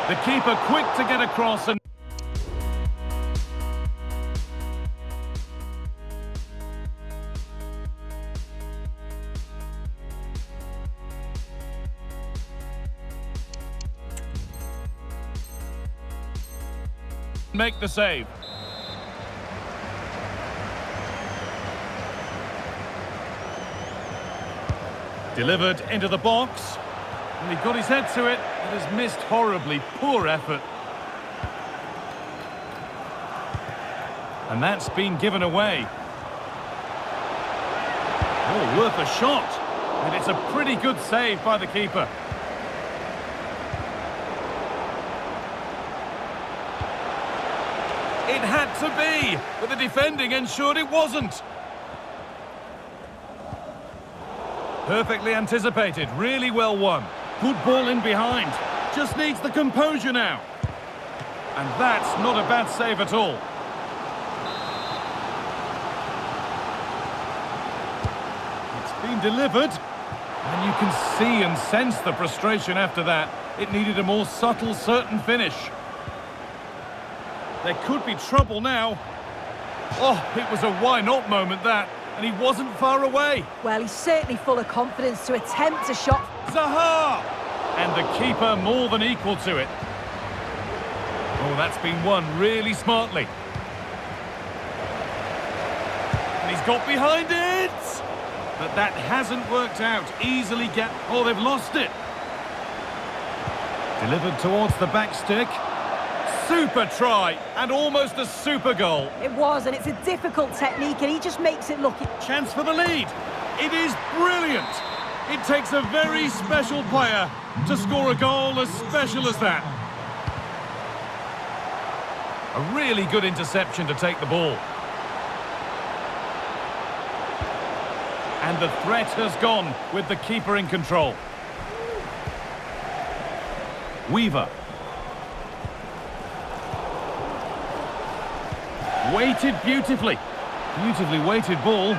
The keeper quick to get across and... make the save. Delivered into the box. And he got his head to it. It has missed horribly. Poor effort. And that's been given away. Oh, worth a shot. And it's a pretty good save by the keeper. It had to be, but the defending ensured it wasn't. Perfectly anticipated, really well won. Good ball in behind. Just needs the composure now. And that's not a bad save at all. It's been delivered. And you can see and sense the frustration after that. It needed a more subtle, certain finish. There could be trouble now. Oh, it was a why-not moment, that. And he wasn't far away. Well, he's certainly full of confidence to attempt a shot. Zaha! And the keeper more than equal to it. Oh, that's been won really smartly. And he's got behind it! But that hasn't worked out. Easily get... Oh, they've lost it. Delivered towards the back stick. Super try, and almost a super goal. It was, and it's a difficult technique, and he just makes it look... Chance for the lead. It is brilliant. It takes a very special player to score a goal as special as that. A really good interception to take the ball. And the threat has gone with the keeper in control. Weaver. Weighted beautifully. Beautifully weighted ball.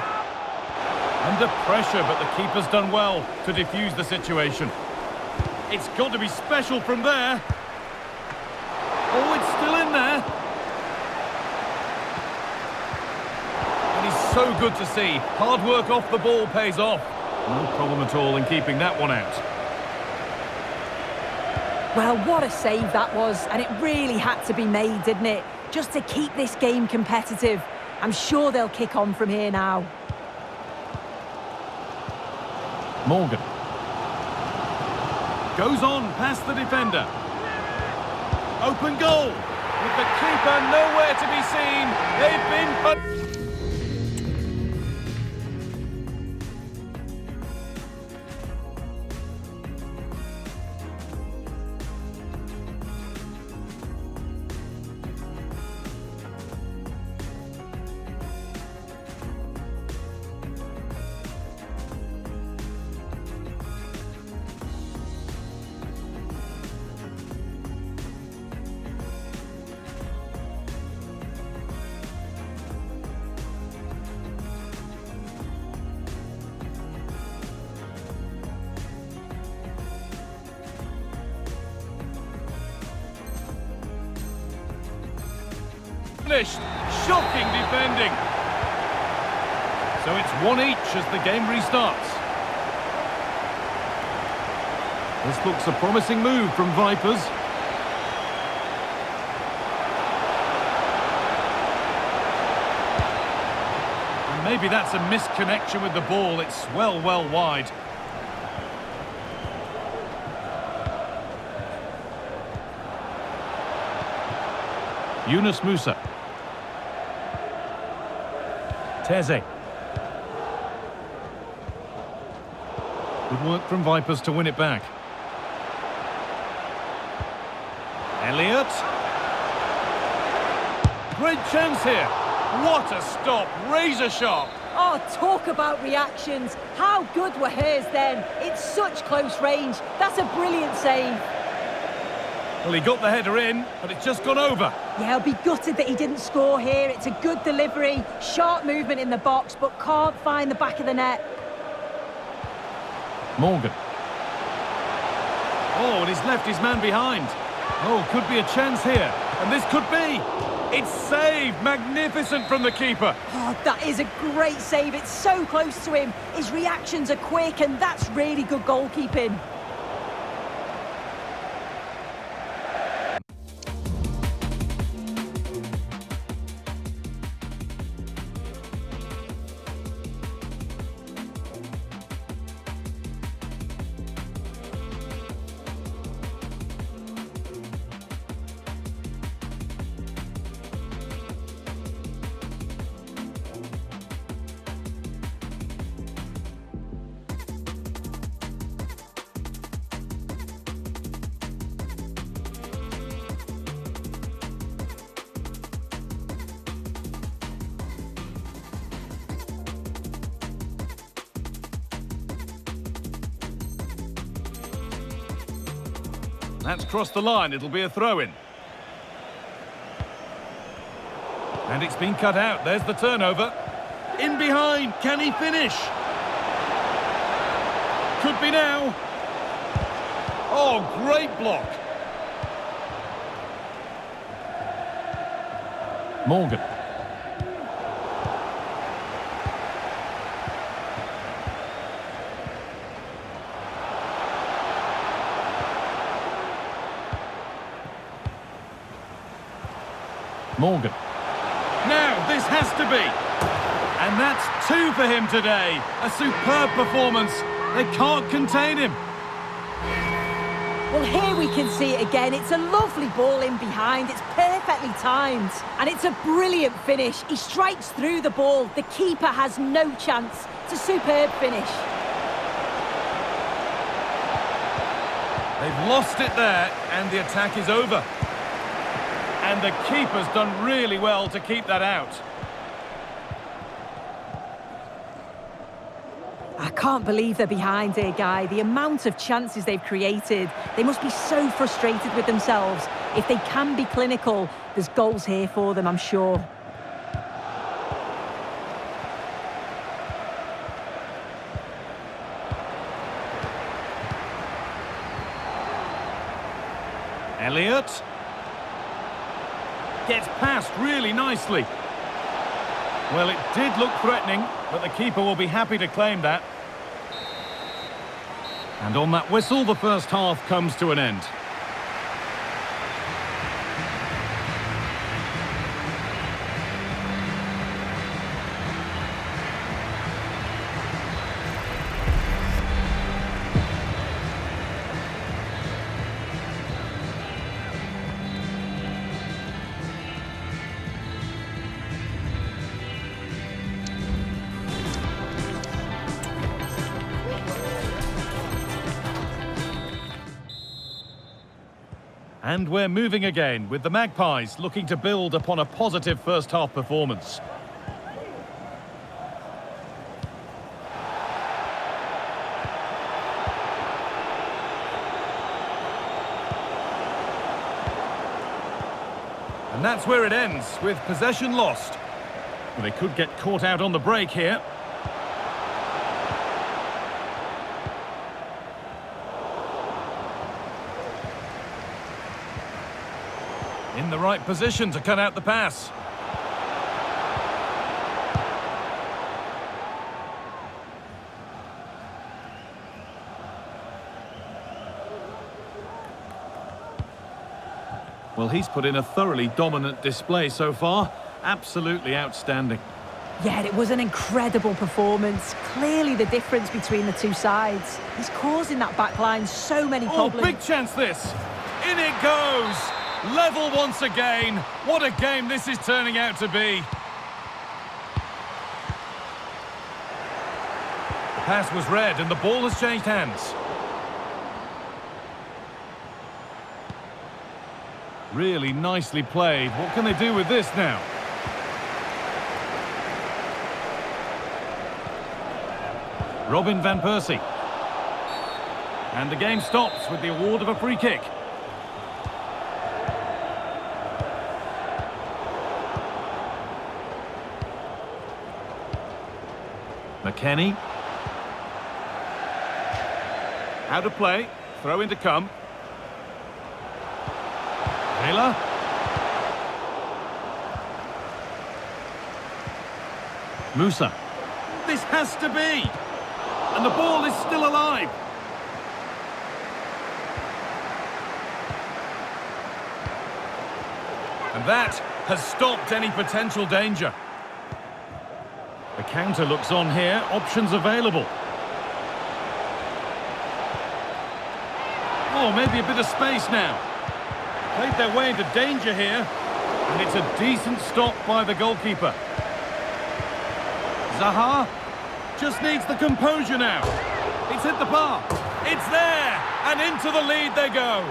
Under pressure, but the keeper's done well to defuse the situation. It's got to be special from there. Oh, it's still in there. And he's so good to see. Hard work off the ball pays off. No problem at all in keeping that one out. Well, what a save that was, and it really had to be made, didn't it? Just to keep this game competitive. I'm sure they'll kick on from here now. Morgan. Goes on past the defender. Open goal. With the keeper nowhere to be seen. They've been... finished. Shocking defending. So it's 1 each as the game restarts. This looks a promising move from Vipers. And maybe that's a misconnection with the ball. It's well wide. Yunus Musa. Teze. Good work from Vipers to win it back. Elliott. Great chance here. What a stop. Razor sharp. Oh, talk about reactions. How good were hers then? It's such close range. That's a brilliant save. Well, he got the header in, but it's just gone over. Yeah, I'll be gutted that he didn't score here. It's a good delivery, sharp movement in the box, but can't find the back of the net. Morgan. Oh, and he's left his man behind. Oh, could be a chance here. And this could be. It's saved. Magnificent from the keeper. Oh, that is a great save. It's so close to him. His reactions are quick, and that's really good goalkeeping. That's crossed the line. It'll be a throw-in. And it's been cut out. There's the turnover. In behind. Can he finish? Could be now. Oh, great block. Morgan. Morgan. Now, this has to be. And that's 2 for him today. A superb performance. They can't contain him. Well, here we can see it again. It's a lovely ball in behind. It's perfectly timed. And it's a brilliant finish. He strikes through the ball. The keeper has no chance. It's a superb finish. They've lost it there, and the attack is over. And the keeper's done really well to keep that out. I can't believe they're behind here, Guy. The amount of chances they've created. They must be so frustrated with themselves. If they can be clinical, there's goals here for them, I'm sure. Elliott. Gets past really nicely. Well, it did look threatening, but the keeper will be happy to claim that. And on that whistle, the first half comes to an end. And we're moving again, with the Magpies looking to build upon a positive first-half performance. And that's where it ends, with possession lost. Well, they could get caught out on the break here. In the right position to cut out the pass. Well, he's put in a thoroughly dominant display so far. Absolutely outstanding. Yeah, it was an incredible performance. Clearly the difference between the two sides. He's causing that back line so many problems. Oh, big chance this. In it goes. Level once again. What a game this is turning out to be. The pass was read and the ball has changed hands. Really nicely played. What can they do with this now? Robin van Persie. And the game stops with the award of a free kick. McKennie. Out of play. Throw in to come. Taylor. Musa. This has to be. And the ball is still alive. And that has stopped any potential danger. The counter looks on here. Options available. Oh, maybe a bit of space now. Played their way into danger here. And it's a decent stop by the goalkeeper. Zaha just needs the composure now. It's hit the bar. It's there. And into the lead they go.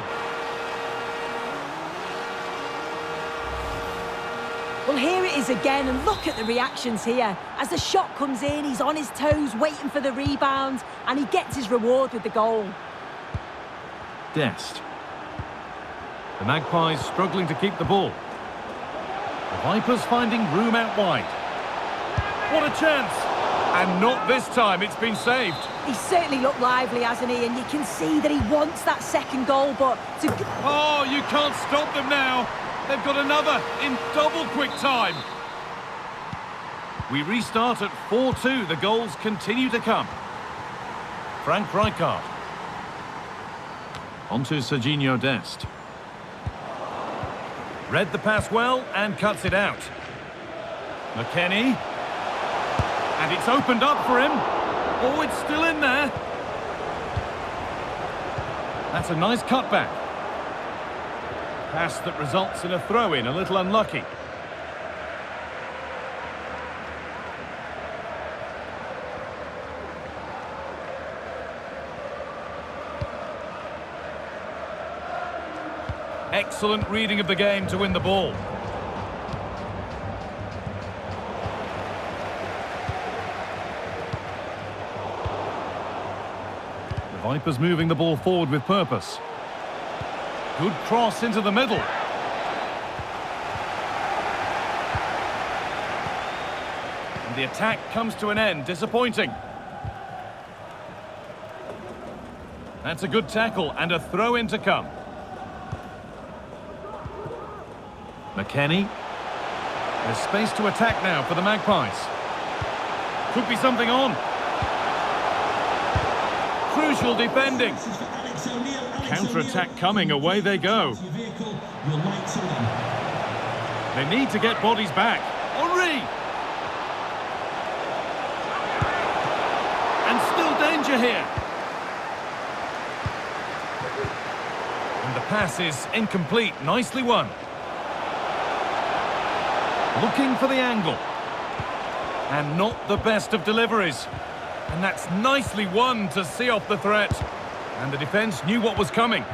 Well, here it is again, and look at the reactions here. As the shot comes in, he's on his toes, waiting for the rebound, and he gets his reward with the goal. Dest. The Magpies struggling to keep the ball. The Vipers finding room out wide. What a chance! And not this time, it's been saved. He's certainly looked lively, hasn't he? And you can see that he wants that second goal, but to... Oh, you can't stop them now. They've got another in double quick time. We restart at 4-2. The goals continue to come. Frank Rijkaard. Onto Serginho Dest. Read the pass well and cuts it out. McKennie. And it's opened up for him. Oh, it's still in there. That's a nice cutback. Pass that results in a throw-in, a little unlucky. Excellent reading of the game to win the ball. The Vipers moving the ball forward with purpose. Good cross into the middle. And the attack comes to an end. Disappointing. That's a good tackle and a throw-in to come. McKennie. There's space to attack now for the Magpies. Could be something on. Crucial defending. Counter-attack coming, away they go. They need to get bodies back. Henry! And still danger here. And the pass is incomplete, nicely won. Looking for the angle. And not the best of deliveries. And that's nicely won to see off the threat. And the defence knew what was coming.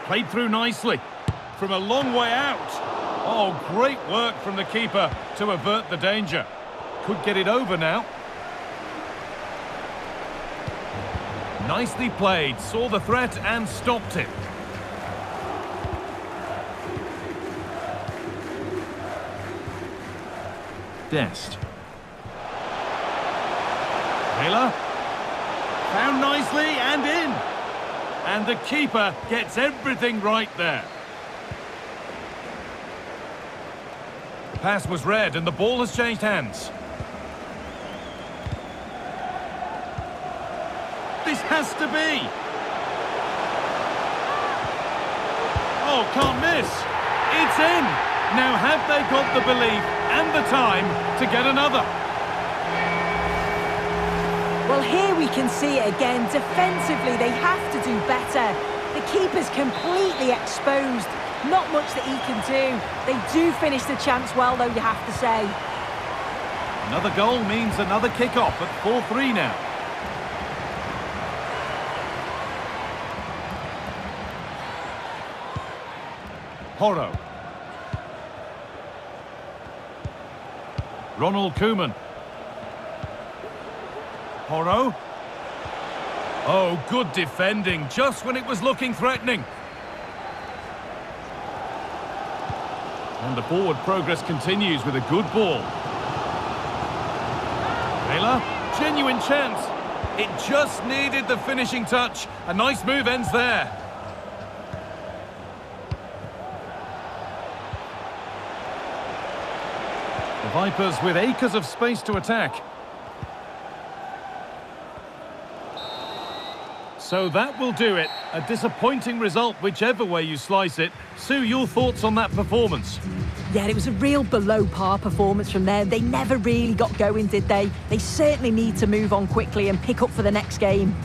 Played through nicely. From a long way out. Oh, great work from the keeper to avert the danger. Could get it over now. Nicely played. Saw the threat and stopped it. Dest. Taylor. Found nicely and in. And the keeper gets everything right there. The pass was read and the ball has changed hands. has to be. Oh, can't miss. It's in. Now, have they got the belief and the time to get another? Well, here we can see it again. Defensively, they have to do better. The keeper's completely exposed. Not much that he can do. They do finish the chance well, though, you have to say. Another goal means another kick-off at 4-3 now. Horo. Ronald Koeman. Horo. Oh, good defending, just when it was looking threatening. And the forward progress continues with a good ball. Taylor, genuine chance. It just needed the finishing touch. A nice move ends there. The Vipers with acres of space to attack. So that will do it. A disappointing result, whichever way you slice it. Sue, your thoughts on that performance? Yeah, it was a real below-par performance from them. They never really got going, did they? They certainly need to move on quickly and pick up for the next game.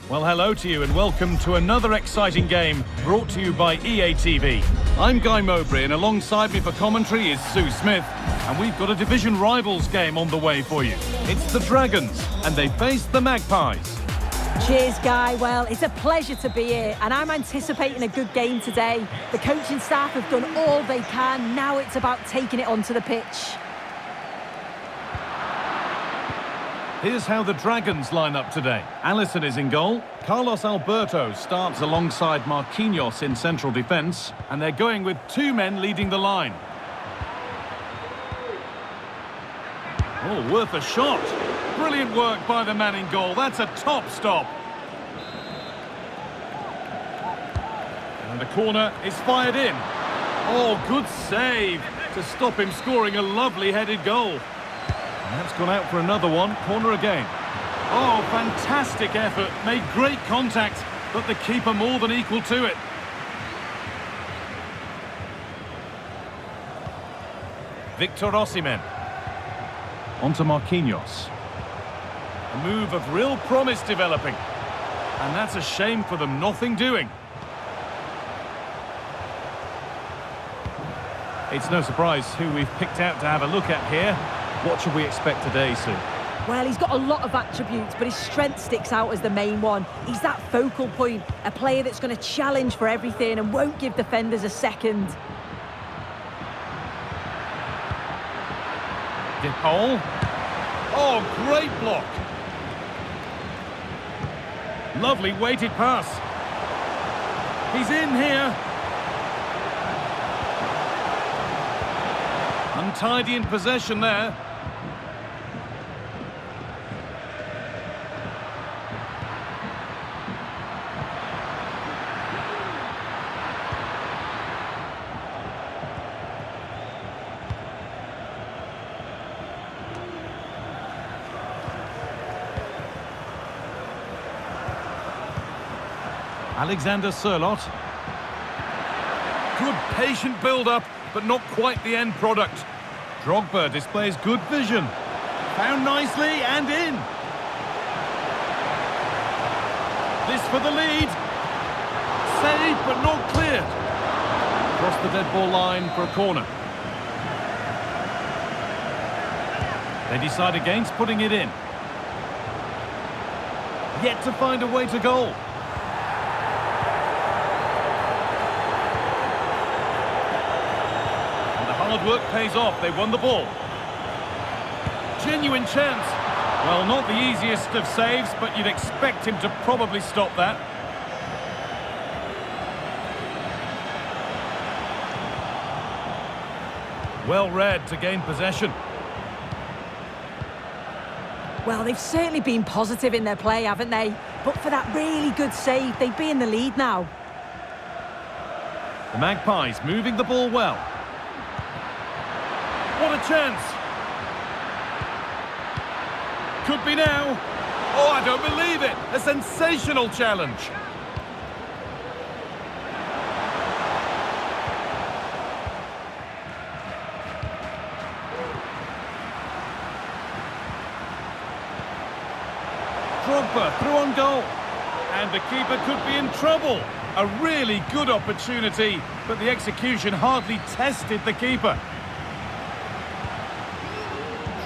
Well, hello to you and welcome to another exciting game brought to you by EA TV. I'm Guy Mowbray and alongside me for commentary is Sue Smith, and we've got a division rivals game on the way for you. It's the Dragons and they face the Magpies. Cheers, Guy. Well, it's a pleasure to be here, and I'm anticipating a good game today. The coaching staff have done all they can. Now it's about taking it onto the pitch. Here's how the Dragons line up today. Alisson is in goal. Carlos Alberto starts alongside Marquinhos in central defence, and they're going with two men leading the line. Oh, worth a shot. Brilliant work by the man in goal. That's a top stop. And the corner is fired in. Oh, good save to stop him scoring a lovely headed goal. And that's gone out for another one. Corner again. Oh, fantastic effort. Made great contact, but the keeper more than equal to it. Victor Osimhen. Onto Marquinhos. A move of real promise developing. And that's a shame for them, nothing doing. It's no surprise who we've picked out to have a look at here. What should we expect today, Sue? Well, he's got a lot of attributes, but his strength sticks out as the main one. He's that focal point, a player that's going to challenge for everything and won't give defenders a second. De Paul. Oh, great block. Lovely weighted pass. He's in here. Untidy in possession there. Alexander Sørloth. Good patient build-up, but not quite the end product. Drogba displays good vision. Found nicely and in. This for the lead. Saved but not cleared. Across the dead ball line for a corner. They decide against putting it in. Yet to find a way to goal. Hard work pays off. They won the ball. Genuine chance. Well, not the easiest of saves, but you'd expect him to probably stop that. Well read to gain possession. Well, they've certainly been positive in their play, haven't they? But for that really good save, they'd be in the lead now. The Magpies moving the ball well. What a chance! Could be now. Oh, I don't believe it! A sensational challenge. Drogba through on goal. And the keeper could be in trouble. A really good opportunity, but the execution hardly tested the keeper.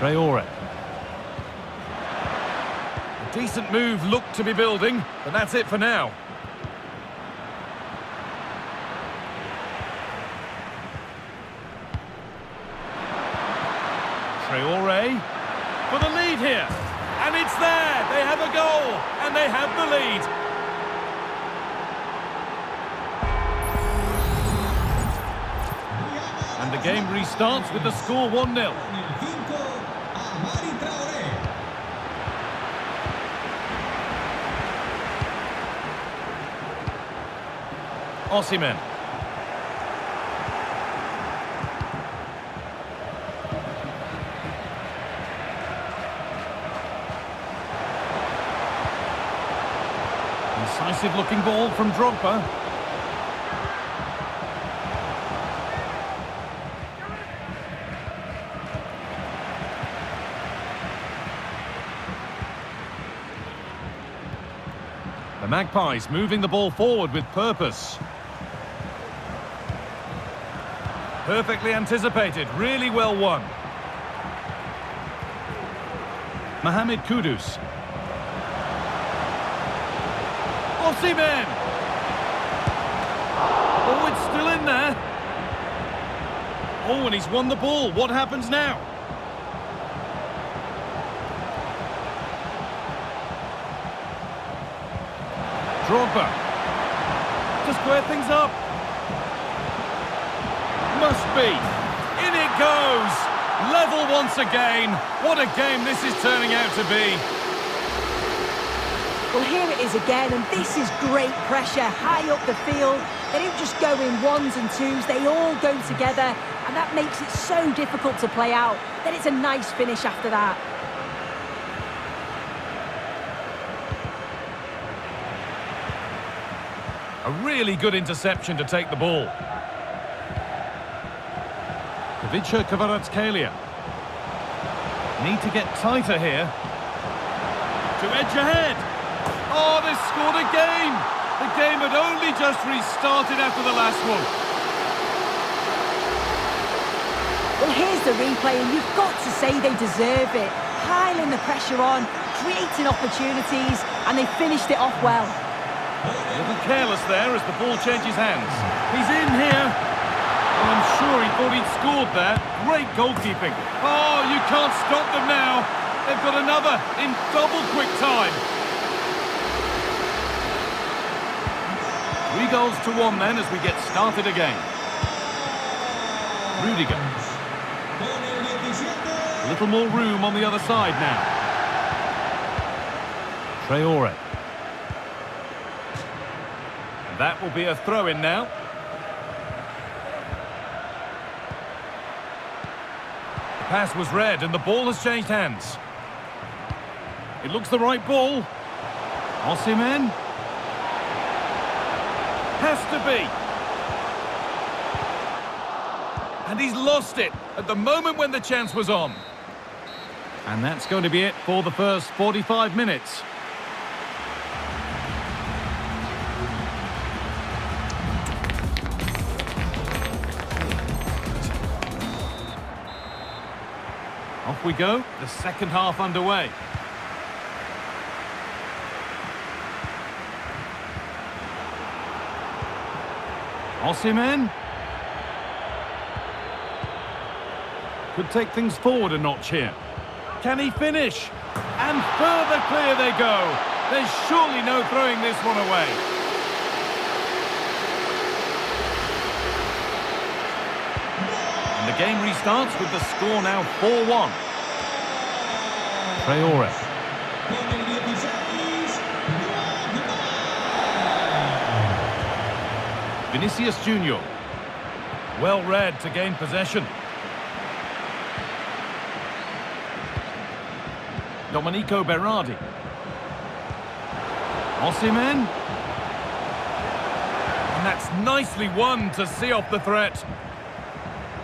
Traore. A decent move looked to be building, but that's it for now. Traore for the lead here. And it's there! They have a goal, and they have the lead. And the game restarts with the score 1-0. Osimhen. Incisive looking ball from Drogba. The Magpies moving the ball forward with purpose. Perfectly anticipated, really well won. Mohamed Kudus. Osimhen! Oh, it's still in there. Oh, and he's won the ball. What happens now? Drogba. To square things up. Must be. In it goes. Level once again. What a game this is turning out to be. Well, here it is again, and this is great pressure high up the field. They don't just go in ones and twos, they all go together, and that makes it so difficult to play out. Then it's a nice finish after that. A really good interception to take the ball. Eafc24 Rtg. Need to get tighter here. To edge ahead. Oh, they've scored again. The game had only just restarted after the last one. Well, here's the replay, and you've got to say they deserve it. Piling the pressure on, creating opportunities, and they finished it off well. A little careless there as the ball changes hands. He's in here. Well, I'm sure he thought he'd scored there. Great goalkeeping. Oh, you can't stop them now. They've got another in double quick time. 3 goals to 1 then as we get started again. Rudiger. A little more room on the other side now. Traore. That will be a throw-in now. The pass was read and the ball has changed hands. It looks the right ball. Osimhen. Has to be. And he's lost it at the moment when the chance was on. And that's going to be it for the first 45 minutes. Off we go, the second half underway. Osimhen. Could take things forward a notch here. Can he finish? And further clear they go. There's surely no throwing this one away. And the game restarts with the score now 4-1. Traore. Vinicius Junior. Well read to gain possession. Domenico Berardi. Osimhen. And that's nicely won to see off the threat.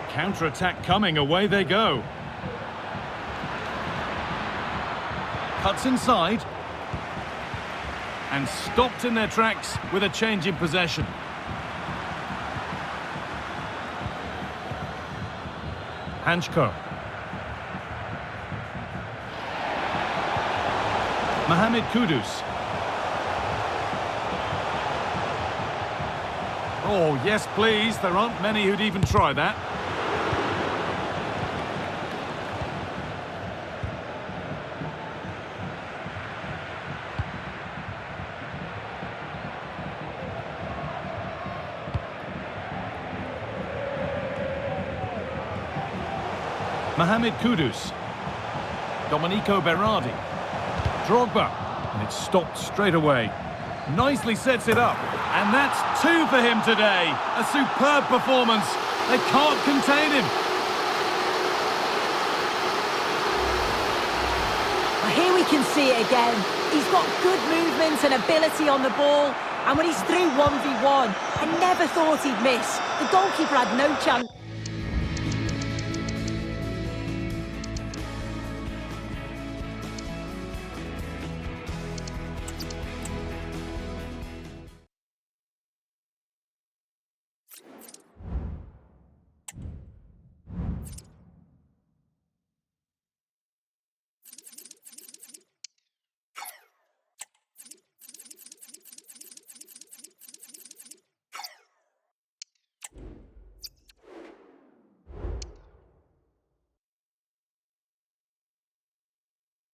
Counter-attack coming, away they go. Cuts inside. And stopped in their tracks with a change in possession. Hanchko. Mohamed Kudus. Oh, yes, please. There aren't many who'd even try that. Mohamed Kudus. Domenico Berardi. Drogba. And it's stopped straight away. Nicely sets it up. And that's 2 for him today. A superb performance. They can't contain him. Well, here we can see it again. He's got good movement and ability on the ball. And when he's through 1v1, I never thought he'd miss. The goalkeeper had no chance.